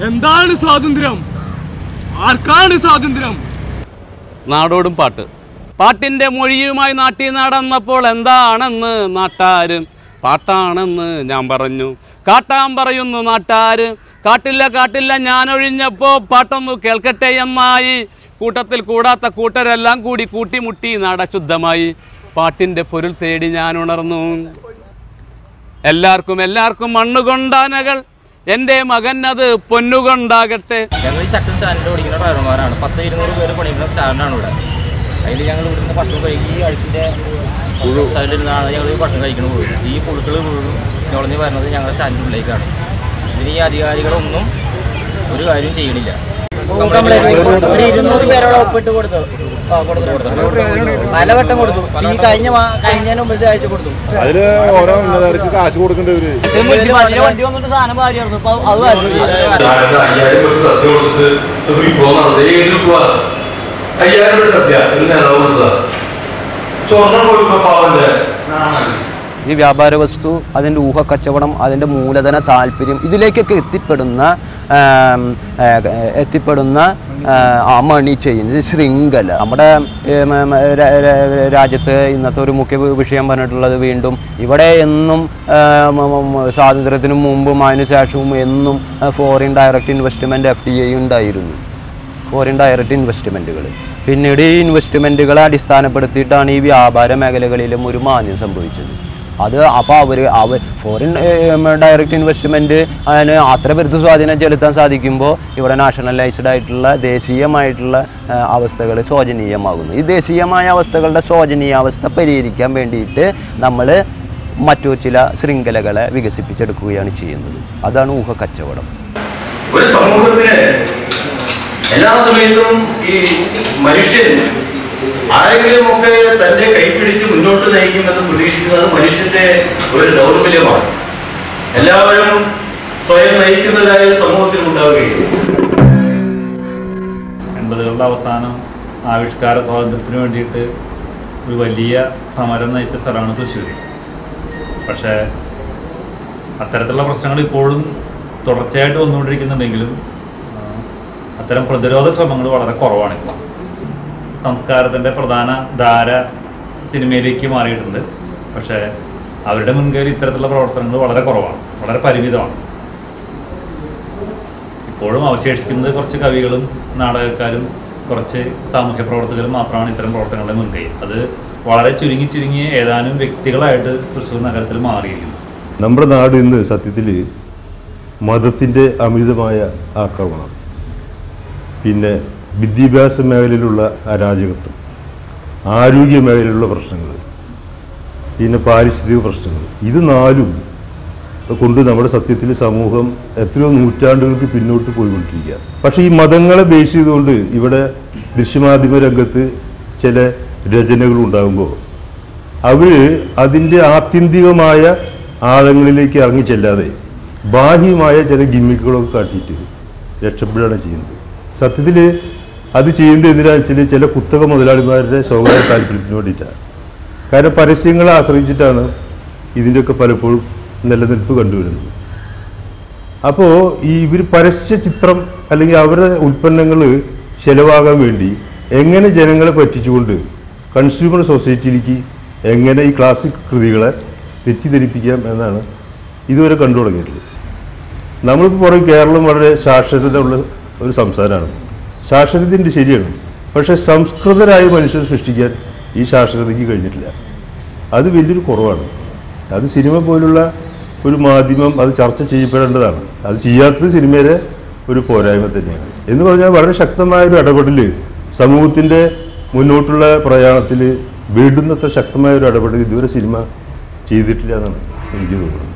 എന്താണ് സ്വാതന്ത്ര്യം? ആർക്കാണ് സ്വാതന്ത്ര്യം? നാടോടും പാട്ട്. പാട്ടിൻ്റെ മൊഴിയുമായി നാട്ടിൽ നടന്നപ്പോൾ എന്താണെന്ന് നാട്ടാര് പാട്ടാണെന്ന് ഞാൻ പറഞ്ഞു. കാട്ടാൻ പറയുന്നു നാട്ടാര്. കാട്ടില്ല ഞാനൊഴിഞ്ഞപ്പോൾ പാട്ടൊന്നു കേൾക്കട്ടെ എന്നായി. കൂട്ടത്തിൽ കൂടാത്ത കൂട്ടരെല്ലാം കൂടി കൂട്ടിമുട്ടി നാടശുദ്ധമായി. പാട്ടിൻ്റെ പൊരുൾ തേടി ഞാൻ ഉണർന്നു. എല്ലാവർക്കും മണ്ണുകൊണ്ടാനകൾ, എൻ്റെ മകൻ അത് പൊന്നുകൊണ്ടാകട്ടെ. ഞങ്ങൾ ഈ ശക്തൻ സ്റ്റാൻഡിൽ ഓടിക്കുന്ന ഡ്രൈവർമാരാണ്. 10-200 പേര് പണിയുന്ന സ്റ്റാൻഡാണ് ഇവിടെ. അതിൽ ഞങ്ങൾ ഇവിടുന്ന് ഭക്ഷണം കഴിക്കും. ഈ അടുത്തിൻ്റെ സൈഡിലാണ് ഞങ്ങൾ ഈ ഭക്ഷണം കഴിക്കുന്നത് പോയി. ഈ പുഴുക്കൾ മുഴുവൻ ഞൊളഞ്ഞ് വരുന്നത് ഞങ്ങളുടെ സ്റ്റാൻഡിനുള്ളിലേക്കാണ്. ഇതിന് ഈ അധികാരികളൊന്നും ഒരു കാര്യം ചെയ്യണില്ല. ഒരു 200 പേരോളം ഒപ്പിട്ട് കൊടുത്തു. പലവട്ടം കൊടുത്തു. ഈ കഴിഞ്ഞതിന് മുമ്പത്തെ ആഴ്ച കൊടുത്തു. അതില് ഓരോ ഉന്നതർക്ക് കാശ് കൊടുക്കേണ്ടവര് വണ്ടി വന്നിട്ട് സാധനം ഭാര്യയായിരുന്നു. അപ്പൊ അത് ഈ വ്യാപാര വസ്തു, അതിൻ്റെ ഊഹക്കച്ചവടം, അതിൻ്റെ മൂലധന താല്പര്യം, ഇതിലേക്കൊക്കെ എത്തിപ്പെടുന്ന ആ മണി ചെയിൻ, ശൃംഖല. നമ്മുടെ രാജ്യത്ത് ഇന്നത്തെ ഒരു മുഖ്യ വിഷയം പറഞ്ഞിട്ടുള്ളത് വീണ്ടും ഇവിടെ എന്നും സ്വാതന്ത്ര്യത്തിനു മുമ്പും അതിനുശേഷവും എന്നും ഫോറിൻ ഡയറക്റ്റ് ഇൻവെസ്റ്റ്മെൻറ്റ് FDI ഉണ്ടായിരുന്നു. ഫോറിൻ ഡയറക്റ്റ് ഇൻവെസ്റ്റ്മെൻറ്റുകൾ. പിന്നീട് ഈ ഇൻവെസ്റ്റ്മെൻറ്റുകളെ അടിസ്ഥാനപ്പെടുത്തിയിട്ടാണ് ഈ വ്യാപാര മേഖലകളിലും ഒരു മാന്യം സംഭവിച്ചത്. അപ്പോൾ അവർ ഫോറിൻ ഡയറക്റ്റ് ഇൻവെസ്റ്റ്മെൻറ്റ് അതിന് അത്ര പെരുത്ത് സ്വാധീനം ചെലുത്താൻ സാധിക്കുമ്പോൾ ഇവിടെ നാഷണലൈസ്ഡ് ആയിട്ടുള്ള ദേശീയമായിട്ടുള്ള അവസ്ഥകൾ ശോചനീയമാകുന്നു. ഈ ദേശീയമായ അവസ്ഥകളുടെ ശോചനീയാവസ്ഥ പരിഹരിക്കാൻ വേണ്ടിയിട്ട് നമ്മൾ മറ്റു ചില ശൃംഖലകളെ വികസിപ്പിച്ചെടുക്കുകയാണ് ചെയ്യുന്നത്. അതാണ് ഊഹക്കച്ചവടം. ഒരു സമൂഹത്തിന് എല്ലാ സമയത്തും ഈ മനുഷ്യൻ ആരെങ്കിലും ഒക്കെ തന്നെ കൈപിടിച്ച് മുന്നോട്ട് നയിക്കുമെന്ന് പ്രതീക്ഷിക്കുന്നത് മനുഷ്യന്റെ ഒരു ദൗർബല്യമാണ്. എല്ലാവരും സ്വയം നയിക്കുന്നതായ സമൂഹത്തിൽ ഉണ്ടാവുകയും 80കളുടെ അവസാനം ആവിഷ്കാര സ്വാതന്ത്ര്യത്തിന് വേണ്ടിയിട്ട് ഒരു വലിയ സമരം നയിച്ച സ്ഥലമാണ് തൃശ്ശൂർ. പക്ഷേ അത്തരത്തിലുള്ള പ്രശ്നങ്ങൾ ഇപ്പോഴും തുടർച്ചയായിട്ട് വന്നുകൊണ്ടിരിക്കുന്നുണ്ടെങ്കിലും അത്തരം പ്രതിരോധ ശ്രമങ്ങൾ വളരെ കുറവാണ്. ഇപ്പോൾ സംസ്കാരത്തിൻ്റെ പ്രധാന ധാര സിനിമയിലേക്ക് മാറിയിട്ടുണ്ട്. പക്ഷേ അവരുടെ മുൻകൈയിൽ ഇത്തരത്തിലുള്ള പ്രവർത്തനങ്ങൾ വളരെ കുറവാണ്, വളരെ പരിമിതമാണ്. ഇപ്പോഴും അവശേഷിക്കുന്നത് കുറച്ച് കവികളും നാടകക്കാരും കുറച്ച് സാമൂഹ്യ പ്രവർത്തകരും മാത്രമാണ് ഇത്തരം പ്രവർത്തനങ്ങളുടെ മുൻകൈ. അത് വളരെ ചുരുങ്ങി ഏതാനും വ്യക്തികളായിട്ട് തൃശ്ശൂർ നഗരത്തിൽ മാറിയിരിക്കുന്നു. നമ്മുടെ നാട് ഇന്ന് സത്യത്തിൽ മതത്തിൻ്റെ അമിതമായ ആക്രമണം, പിന്നെ വിദ്യാഭ്യാസ മേഖലയിലുള്ള അരാജകത്വം, ആരോഗ്യ മേഖലയിലുള്ള പ്രശ്നങ്ങൾ, പിന്നെ പാരിസ്ഥിതിക പ്രശ്നങ്ങൾ, ഇത് നാലും കൊണ്ട് നമ്മുടെ സത്യത്തിൽ സമൂഹം എത്രയോ നൂറ്റാണ്ടുകൾക്ക് പിന്നോട്ട് പോയിക്കൊണ്ടിരിക്കുക. പക്ഷേ ഈ മതങ്ങളെ ബേസ് ചെയ്തുകൊണ്ട് ഇവിടെ ദൃശ്യമാധ്യമ രംഗത്ത് ചില രചനകൾ ഉണ്ടാകുമ്പോൾ അവർ അതിൻ്റെ ആത്യന്തികമായ ആഴങ്ങളിലേക്ക് ഇറങ്ങിച്ചെല്ലാതെ ബാഹ്യമായ ചില ഗിമ്മിക്കുകളൊക്കെ കാട്ടിയിട്ട് രക്ഷപ്പെടുകയാണ് ചെയ്യുന്നത്. സത്യത്തിൽ അത് ചെയ്യുന്നത് എന്തിനാണെന്ന് വെച്ചാൽ ചില കുത്തക മുതലാളിമാരുടെ സ്വകാര്യ താല്പര്യത്തിന് വേണ്ടിയിട്ടാണ്. കാരണം പരസ്യങ്ങളെ ആശ്രയിച്ചിട്ടാണ് ഇതിൻ്റെയൊക്കെ പലപ്പോഴും നിലനിൽപ്പ് കണ്ടുവരുന്നത്. അപ്പോൾ ഈ ഇവർ പരസ്യ ചിത്രം അല്ലെങ്കിൽ അവരുടെ ഉൽപ്പന്നങ്ങൾ ചെലവാകാൻ വേണ്ടി എങ്ങനെ ജനങ്ങളെ പറ്റിച്ചുകൊണ്ട് കൺസ്യൂമർ സൊസൈറ്റിയിലേക്ക് എങ്ങനെ ഈ ക്ലാസിക് കൃതികളെ തെറ്റിദ്ധരിപ്പിക്കാം എന്നാണ് ഇതുവരെ കണ്ടു തുടങ്ങിയിട്ടുള്ളത്. നമ്മളിപ്പോൾ പറയും കേരളം വളരെ സാക്ഷരത ഉള്ള ഒരു സംസ്ഥാനമാണ്. സാക്ഷരതയുണ്ട്, ശരിയാണ്. പക്ഷേ സംസ്കൃതരായ മനുഷ്യരെ സൃഷ്ടിക്കാൻ ഈ സാക്ഷരതയ്ക്ക് കഴിഞ്ഞിട്ടില്ല. അത് വലിയൊരു കുറവാണ്. അത് സിനിമ പോലുള്ള ഒരു മാധ്യമം അത് ചർച്ച ചെയ്യപ്പെടേണ്ടതാണ്. അത് ചെയ്യാത്തത് സിനിമയിലെ ഒരു പോരായ്മ തന്നെയാണ്. എന്ന് പറഞ്ഞാൽ വളരെ ശക്തമായൊരു ഇടപെടൽ സമൂഹത്തിൻ്റെ മുന്നോട്ടുള്ള പ്രയാണത്തിൽ വേണ്ടുന്നത്ര ശക്തമായൊരു ഇടപെടൽ ഇതുവരെ സിനിമ ചെയ്തിട്ടില്ല എന്നാണ് എനിക്ക് തോന്നുന്നത്.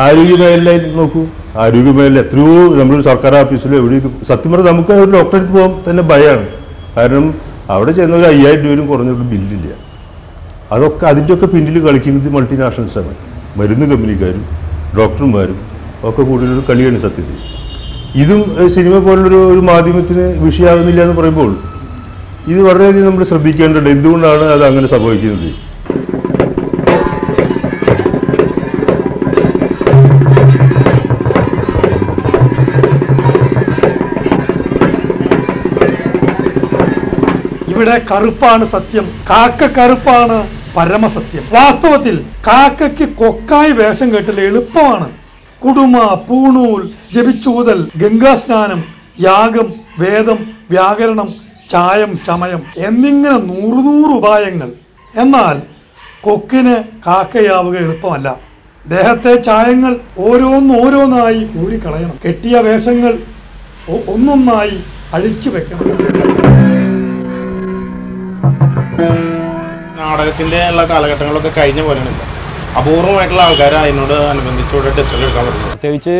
ആരോഗ്യ മേഖലയിൽ നോക്കൂ, ആരോഗ്യ മേഖല എത്രയോ നമ്മളൊരു സർക്കാർ ഓഫീസിലോ എവിടെയും സത്യം പറഞ്ഞാൽ നമുക്ക് ഒരു ഡോക്ടറേറ്റ് പോകാൻ തന്നെ ഭയമാണ്. കാരണം അവിടെ ചെന്ന ഒരു 5000 രൂപയും കുറഞ്ഞൊരു ബില്ലില്ല. അതൊക്കെ അതിൻ്റെയൊക്കെ പിന്നിൽ കളിക്കുന്നത് മൾട്ടിനാഷണൽസാണ്. മരുന്ന് കമ്പനിക്കാരും ഡോക്ടർമാരും ഒക്കെ കൂടുതലൊരു കളിയാണ് സത്യത്തിൽ. ഇതും സിനിമ പോലുള്ളൊരു മാധ്യമത്തിന് വിഷയമാകുന്നില്ല എന്ന് പറയുമ്പോൾ ഇത് വളരെയധികം നമ്മൾ ശ്രദ്ധിക്കേണ്ടതുണ്ട്. എന്തുകൊണ്ടാണ് അത് അങ്ങനെ സംഭവിക്കുന്നത്? ഇവിടെ കറുപ്പാണ് സത്യം, കാക്ക കറുപ്പാണ് പരമസത്യം. വാസ്തവത്തിൽ കാക്കയ്ക്ക് കൊക്കായി വേഷം കെട്ടൽ എളുപ്പമാണ്. കുടുമ, പൂണൂൽ, ജപിച്ചൂതൽ, ഗംഗാസ്നാനം, യാഗം, വേദം, വ്യാകരണം, ചായം, ചമയം എന്നിങ്ങനെ 100 ഉപായങ്ങൾ. എന്നാൽ കൊക്കിന് കാക്കയാവുക എളുപ്പമല്ല. ദേഹത്തെ ചായങ്ങൾ ഓരോന്നായി ഊരിക്കളയണം. കെട്ടിയ വേഷങ്ങൾ ഒന്നൊന്നായി അഴിച്ചു വെക്കണം. നാടകത്തിന്റെ ഉള്ള കാലഘട്ടങ്ങളൊക്കെ കഴിഞ്ഞ പോലെയാണ്. അപൂർവമായിട്ടുള്ള ആൾക്കാർ അതിനോട് അനുബന്ധിച്ചുകൂടെ ടെസ്റ്റുകൾ എടുക്കാൻ പറ്റും. പ്രത്യേകിച്ച്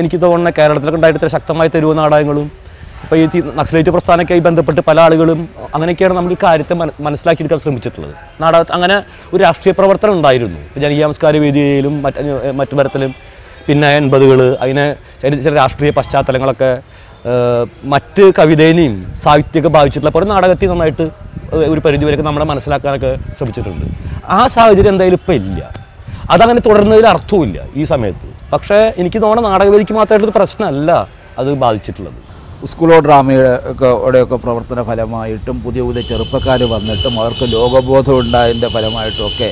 എനിക്ക് തോന്നുന്ന കേരളത്തിലൊക്കെ ഉണ്ടായിട്ട് ഇത്ര ശക്തമായ തെരുവ് നാടകങ്ങളും ഇപ്പോൾ ഈ നക്സലൈറ്റ് പ്രസ്ഥാനമൊക്കെയായി ബന്ധപ്പെട്ട് പല ആളുകളും അങ്ങനെയൊക്കെയാണ് നമ്മൾ ഈ കാര്യത്തെ മനസ്സിലാക്കിയെടുക്കാൻ ശ്രമിച്ചിട്ടുള്ളത്. അങ്ങനെ ഒരു രാഷ്ട്രീയ പ്രവർത്തനം ഉണ്ടായിരുന്നു. ജനകീയാംസ്കാര വേദിയിലും മറ്റു തരത്തിലും. പിന്നെ 80കൾ അതിനെ ചില രാഷ്ട്രീയ പശ്ചാത്തലങ്ങളൊക്കെ മറ്റ് കവിതേനെയും സാഹിത്യമൊക്കെ ബാധിച്ചിട്ടുള്ള പോലെ നാടകത്തിൽ നന്നായിട്ട് ഒരു പരിധിവരെയൊക്കെ നമ്മളെ മനസ്സിലാക്കാനൊക്കെ ശ്രമിച്ചിട്ടുണ്ട്. ആ സാഹചര്യം എന്തായാലും ഇപ്പം ഇല്ല. അതങ്ങനെ തുടരുന്നതിൽ അർത്ഥവുമില്ല ഈ സമയത്ത്. പക്ഷേ എനിക്ക് തോന്നുന്ന നാടകവേദിക്ക് മാത്രമായിട്ടൊരു പ്രശ്നമല്ല അത് ബാധിച്ചിട്ടുള്ളത്. സ്കൂളോ ഡ്രാമയുടെയൊക്കെ പ്രവർത്തന ഫലമായിട്ടും പുതിയ ചെറുപ്പക്കാർ വന്നിട്ടും അവർക്ക് ലോകബോധം ഉണ്ടായതിൻ്റെ ഫലമായിട്ടും ഒക്കെ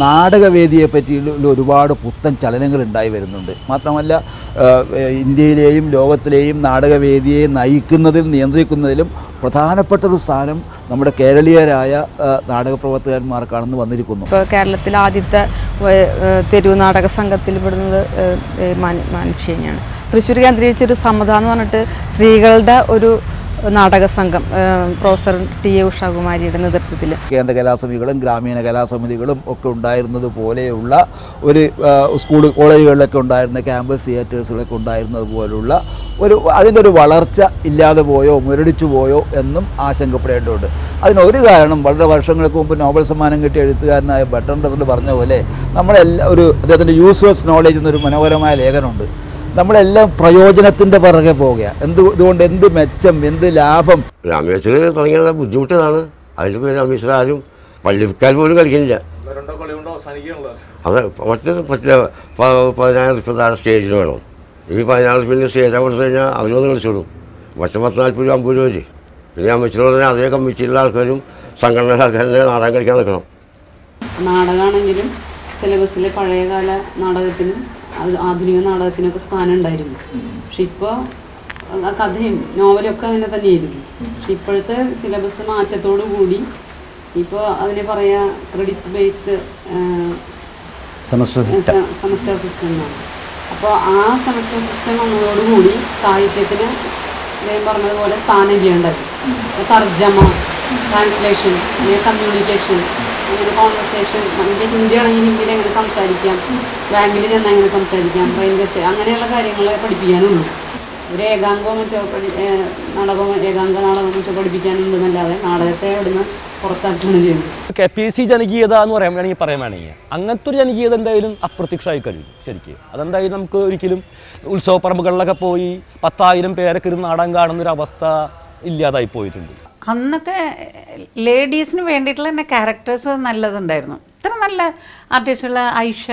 നാടകവേദിയെ പറ്റിയുള്ള ഒരുപാട് പുത്തൻ ചലനങ്ങൾ ഉണ്ടായി വരുന്നുണ്ട്. മാത്രമല്ല ഇന്ത്യയിലെയും ലോകത്തിലെയും നാടകവേദിയെ നയിക്കുന്നതിൽ നിയന്ത്രിക്കുന്നതിലും പ്രധാനപ്പെട്ടൊരു സ്ഥാനം നമ്മുടെ കേരളീയരായ നാടക പ്രവർത്തകന്മാർക്കാണെന്ന് വന്നിരിക്കുന്നു. ഇപ്പോൾ കേരളത്തിലെ ആദ്യത്തെ തെരുവ് നാടക സംഘത്തിൽ പെടുന്നത് മാനുഷിയാണ്. തൃശ്ശൂർ കേന്ദ്രീകരിച്ചൊരു സമുദായം എന്ന് പറഞ്ഞിട്ട് സ്ത്രീകളുടെ ഒരു നാടക സംഘം പ്രൊഫസർ ടി എ ഉഷാകുമാരിയുടെ നേതൃത്വത്തിൽ കേന്ദ്ര കലാസമിതികളും ഗ്രാമീണ കലാസമിതികളും ഒക്കെ ഉണ്ടായിരുന്നത് പോലെയുള്ള ഒരു സ്കൂൾ കോളേജുകളിലൊക്കെ ഉണ്ടായിരുന്ന ക്യാമ്പസ് തിയേറ്റേഴ്സുകളൊക്കെ ഉണ്ടായിരുന്നത് പോലുള്ള അതിൻ്റെ ഒരു വളർച്ച ഇല്ലാതെ പോയോ മുരടിച്ചു പോയോ എന്നും ആശങ്കപ്പെടേണ്ടതുണ്ട്. അതിനൊരു കാരണം വളരെ വർഷങ്ങൾക്ക് മുമ്പ് നോബൽ സമ്മാനം കിട്ടിയ എഴുത്തുകാരനായ ബർട്രൻഡ് റസ്സൽ പറഞ്ഞ പോലെ നമ്മളെല്ലാം അദ്ദേഹത്തിൻ്റെ യൂസ്ലെസ് നോളേജ് എന്നൊരു മനോഹരമായ ലേഖനമുണ്ട്. നമ്മളെല്ലാം പ്രയോജനത്തിൻ്റെ പിറകെ പോവുക. ഇതുകൊണ്ട് എന്ത് മെച്ചം, എന്ത് ലാഭം? രാമേശ്വർ തുടങ്ങിയ ബുദ്ധിമുട്ടതാണ്. അതിൻ്റെ പേര് രാമേശ്വരം ആരും പള്ളിക്കാർ പോലും കളിക്കുന്നില്ല. അത് പറ്റില്ല. 14 രൂപ താഴെ സ്റ്റേജിന് വേണം. ഈ 14 രൂപ സ്റ്റേജാണ് കൊടുത്തു കഴിഞ്ഞാൽ അവരൊന്ന് കളിച്ചോളും. മറ്റു 40 രൂപ 50 രൂപ വരും. പിന്നെ രാമേശ്വരം പറഞ്ഞാൽ അതേ കമ്മിറ്റിയിലുള്ള ആൾക്കാരും സംഘടനയിലെ ആൾക്കാരെ നാടകം കളിക്കാൻ നിൽക്കണം. നാടകമാണെങ്കിലും സിലബസിൽ പഴയകാല നാടകത്തിനും ആധുനിക നാടകത്തിനൊക്കെ സ്ഥാനം ഉണ്ടായിരുന്നു. പക്ഷെ ഇപ്പോൾ കഥയും നോവലൊക്കെ അങ്ങനെ തന്നെയായിരുന്നു. പക്ഷെ ഇപ്പോഴത്തെ സിലബസ് മാറ്റത്തോടു കൂടി ഇപ്പോൾ അതിനെ പറയാ ക്രെഡിറ്റ് ബേസ്ഡ് സെമസ്റ്റർ സിസ്റ്റം എന്നാണ്. അപ്പോൾ ആ സെമസ്റ്റർ സിസ്റ്റം വന്നതോടുകൂടി സാഹിത്യത്തിന് ഞാൻ പറഞ്ഞതുപോലെ സ്ഥാനം ചെയ്യേണ്ടത് തർജ്ജമ, ട്രാൻസ്ലേഷൻ, കമ്മ്യൂണിക്കേഷൻ, അങ്ങനെ കോൺവെർസേഷൻ. നമുക്ക് ഹിന്ദി ആണെങ്കിൽ ഹിന്ദിയിൽ എങ്ങനെ സംസാരിക്കാം, ബാങ്കിൽ ചെന്നാൽ എങ്ങനെ സംസാരിക്കാം, റെയിൽവേ സ്റ്റേഷൻ, അങ്ങനെയുള്ള കാര്യങ്ങൾ പഠിപ്പിക്കാനുള്ളൂ. ഒരു ഏകാംഗവും മറ്റോ ഏകാംഗ നാടകം മറ്റോ പഠിപ്പിക്കാനുണ്ടെന്നല്ലാതെ നാടകത്തെ അവിടുന്ന് പുറത്താക്കുകയാണ് ചെയ്യുന്നത്. KPSC ജനകീയത എന്ന് വേണമെങ്കിൽ പറയാൻ വേണമെങ്കിൽ അങ്ങനത്തെ ഒരു ജനകീയത എന്തായാലും അപ്രത്യക്ഷമായി കഴിയും ശരിക്കും. അതെന്തായാലും നമുക്ക് ഒരിക്കലും ഉത്സവപ്പറമ്പുകളിലൊക്കെ പോയി 10,000 പേരൊക്കെ ഇരുന്ന് നാടകം കാണുന്നൊരവസ്ഥ ഇല്ലാതായി പോയിട്ടുണ്ട്. അന്നൊക്കെ ലേഡീസിന് വേണ്ടിയിട്ടുള്ള തന്നെ ക്യാരക്ടേഴ്സ് നല്ലതുണ്ടായിരുന്നു. ഇത്ര നല്ല ആർട്ടിസ്റ്റുള്ള ഐഷ,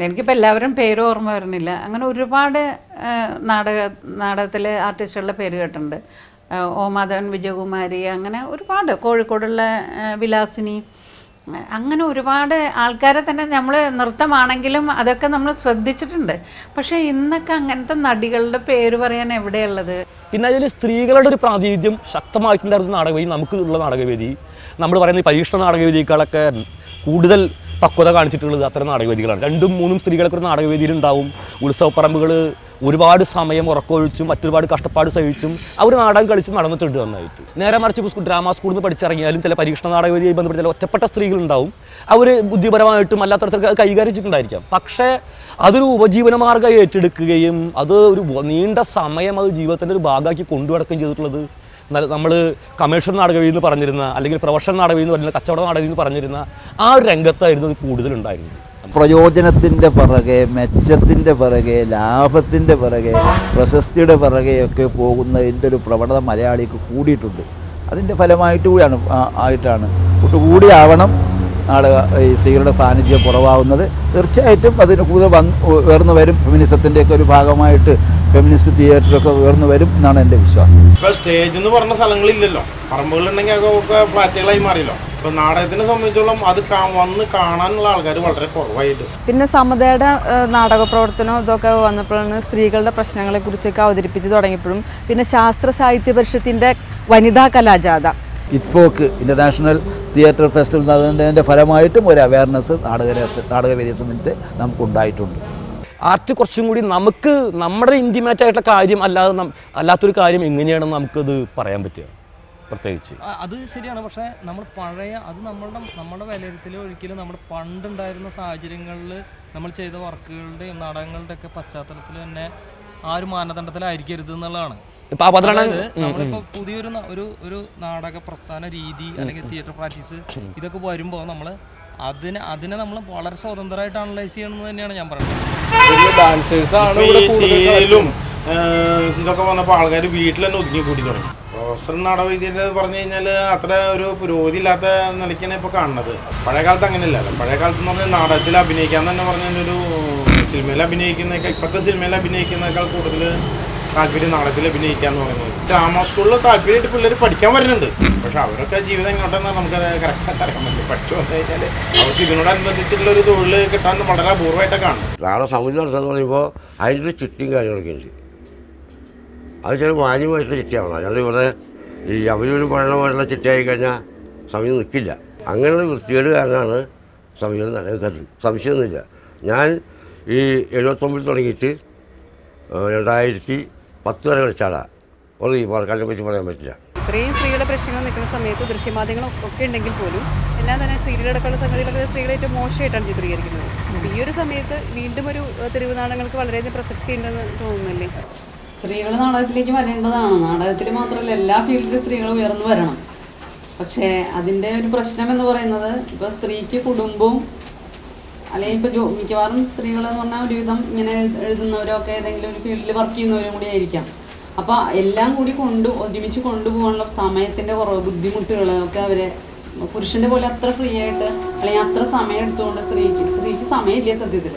എനിക്കിപ്പോൾ എല്ലാവരും പേര് ഓർമ്മ വരുന്നില്ല. അങ്ങനെ ഒരുപാട് നാടകത്തിലെ ആർട്ടിസ്റ്റുകളുടെ പേര് കേട്ടിട്ടുണ്ട്. ഓമാധവൻ, വിജയകുമാരി, അങ്ങനെ ഒരുപാട്, കോഴിക്കോടുള്ള വിലാസിനി, അങ്ങനെ ഒരുപാട് ആൾക്കാരെ തന്നെ നമ്മൾ നൃത്തമാണെങ്കിലും അതൊക്കെ നമ്മൾ ശ്രദ്ധിച്ചിട്ടുണ്ട്. പക്ഷേ ഇന്നൊക്കെ അങ്ങനത്തെ നടികളുടെ പേര് പറയാൻ എവിടെയുള്ളത്? പിന്നെ അതിൽ സ്ത്രീകളുടെ ഒരു പ്രാതിനിധ്യം ശക്തമായിട്ടുണ്ടായിരുന്ന നാടകവേദി, നമുക്ക് ഉള്ള നാടകവേദി, നമ്മൾ പറയുന്ന പരീക്ഷണ നാടകവേദികളൊക്കെ കൂടുതൽ പക്വത കാണിച്ചിട്ടുള്ളത് അത്തരം നാടകവേദികളാണ്. 2-3 സ്ത്രീകളൊക്കെ ഒരു നാടകവേദിയിലുണ്ടാവും. ഉത്സവപ്പറമ്പുകൾ ഒരുപാട് സമയം ഉറക്കമൊഴിച്ചും മറ്റൊരുപാട് കഷ്ടപ്പാട് സഹിച്ചും അവർ നാടകം കളിച്ച് നടന്നിട്ടുണ്ട് നന്നായിട്ട്. നേരെ മറിച്ച് ഡ്രാമ സ്കൂളിൽ നിന്ന് പഠിച്ചിറങ്ങിയാലും ചില പരീക്ഷണ നാടകവേദിയായി ബന്ധപ്പെട്ട ചില ഒറ്റപ്പെട്ട സ്ത്രീകളുണ്ടാവും. അവർ ബുദ്ധിപരമായിട്ടും അല്ലാത്ത തരത്തിലൊക്കെ കൈകാര്യം പക്ഷേ അതൊരു ഉപജീവനമാർഗ്ഗം ഏറ്റെടുക്കുകയും അത് ഒരു നീണ്ട സമയം അത് ജീവിതത്തിൻ്റെ ഒരു ഭാഗമാക്കി കൊണ്ടുനടക്കുകയും ചെയ്തിട്ടുള്ളത് നമ്മൾ കമേഴ്ഷ്യൽ നാടകവേദി എന്ന് പറഞ്ഞിരുന്ന, അല്ലെങ്കിൽ പ്രൊഫഷണൽ നാടകവേദി എന്ന് പറഞ്ഞിരുന്ന, കച്ചവട നാടകവേദി എന്ന് പറഞ്ഞിരുന്ന ആ ഒരു രംഗത്തായിരുന്നു അത് കൂടുതലുണ്ടായിരുന്നത്. പ്രയോജനത്തിൻ്റെ പിറകെ, മെച്ചത്തിൻ്റെ പിറകെ, ലാഭത്തിൻ്റെ പിറകെ, പ്രശസ്തിയുടെ പിറകെയൊക്കെ പോകുന്നതിൻ്റെ ഒരു പ്രവണത മലയാളിക്ക് കൂടിയിട്ടുണ്ട്. അതിൻ്റെ ഫലമായിട്ട് ആയിട്ടാണ് കൂടിയാവണം ഈ സ്ത്രീകളുടെ സാന്നിധ്യം കുറവാകുന്നത്. തീർച്ചയായിട്ടും അതിന് കൂടുതൽ ഉയർന്നു വരും. ഫെമിനിസത്തിൻ്റെയൊക്കെ ഒരു ഭാഗമായിട്ട് ഫെമിനിസ്റ്റ് തിയേറ്ററൊക്കെ ഉയർന്നു വരും എന്നാണ് എൻ്റെ വിശ്വാസം. ഇപ്പോൾ സ്റ്റേജ് എന്ന് പറഞ്ഞ സ്ഥലങ്ങളില്ലല്ലോ, പറമ്പുകളുണ്ടെങ്കിൽ അതൊക്കെ ഫ്ലാറ്റുകളായി മാറിയല്ലോ. ഇപ്പോൾ നാടകത്തിനെ സംബന്ധിച്ചോളം അത് വന്ന് കാണാനുള്ള ആൾക്കാർ വളരെ കുറവായിട്ട്. പിന്നെ സമതയുടെ നാടക പ്രവർത്തനം ഇതൊക്കെ വന്നപ്പോഴാണ് സ്ത്രീകളുടെ പ്രശ്നങ്ങളെക്കുറിച്ചൊക്കെ അവതരിപ്പിച്ച് തുടങ്ങിയപ്പോഴും, പിന്നെ ശാസ്ത്ര സാഹിത്യ പരിഷത്തിൻ്റെ വനിതാ കലാജാഥ, ഇറ്റ്ഫോക്ക് ഇൻ്റർനാഷണൽ തിയേറ്റർ ഫെസ്റ്റിവൽ അതിൻ്റെ ഫലമായിട്ടും ഒരു അവയർനെസ് നാടകവേദിയെ സംബന്ധിച്ച് നമുക്കുണ്ടായിട്ടുണ്ട്. ആർട്ട് കുറച്ചും കൂടി നമുക്ക് നമ്മുടെ ഇൻറ്റിമേറ്റ് ആയിട്ടുള്ള കാര്യം അല്ലാത്തൊരു കാര്യം എങ്ങനെയാണെന്ന് നമുക്കത് പറയാൻ പറ്റുക പ്രത്യേകിച്ച്. അത് ശരിയാണ്. പക്ഷേ നമ്മൾ പഴയ അത് നമ്മുടെ വിലയിരുത്തൽ ഒരിക്കലും നമ്മുടെ പണ്ടുണ്ടായിരുന്ന സാഹചര്യങ്ങളിൽ നമ്മൾ ചെയ്ത വർക്കുകളുടെയും നാടകങ്ങളുടെ ഒക്കെ പശ്ചാത്തലത്തിൽ തന്നെ ആ ഒരു മാനദണ്ഡത്തിലായിരിക്കരുത് എന്നുള്ളതാണ്. നമ്മളിപ്പോ പുതിയൊരു ഒരു നാടക പ്രസ്ഥാന രീതി അല്ലെങ്കിൽ തിയേറ്റർ പ്രാക്ടീസ് ഇതൊക്കെ വരുമ്പോൾ നമ്മൾ അതിനെ നമ്മൾ വളരെ സ്വതന്ത്രമായിട്ട് അനലൈസ് ചെയ്യണമെന്ന് തന്നെയാണ് ഞാൻ പറയുന്നത്. സീരിയലും ഇതൊക്കെ വന്നപ്പോൾ ആൾക്കാർ വീട്ടിൽ തന്നെ ഒതുങ്ങി കൂടി തുടങ്ങി. പ്രൊഫഷണൽ നാടകവേദിയുടെ പറഞ്ഞു കഴിഞ്ഞാൽ അത്ര ഒരു പുരോഗതി ഇല്ലാത്ത നിലയ്ക്കാണ് ഇപ്പോൾ കാണുന്നത്. പഴയ കാലത്ത് അങ്ങനെയല്ലല്ലോ. പഴയ കാലത്ത് എന്ന് പറഞ്ഞാൽ നാടകത്തിൽ അഭിനയിക്കാൻ തന്നെ പറഞ്ഞാൽ ഒരു സിനിമയിൽ അഭിനയിക്കുന്നേക്കാൾ, ഇപ്പോഴത്തെ സിനിമയിൽ അഭിനയിക്കുന്നേക്കാൾ കൂടുതൽ താല്പര്യം നാടകത്തിൽ അഭിനയിക്കാന്ന് പറയുന്നത്. ഡ്രാമ സ്കൂളിൽ താല്പര്യമായിട്ട് പിള്ളേർ പഠിക്കാൻ വരുന്നുണ്ട്. പക്ഷെ അവരൊക്കെ ജീവിതം എങ്ങോട്ടെന്ന് നമുക്ക് കറക്റ്റായിട്ട് അറിയാൻ പറ്റും. പഠിച്ചു വന്നു കഴിഞ്ഞാൽ അവർക്ക് ഇതിനോടനുബന്ധിച്ചിട്ടുള്ള ഒരു തൊഴിൽ കിട്ടാൻ വളരെ അപൂർവമായിട്ടൊക്കെ കാണും. നാളെ സമിതി നടത്തുക പറയുമ്പോൾ അതിൻ്റെ ചുറ്റിയും കാര്യങ്ങളൊക്കെ ഉണ്ട്. അത് ചില മാന്യമായിട്ടുള്ള ചിട്ടിയാവണം. അല്ലാണ്ട് ഇവിടെ ഈ അവരൊരു പഠനമായിട്ടുള്ള ചിട്ടിയായി കഴിഞ്ഞാൽ സമിതി നിൽക്കില്ല. അങ്ങനെയുള്ള വൃത്തികേട് കാരണമാണ് സമിതികൾ നിലനിൽക്കുന്നത്. സംശയമൊന്നുമില്ല. ഞാൻ ഈ 79 തുടങ്ങിയിട്ട് 2010 വരെ കളിച്ചാളാണ്. ഒരു ഈ പാലക്കാടിനെ പറ്റി പറയാൻ പറ്റില്ല. ഇത്രയും സ്ത്രീകളുടെ പ്രശ്നങ്ങൾ നിൽക്കുന്ന സമയത്ത് ദൃശ്യമാധ്യമങ്ങളൊക്കെ ഉണ്ടെങ്കിൽ പോലും എല്ലാം തന്നെ സീരിയലടക്കമുള്ള സംഗതികളൊക്കെ സ്ത്രീകളെ ഏറ്റവും മോശമായിട്ടാണ് ചിത്രീകരിക്കുന്നത്. ഈ ഒരു സമയത്ത് വീണ്ടും ഒരു തെരുവ് നാടകങ്ങൾക്ക് വളരെയധികം പ്രസക്തി ഉണ്ടെന്ന് തോന്നുന്നില്ലേ? സ്ത്രീകൾ നാടകത്തിലേക്ക് വരേണ്ടതാണ്. നാടകത്തിൽ മാത്രമല്ല എല്ലാ ഫീൽഡിലും സ്ത്രീകൾ ഉയർന്നു വരണം. പക്ഷേ അതിൻ്റെ ഒരു പ്രശ്നം എന്ന് പറയുന്നത് ഇപ്പോൾ സ്ത്രീക്ക് കുടുംബവും അല്ലെങ്കിൽ ഇപ്പോൾ മിക്കവാറും സ്ത്രീകളെന്ന് പറഞ്ഞാൽ ഒരുവിധം ഇങ്ങനെ എഴുതുന്നവരൊക്കെ ഏതെങ്കിലും ഒരു ഫീൽഡിൽ വർക്ക് ചെയ്യുന്നവരും കൂടി ആയിരിക്കാം. അപ്പോൾ എല്ലാം കൂടി ഒരുമിച്ച് കൊണ്ടുപോകാനുള്ള സമയത്തിൻ്റെ കുറവ്, ബുദ്ധിമുട്ടുകളൊക്കെ അവരെ പുരുഷൻ്റെ പോലെ അത്ര ഫ്രീ ആയിട്ട് അല്ലെങ്കിൽ അത്ര സമയം എടുത്തുകൊണ്ട് സ്ത്രീക്ക് സമയമില്ല സത്യത്തിൽ.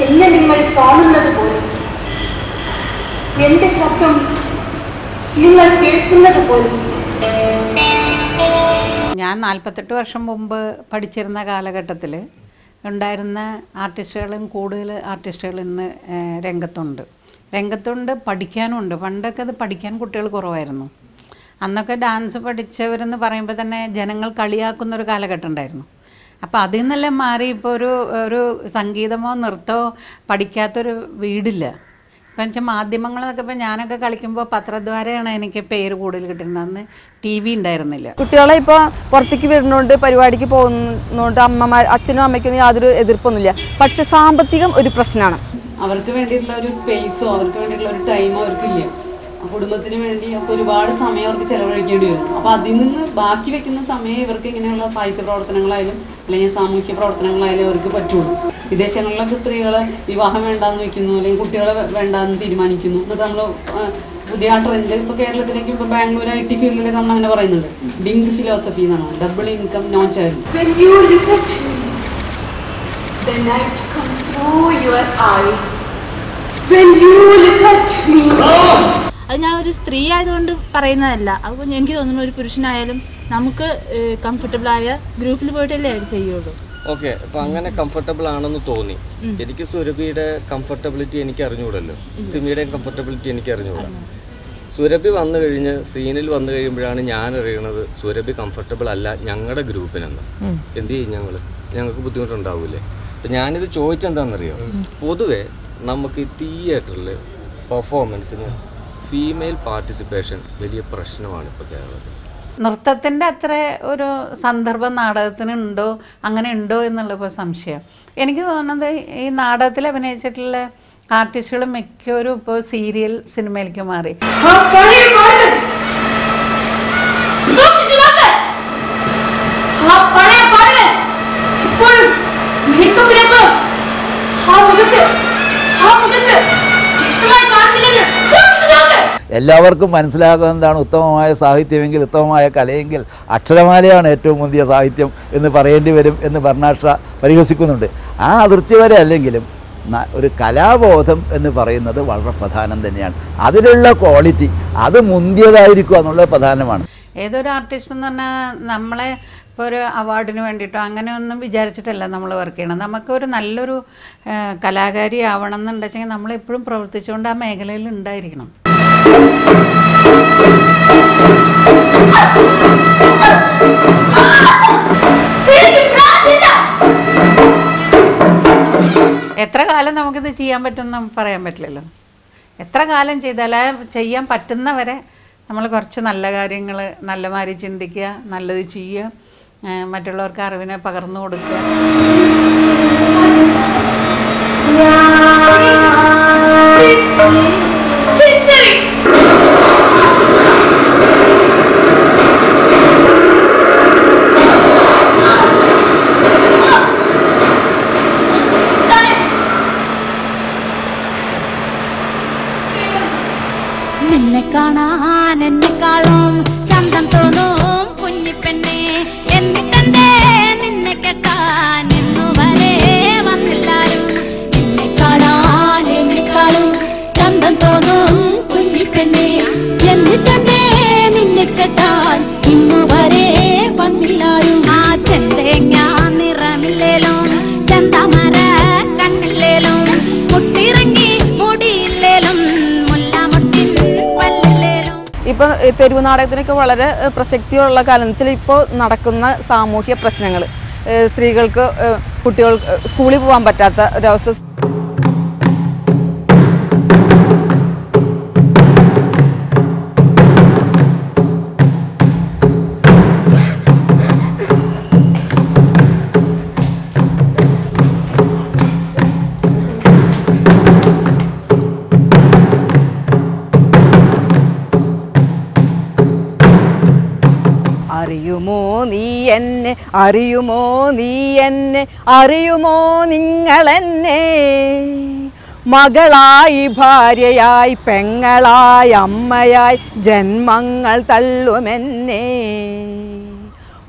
എന്നെ നിങ്ങൾ കാണുന്നത് പോലും, എന്റെ ശബ്ദം നിങ്ങൾ കേൾക്കുന്നത് പോലും. ഞാൻ 48 വർഷം മുമ്പ് പഠിച്ചിരുന്ന കാലഘട്ടത്തിൽ ഉണ്ടായിരുന്ന ആർട്ടിസ്റ്റുകളും കൂടുതൽ ആർട്ടിസ്റ്റുകൾ ഇന്ന് രംഗത്തുണ്ട്, പഠിക്കാനുണ്ട്. പണ്ടൊക്കെ അത് പഠിക്കാൻ കുട്ടികൾ കുറവായിരുന്നു. അന്നൊക്കെ ഡാൻസ് പഠിച്ചവരെന്ന് പറയുമ്പോൾ തന്നെ ജനങ്ങൾ കളിയാക്കുന്നൊരു കാലഘട്ടം ഉണ്ടായിരുന്നു. അപ്പോൾ അതിൽ നിന്നെല്ലാം മാറി ഇപ്പോൾ ഒരു സംഗീതമോ നൃത്തമോ പഠിക്കാത്തൊരു വീടില്ല. ഇപ്പം വെച്ചാൽ മാധ്യമങ്ങളൊക്കെ ഇപ്പം ഞാനൊക്കെ കളിക്കുമ്പോൾ പത്രദ്വാരയാണ് എനിക്ക് പേര് കൂടുതൽ കിട്ടുന്നത്. അന്ന് TV ഉണ്ടായിരുന്നില്ല. കുട്ടികളെ ഇപ്പോൾ പുറത്തേക്ക് വരുന്നതുകൊണ്ട് പരിപാടിക്ക് പോകുന്നതുകൊണ്ട് അച്ഛനും അമ്മയ്ക്കൊന്നും യാതൊരു എതിർപ്പൊന്നുമില്ല. പക്ഷെ സാമ്പത്തികം ഒരു പ്രശ്നമാണ്. അവർക്ക് വേണ്ടിയിട്ടുള്ള ഒരു സ്പേസോ അവർക്ക് വേണ്ടിയിട്ടുള്ള ഒരു ടൈമോ അവർക്കില്ല. കുടുംബത്തിന് വേണ്ടി അപ്പോൾ ഒരുപാട് സമയം അവർക്ക് ചിലവഴിക്കേണ്ടി വരും. അപ്പോൾ അതിൽ നിന്ന് ബാക്കി വെക്കുന്ന സമയം ഇവർക്ക് ഇങ്ങനെയുള്ള സാഹിത്യ പ്രവർത്തനങ്ങളായാലും അല്ലെങ്കിൽ സാമൂഹ്യ പ്രവർത്തനങ്ങളായാലും അവർക്ക് പറ്റുള്ളൂ. വിദേശങ്ങളിലൊക്കെ സ്ത്രീകളെ വിവാഹം വേണ്ടാന്ന് വയ്ക്കുന്നു, അല്ലെങ്കിൽ കുട്ടികളെ വേണ്ടാന്ന് തീരുമാനിക്കുന്നു. എന്നിട്ട് നമ്മൾ പുതിയ ട്രെൻഡ് ഇപ്പോൾ കേരളത്തിലേക്ക് ഇപ്പോൾ ബാംഗ്ലൂർ IT ഫീൽഡിലൊക്കെ നമ്മൾ അങ്ങനെ പറയുന്നുണ്ട്. ഡിങ്ക് ഫിലോസഫി എന്നാണ്, ഡബിൾ ഇൻകം നോ ചൈൽഡ്. അത് ഞാൻ ഒരു സ്ത്രീ ആയതുകൊണ്ട് പറയുന്നതല്ല. അപ്പോൾ എനിക്ക് തോന്നുന്നു ഒരു പുരുഷനായാലും നമുക്ക് കംഫർട്ടബിളായ ഗ്രൂപ്പിൽ പോയിട്ടല്ലേ അത് ചെയ്യുള്ളൂ. ഓക്കെ, അപ്പം അങ്ങനെ കംഫർട്ടബിൾ ആണെന്ന് തോന്നി. എനിക്ക് സുരഭിയുടെ കംഫർട്ടബിലിറ്റി എനിക്ക് അറിഞ്ഞുകൂടല്ലോ, സിമിയുടെയും കംഫർട്ടബിലിറ്റി എനിക്ക് അറിഞ്ഞുകൂടാ. സുരഭി വന്നു കഴിഞ്ഞ് സീനിൽ വന്നു കഴിയുമ്പോഴാണ് ഞാൻ അറിയണത് സുരഭി കംഫർട്ടബിൾ അല്ല ഞങ്ങളുടെ ഗ്രൂപ്പിനെന്ന്. എന്ത് ചെയ്യും ഞങ്ങൾക്ക് ബുദ്ധിമുട്ടുണ്ടാവില്ലേ? അപ്പം ഞാനിത് ചോദിച്ചെന്താണെന്നറിയോ, പൊതുവെ നമുക്ക് ഈ തിയേറ്ററിൽ പെർഫോമൻസിന് ഫീമെയിൽ പാർട്ടിസിപ്പേഷൻ വലിയ പ്രശ്നമാണ് ഇപ്പോൾ കേരളത്തിൽ. നൃത്തത്തിൻ്റെ അത്ര ഒരു സന്ദർഭം നാടകത്തിനുണ്ടോ, അങ്ങനെ ഉണ്ടോ എന്നുള്ളപ്പോൾ സംശയം. എനിക്ക് തോന്നുന്നത് ഈ നാടകത്തിൽ അഭിനയിച്ചിട്ടുള്ള ആർട്ടിസ്റ്റുകൾ മിക്കവരും ഇപ്പോൾ സീരിയൽ സിനിമയിലേക്ക് മാറി. എല്ലാവർക്കും മനസ്സിലാകുന്നതാണ് ഉത്തമമായ സാഹിത്യമെങ്കിൽ, ഉത്തമമായ കലയെങ്കിൽ അക്ഷരമാലയാണ് ഏറ്റവും മുന്തിയ സാഹിത്യം എന്ന് പറയേണ്ടി വരും എന്ന് ഭരണാഷ്ട്ര പരിഹസിക്കുന്നുണ്ട്. ആ അതിർത്തി വരെ അല്ലെങ്കിലും ഒരു കലാബോധം എന്ന് പറയുന്നത് വളരെ പ്രധാനം തന്നെയാണ്. അതിലുള്ള ക്വാളിറ്റി അത് മുന്തിയതായിരിക്കുക എന്നുള്ളത് പ്രധാനമാണ്. ഏതൊരു ആർട്ടിസ്റ്റ് എന്ന് പറഞ്ഞാൽ നമ്മളെ ഇപ്പോൾ ഒരു അവാർഡിന് വേണ്ടിയിട്ടോ അങ്ങനെയൊന്നും വിചാരിച്ചിട്ടല്ല നമ്മൾ വർക്ക് ചെയ്യണം. നമുക്കൊരു നല്ലൊരു കലാകാരി ആവണം എന്നുണ്ടെങ്കിൽ നമ്മളെപ്പോഴും പ്രവർത്തിച്ചുകൊണ്ട് ആ മേഖലയിൽ ഉണ്ടായിരിക്കണം. എത്ര കാലം നമുക്കിത് ചെയ്യാൻ പറ്റുമെന്ന് പറയാൻ പറ്റില്ലല്ലോ. എത്ര കാലം ചെയ്താൽ ചെയ്യാൻ പറ്റുന്നവരെ നമ്മൾ കുറച്ച് നല്ല കാര്യങ്ങൾ നല്ലമാതിരി ചിന്തിക്കുക, നല്ലത് ചെയ്യുക, മറ്റുള്ളവർക്ക് അറിവിനെ പകർന്നു കൊടുക്കുക. നിന്നെ കാണാൻ എന്നെക്കാളും ചന്തം തോന്നും കുഞ്ഞിപ്പെണ്ണെ, എന്നിട്ടെന്തേ നിന്നെ കേട്ടാൻ ഇന്നുവരെ വന്നില്ലാരും. നിന്നെ കാണാൻ എന്നെക്കാളും ചന്തം തോന്നും കുഞ്ഞിപ്പെണ്ണെ, എന്നിട്ടെന്തേ നിന്നെ കേട്ടാൻ ഇന്നുവരെ വന്നില്ലാരും. ആ ചെന്തേങ്ങ നിറമില്ലേലും ചെന്താമര കണ്ണില്ലേലും മുട്ടിറങ്ങി മുടിയില്ലേലും ഇപ്പോൾ തെരുവ് നാടകത്തിനൊക്കെ വളരെ പ്രസക്തിയുള്ള കാലം എന്ന് വെച്ചാൽ ഇപ്പോൾ നടക്കുന്ന സാമൂഹ്യ പ്രശ്നങ്ങൾ, സ്ത്രീകൾക്ക് കുട്ടികൾക്ക് സ്കൂളിൽ പോകാൻ പറ്റാത്ത ഒരവസ്ഥ. അറിയുമോ നീ എന്നെ അറിയുമോ നീ എന്നെ അറിയുമോ നിങ്ങളെന്നെ മകളായി ഭാര്യയായി പെങ്ങളായി അമ്മയായി ജന്മങ്ങൾ തള്ളുമെന്നെ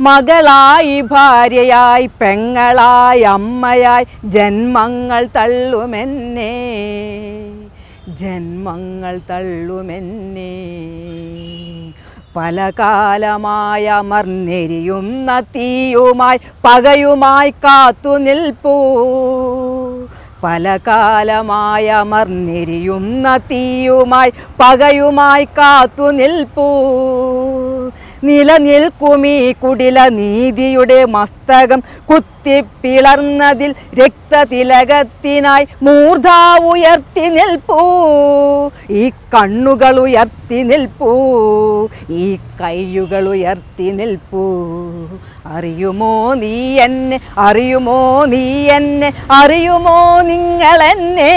മകളായി ഭാര്യയായി പെങ്ങളായി അമ്മയായി ജന്മങ്ങൾ തള്ളുമെന്നെ ജന്മങ്ങൾ തള്ളുമെന്നെ പല കാലമായ അമർന്നെരിയുന്ന തീയുമായി പകയുമായി കാത്തു നിൽപ്പൂ പല കാലമായ അമർന്നെരിയുന്ന തീയുമായി പകയുമായി കാത്തു നിൽപ്പൂ നിലനിൽക്കുമീ കുടില നീതിയുടെ മസ്തകം കുത്തിപ്പിളർന്നതിൽ രക്തതിലകത്തിനായി മൂർധ ഉയർത്തി നിൽപ്പൂ ഈ കണ്ണുകൾ ഉയർത്തി നിൽപ്പൂ ഈ കൈയുകൾ ഉയർത്തി നിൽപ്പൂ അറിയുമോ നീ എന്നെ അറിയുമോ നീ എന്നെ അറിയുമോ നിങ്ങളെന്നെ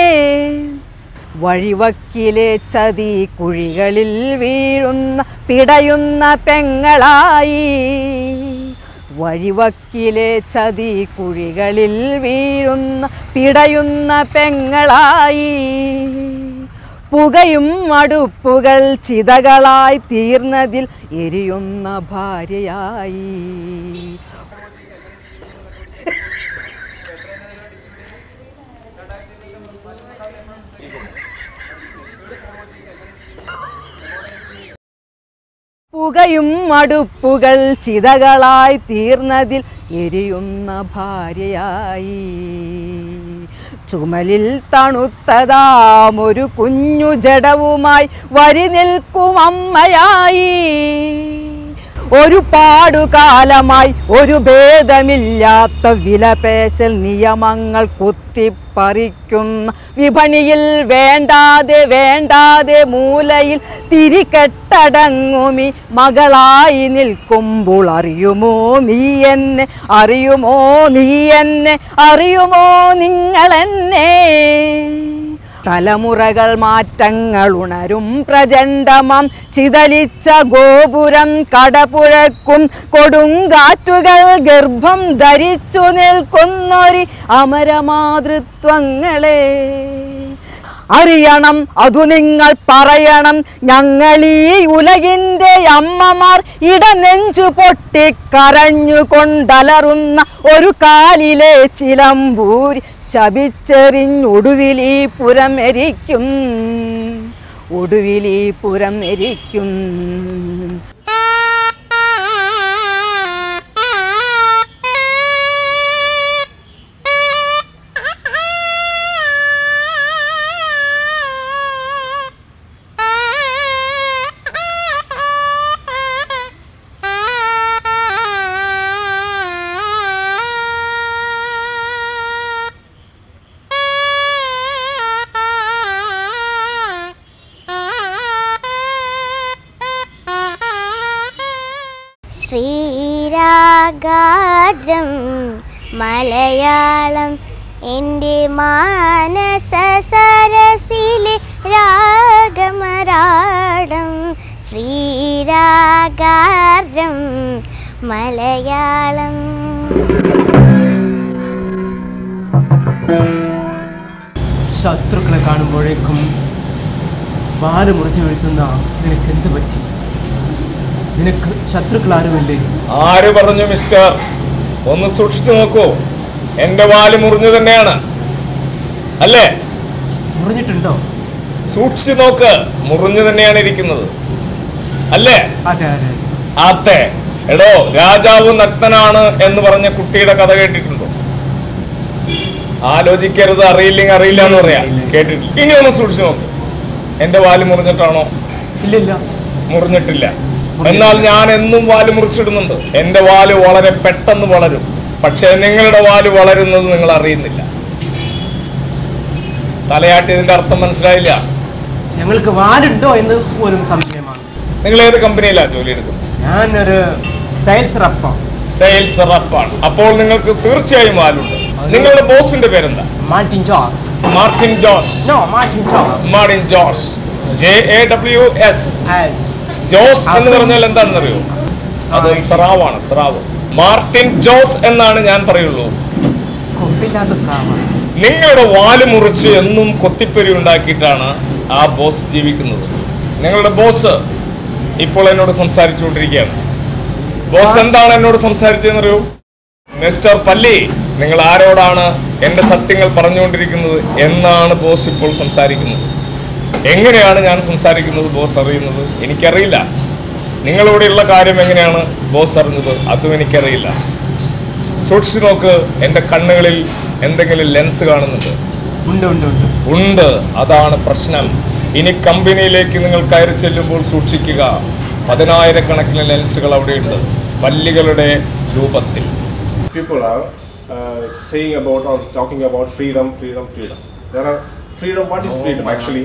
വഴിവക്കിലെ ചതി കുഴികളിൽ വീഴുന്ന പിടയുന്ന പെങ്ങളായി വഴിവക്കിലെ ചതി കുഴികളിൽ വീഴുന്ന പിടയുന്ന പെങ്ങളായി പുകയും അടുപ്പുകൾ ചിതകളായി തീർന്നതിൽ എരിയുന്ന ഭാര്യയായി പുകയും അടുപ്പുകൾ ചിതകളായി തീർന്നതിൽ എരിയുന്ന ഭാര്യയായി ചുമലിൽ തണുത്തതാം ഒരു കുഞ്ഞു ജഡവുമായി വരി നിൽക്കും അമ്മയായി ഒരു പാടുകാലമായി ഒരു ഭേദമില്ലാത്ത വിലപേശൽ നിയമങ്ങൾ കുത്തിപ്പറിക്കുന്ന വിപണിയിൽ വേണ്ടാതെ വേണ്ടാതെ മൂലയിൽ തിരികെട്ടടങ്ങുമി മകളായി നിൽക്കുമ്പോൾ അറിയുമോ നീ എന്നെ അറിയുമോ നീ എന്നെ അറിയുമോ നിങ്ങളെന്നെ തലമുറകൾ മാറ്റങ്ങൾ ഉണരും പ്രചണ്ഡമാം ചിതലിച്ച ഗോപുരം കടപുഴക്കും കൊടുങ്കാറ്റുകൾ ഗർഭം ധരിച്ചു നിൽക്കുന്നൊരു അമരമാതൃത്വങ്ങളെ അറിയണം അതു നിങ്ങൾ പറയണം ഞങ്ങളീ ഉലകിൻ്റെ അമ്മമാർ ഇടനെഞ്ചു പൊട്ടിക്കരഞ്ഞുകൊണ്ടലറുന്ന ഒരു കാലിലെ ചിലമ്പൂരി ശപിച്ചെറിഞ്ഞൊടുവിലീ പുരം എരിക്കും ഒടുവിലീ പുരം എരിക്കും ശ്രീരാഗാദ്രം മലയാളം എൻ്റെ മാനസ സരസിലെ രാഗമരാടം ശ്രീരാഗാദ്രം മലയാളം ശത്രുക്കളെ കാണുമ്പോഴേക്കും വാല് മുറിച്ചു വീഴ്ത്തുന്ന നിനക്ക് എന്ത് പറ്റി? നിനക്ക് ശത്രുക്കൾ ആരുമില്ലേ? ആര് പറഞ്ഞു മിസ്റ്റർ? ഒന്ന് സൂക്ഷിച്ചു നോക്കൂ. എന്റെ വാല് മുറിഞ്ഞു തന്നെയാണ് അല്ലേ? മുറിഞ്ഞിട്ടുണ്ടോ? സൂക്ഷിച്ചു നോക്ക്, മുറിഞ്ഞു തന്നെയാണ് ഇരിക്കുന്നത് അല്ലേ? അതെ അതെ അതെ. എടോ, രാജാവ് നഗ്നനാണ് എന്ന് പറഞ്ഞ കുട്ടിയുടെ കഥ കേട്ടിട്ടുണ്ടോ? ആലോചിക്കരുത്, അറിയില്ലെങ്കിൽ അറിയില്ല എന്ന് പറയാ. കേട്ടിട്ടില്ല. ഇനി ഒന്ന് സൂക്ഷിച്ചു നോക്ക്. എന്റെ വാല് മുറിഞ്ഞിട്ടാണോ? ഇല്ലില്ല, മുറിഞ്ഞിട്ടില്ല. എന്നാൽ ഞാൻ എന്നും വാല് മുറിച്ചിടുന്നുണ്ട്. എന്റെ വാല് വളരെ പെട്ടെന്ന് വളരും. പക്ഷെ നിങ്ങളുടെ വാല് വളരുന്നത് നിങ്ങൾ അറിയുന്നില്ല. തലയാട്ടിയതിന്റെ അർത്ഥം മനസ്സിലായില്ല? ഞങ്ങൾക്ക് വാലുണ്ടോ എന്ന് പോലും സംശയമാണ്. നിങ്ങൾ ഏത് കമ്പനിയിലാണ് ജോലി എടുക്കുന്നത്? ഞാനൊരു സെയിൽസ് റപ്പാണ്. സെയിൽസ് റപ്പാണ്. അപ്പോൾ നിങ്ങൾക്ക് തീർച്ചയായും വാലുണ്ട്. നിങ്ങളുടെ ബോസിന്റെ പേരെന്താ? Martin Jose. Martin Jose. Martin Jose. Martin Jose. JAWS. Jose എന്ന് പറഞ്ഞാൽ എന്താണെന്നറിയോ? അത് സ്രാവാണ്. സ്രാവ്. മാർട്ടിൻ ജോസ് എന്നാണ് ഞാൻ പറയുള്ളൂ. കൊമ്പില്ലാത്ത സ്രാവാണ്. നിങ്ങളുടെ വാല് മുറിച്ച് എന്നും കൊത്തിപ്പരി ഉണ്ടാക്കിയിട്ടാണ് ആ ബോസ് ജീവിക്കുന്നത്. നിങ്ങളുടെ ബോസ് ഇപ്പോൾ എന്നോട് സംസാരിച്ചുകൊണ്ടിരിക്കുകയാണ്. ബോസ് എന്താണ് എന്നോട് സംസാരിച്ചതെന്നറിയോ? മിസ്റ്റർ പല്ലി, നിങ്ങൾ ആരോടാണ് എൻ്റെ സത്യങ്ങൾ പറഞ്ഞുകൊണ്ടിരിക്കുന്നത് എന്നാണ് ബോസ് ഇപ്പോൾ സംസാരിക്കുന്നത്. എങ്ങനെയാണ് ഞാൻ സംസാരിക്കുന്നത് ബോസ് അറിയുന്നത്? എനിക്കറിയില്ല. നിങ്ങളോടെയുള്ള കാര്യം എങ്ങനെയാണ് ബോസ് അറിഞ്ഞത്? അതും എനിക്കറിയില്ല. സൂക്ഷിച്ചു നോക്ക്, എൻ്റെ കണ്ണുകളിൽ എന്തെങ്കിലും ലെൻസ് കാണുന്നുണ്ട്? ഉണ്ട്. അതാണ് പ്രശ്നം. ഇനി കമ്പനിയിലേക്ക് നിങ്ങൾ കയറി ചെല്ലുമ്പോൾ സൂക്ഷിക്കുക, 10,000-കണക്കിന് ലെൻസുകൾ അവിടെയുണ്ട്, പല്ലികളുടെ രൂപത്തിൽ. People are saying about or talking about freedom. There are freedom. What is freedom actually?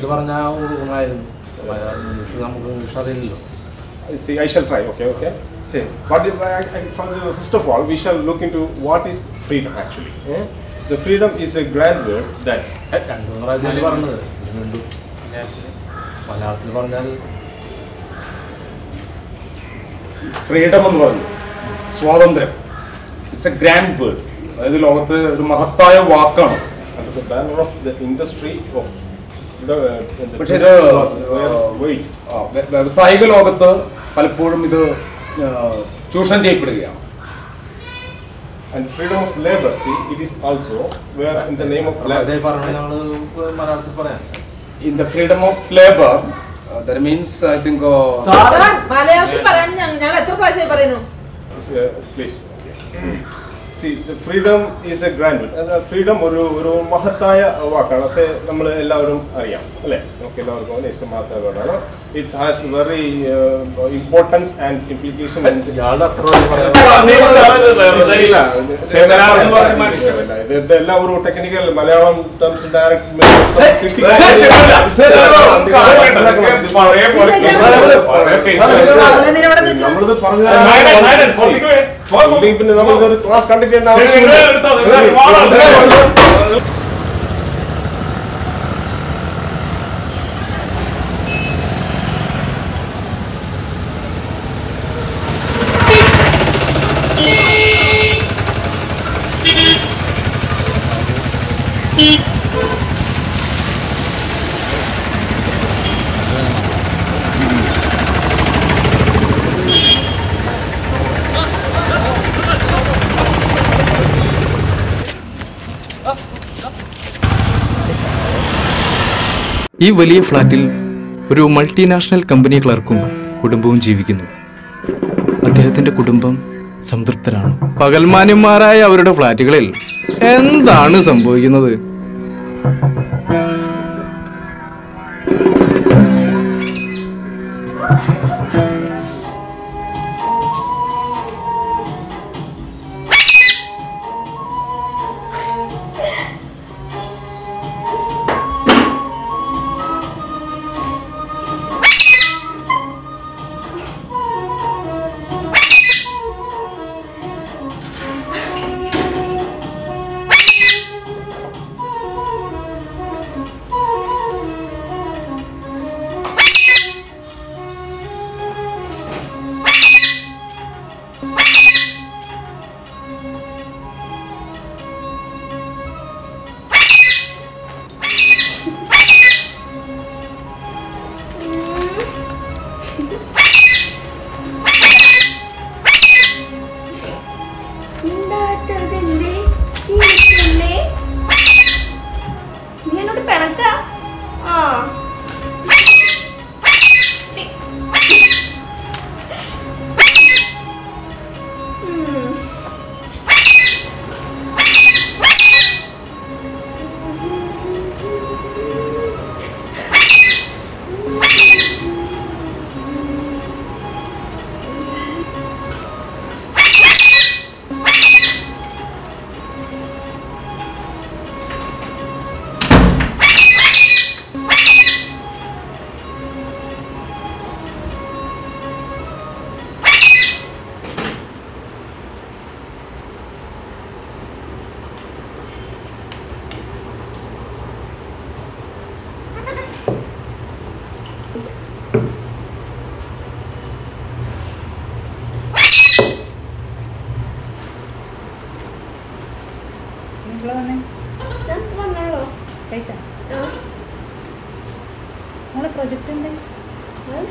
See, I shall try. Okay. Say, first of all, we shall look into what is freedom actually. The freedom is a grand word that. Freedom എന്ന് പറഞ്ഞു, സ്വാതന്ത്ര്യം. It's A grand word. അതായത് ലോകത്ത് ഒരു മഹത്തായ വാക്കാണ്. പക്ഷെ ഇത് വ്യാവസായിക ലോകത്ത് പലപ്പോഴും ഇത് ചൂഷണം ചെയ്യപ്പെടുകയാണ്. And freedom of labor, see, it is also where in the name of labor. In the freedom of labor, that means I think. Please. See, the freedom is a grand word. Freedom ഒരു മഹത്തായ വാക്കാണ്. പക്ഷേ നമ്മൾ എല്ലാവരും അറിയാം അല്ലേ? നമുക്ക് എല്ലാവർക്കും നിസ്സമാധാനമാണ്. It has very importance and implication. ഇതെല്ലാം ഒരു ടെക്നിക്കൽ മലയാളം ടേംസ് ഡയറക്റ്റ് നമ്മളിത് പറഞ്ഞു പിന്നെ നമ്മളൊരു ക്ലാസ് കണ്ടക്ട് ചെയ്യേണ്ട ആവശ്യമില്ല. ഈ വലിയ ഫ്ലാറ്റിൽ ഒരു മൾട്ടിനാഷണൽ കമ്പനി ക്ലർക്കും കുടുംബവും ജീവിക്കുന്നു. അദ്ദേഹത്തിന്റെ കുടുംബം സംതൃപ്തരാണ്. പകൽമാന്യന്മാരായ അവരുടെ ഫ്ലാറ്റുകളിൽ എന്താണ് സംഭവിക്കുന്നത്?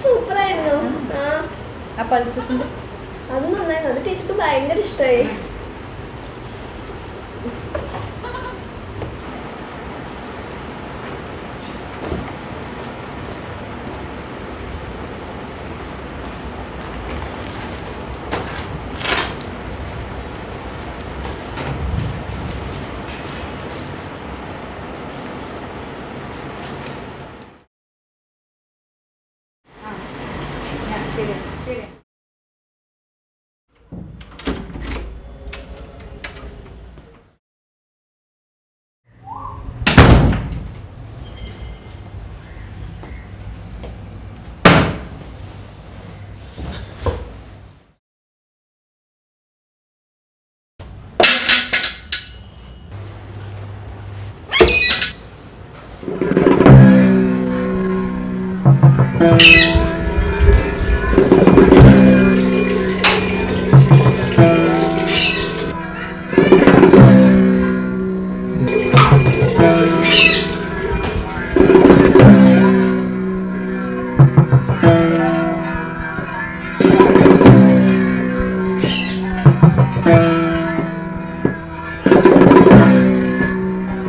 സൂപ്പറായിരുന്നു. ആ പൾസസിന്റെ അത് നന്നായിരുന്നു. അത് ടീച്ചർക്ക് ഭയങ്കര ഇഷ്ടമായി.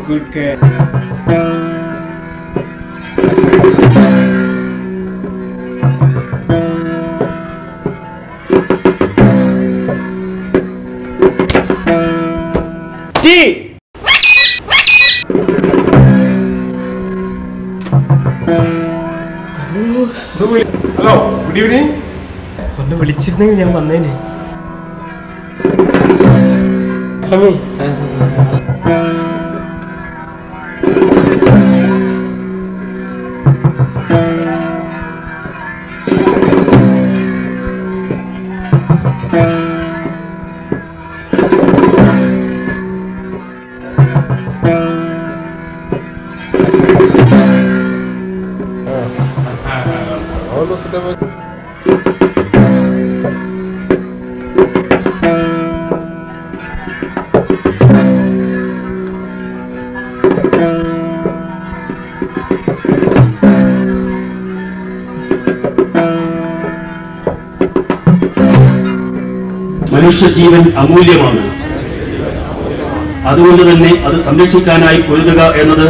Good care. Hello, good evening. ഒന്ന് വിളിച്ചിരുന്നെങ്കിൽ ഞാൻ വന്നേനെ. മനുഷ്യജീവൻ അമൂല്യമാണ്. അതുകൊണ്ട് തന്നെ അത് സംരക്ഷിക്കാനായി പൊരുതുക എന്നത്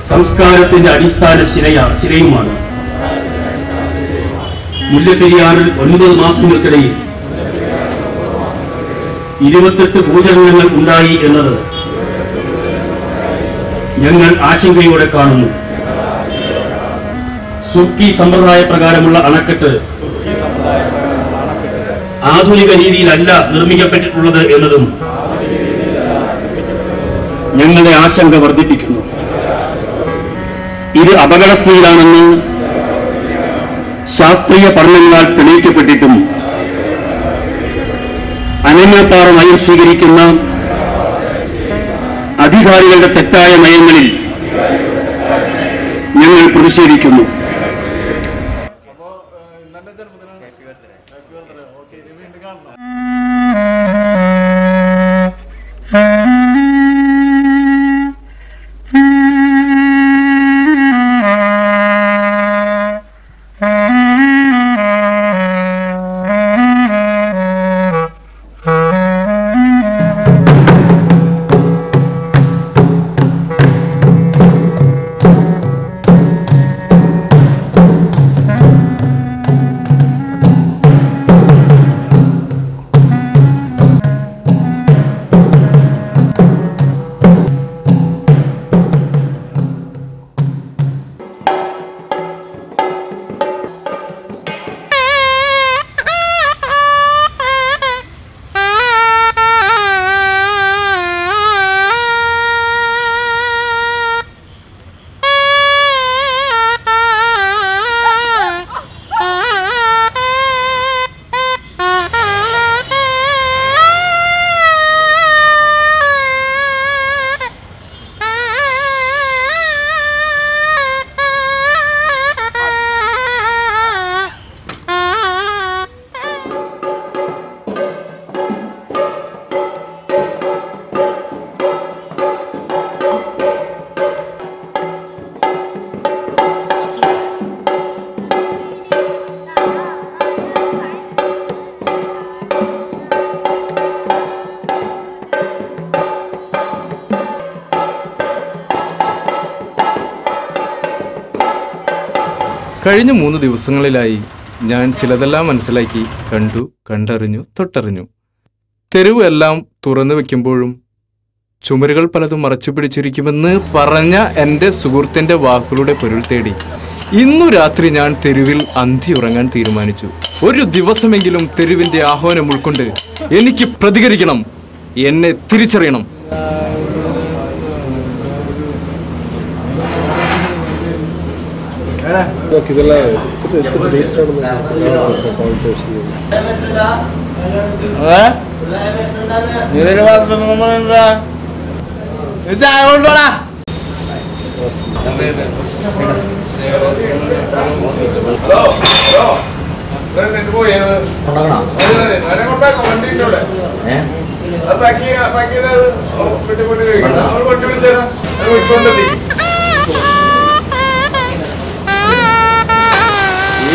സംസ്കാരത്തിന്റെ അടിസ്ഥാന ശിലയുമാണ്. മുല്ലപ്പെരിയാറിൽ 9 മാസങ്ങൾക്കിടയിൽ 28 ഭൂചലനങ്ങൾ ഉണ്ടായി എന്നത് ഞങ്ങൾ ആശങ്കയോടെ കാണുന്നു. സുർക്കി സമ്പ്രദായ പ്രകാരമുള്ള അണക്കെട്ട് ആധുനിക രീതിയിലല്ല നിർമ്മിക്കപ്പെട്ടിട്ടുള്ളത് എന്നതും ഞങ്ങളുടെ ആശങ്ക വർദ്ധിപ്പിക്കുന്നു. ഇത് അപകടസ്ഥിതിയിലാണെന്ന് ശാസ്ത്രീയ പഠനങ്ങളാൽ തെളിയിക്കപ്പെട്ടിട്ടും അനന്യപാറ നയം സ്വീകരിക്കുന്ന അധികാരികളുടെ തെറ്റായ നയങ്ങളിൽ ഞങ്ങൾ പ്രതിഷേധിക്കുന്നു. കഴിഞ്ഞ 3 ദിവസങ്ങളിലായി ഞാൻ ചിലതെല്ലാം മനസ്സിലാക്കി, കണ്ടു, കണ്ടറിഞ്ഞു, തൊട്ടറിഞ്ഞു. തെരുവ് എല്ലാം തുറന്നു വെക്കുമ്പോഴും ചുമരുകൾ പലതും മറച്ചു പിടിച്ചിരിക്കുമെന്ന് പറഞ്ഞ എൻ്റെ സുഹൃത്തിൻ്റെ വാക്കുകളുടെ പൊരുൾ തേടി ഇന്നു രാത്രി ഞാൻ തെരുവിൽ അന്തി ഉറങ്ങാൻ തീരുമാനിച്ചു. ഒരു ദിവസമെങ്കിലും തെരുവിൻ്റെ ആഹ്വാനം ഉൾക്കൊണ്ട് എനിക്ക് പ്രതികരിക്കണം, എന്നെ തിരിച്ചറിയണം.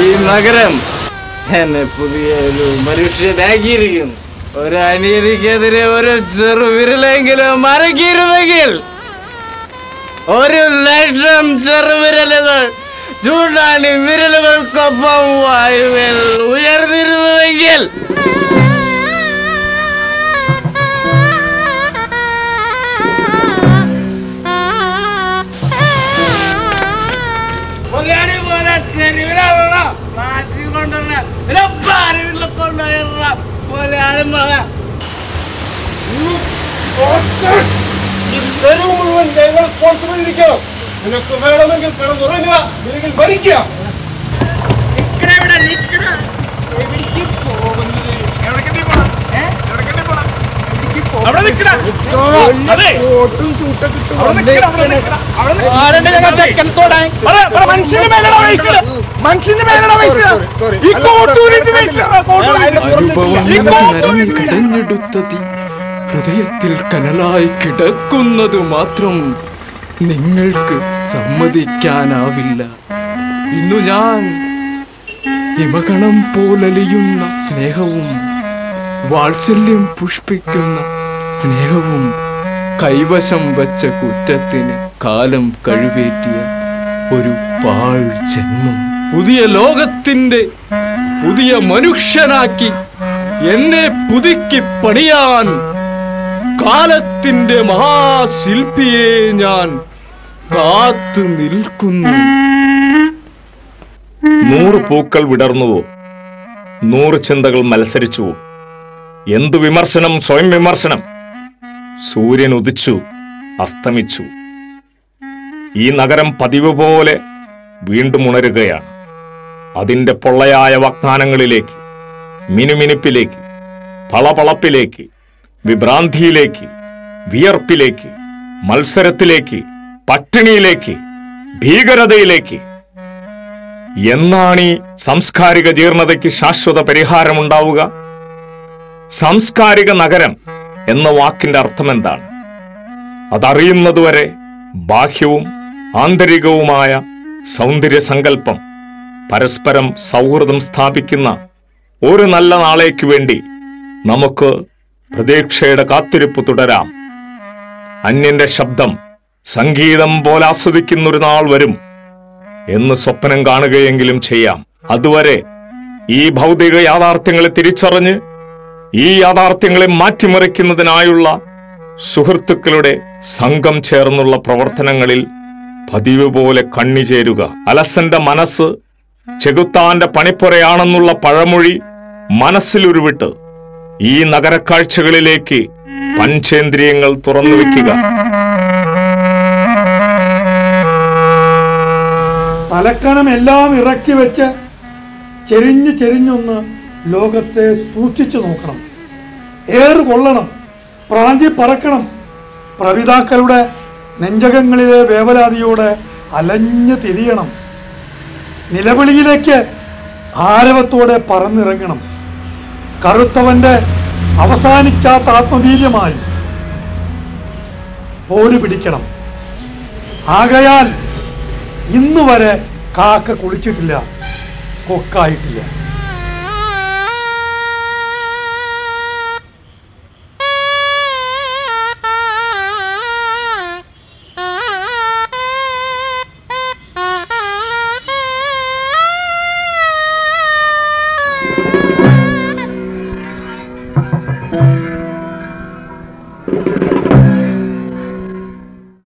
ഈ നഗരം എന്നെ പുതിയ ഒരു മനുഷ്യനാക്കിയിരിക്കുന്നു. ഒരു അനീതിക്കെതിരെ ഒരു ചെറുവിരലെങ്കിലും മറക്കിയിരുന്നെങ്കിൽ, 1,00,000 ചെറുവിരലുകൾ ചൂണ്ടാണി വിരലുകൾക്കൊപ്പം വായുവിൽ ഉയർന്നിരുന്നുവെങ്കിൽ മുഴുവൻ റെസ്പോൺസിബിലിറ്റിക്കണം. നിനക്ക് വേണമെങ്കിൽ കിടന്നുറങ്ങുക, ഇല്ലെങ്കിൽ മരിക്കുക. കടഞ്ഞെടുത്തതി ഹൃദയത്തിൽ കനലായി കിടക്കുന്നതു മാത്രം നിങ്ങൾക്ക് സമ്മതിക്കാനാവില്ല. ഇന്നു ഞാൻ ഹിമകണം പോലലിയുന്ന സ്നേഹവും വാത്സല്യം പുഷ്പിക്കുന്ന സ്നേഹവും കൈവശം വച്ച കുറ്റത്തിന് കാലം കഴിവേറ്റിയ ഒരു പാഴ് ജന്മം പുതിയ ലോകത്തിന്റെ പുതിയ മനുഷ്യനാക്കി എന്നെ പുതുക്കി പണിയാൻ കാലത്തിന്റെ മഹാശില്പിയെ ഞാൻ കാത്തു നിൽക്കുന്നു. 100 പൂക്കൾ വിടർന്നുവോ, 100 ചിന്തകൾ മത്സരിച്ചുവോ, എന്തു വിമർശനം, സ്വയം വിമർശനം. സൂര്യൻ ഉദിച്ചു, അസ്തമിച്ചു. ഈ നഗരം പതിവ് പോലെ വീണ്ടും ഉണരുകയാണ്. അതിൻ്റെ പൊള്ളയായ വാഗ്ദാനങ്ങളിലേക്ക്, മിനുമിനുപ്പിലേക്ക്, പളപളപ്പിലേക്ക്, വിഭ്രാന്തിയിലേക്ക്, വിയർപ്പിലേക്ക്, മത്സരത്തിലേക്ക്, പട്ടിണിയിലേക്ക്, ഭീകരതയിലേക്ക്. എന്നാണ് ഈ സാംസ്കാരിക ജീർണതയ്ക്ക് ശാശ്വത പരിഹാരമുണ്ടാവുക? സാംസ്കാരിക നഗരം എന്ന വാക്കിന്റെ അർത്ഥം എന്താണ്? അതറിയുന്നതുവരെ ബാഹ്യവും ആന്തരികവുമായ സൗന്ദര്യ സങ്കല്പം, പരസ്പരം സൗഹൃദം സ്ഥാപിക്കുന്ന ഒരു നല്ല നാളേക്ക് വേണ്ടി നമുക്ക് പ്രതീക്ഷയുടെ കാത്തിരിപ്പ് തുടരാം. അന്യന്റെ ശബ്ദം സംഗീതം പോലെ ആസ്വദിക്കുന്നൊരു നാൾ വരും എന്ന് സ്വപ്നം കാണുകയെങ്കിലും ചെയ്യാം. അതുവരെ ഈ ഭൗതിക യാഥാർത്ഥ്യങ്ങളെ തിരിച്ചറിഞ്ഞ് ഈ യാഥാർത്ഥ്യങ്ങളെ മാറ്റിമറിക്കുന്നതിനായുള്ള സുഹൃത്തുക്കളുടെ സംഘം ചേർന്നുള്ള പ്രവർത്തനങ്ങളിൽ പതിവ് പോലെ കണ്ണിചേരുക. അലസന്റെ മനസ്സ് ചെകുത്താന്റെ പണിപ്പുരയാണെന്നുള്ള പഴമൊഴി മനസ്സിലുരുവിട്ട് ഈ നഗരക്കാഴ്ചകളിലേക്ക് പഞ്ചേന്ദ്രിയങ്ങൾ തുറന്നു വെക്കുക. തലക്കനം എല്ലാം ഇറക്കി വെച്ച് ചെരിഞ്ഞ് ചെരിഞ്ഞൊന്ന് ലോകത്തെ സൂക്ഷിച്ചു നോക്കണം. ഏറ് കൊള്ളണം, പ്രാഞ്ചി പറക്കണം. പ്രവിതാക്കളുടെ നെഞ്ചകങ്ങളിലെ വേവലാതിയോടെ അലഞ്ഞു തിരിയണം. നിലവിളിയിലേക്ക് ആരവത്തോടെ പറന്നിറങ്ങണം. കറുത്തവന്റെ അവസാനിക്കാത്ത ആത്മവീര്യമായി പോര് പിടിക്കണം. ആകയാൽ ഇന്നുവരെ കാക്ക കുളിച്ചിട്ടില്ല, കൊക്കായിട്ടില്ല. Thank you.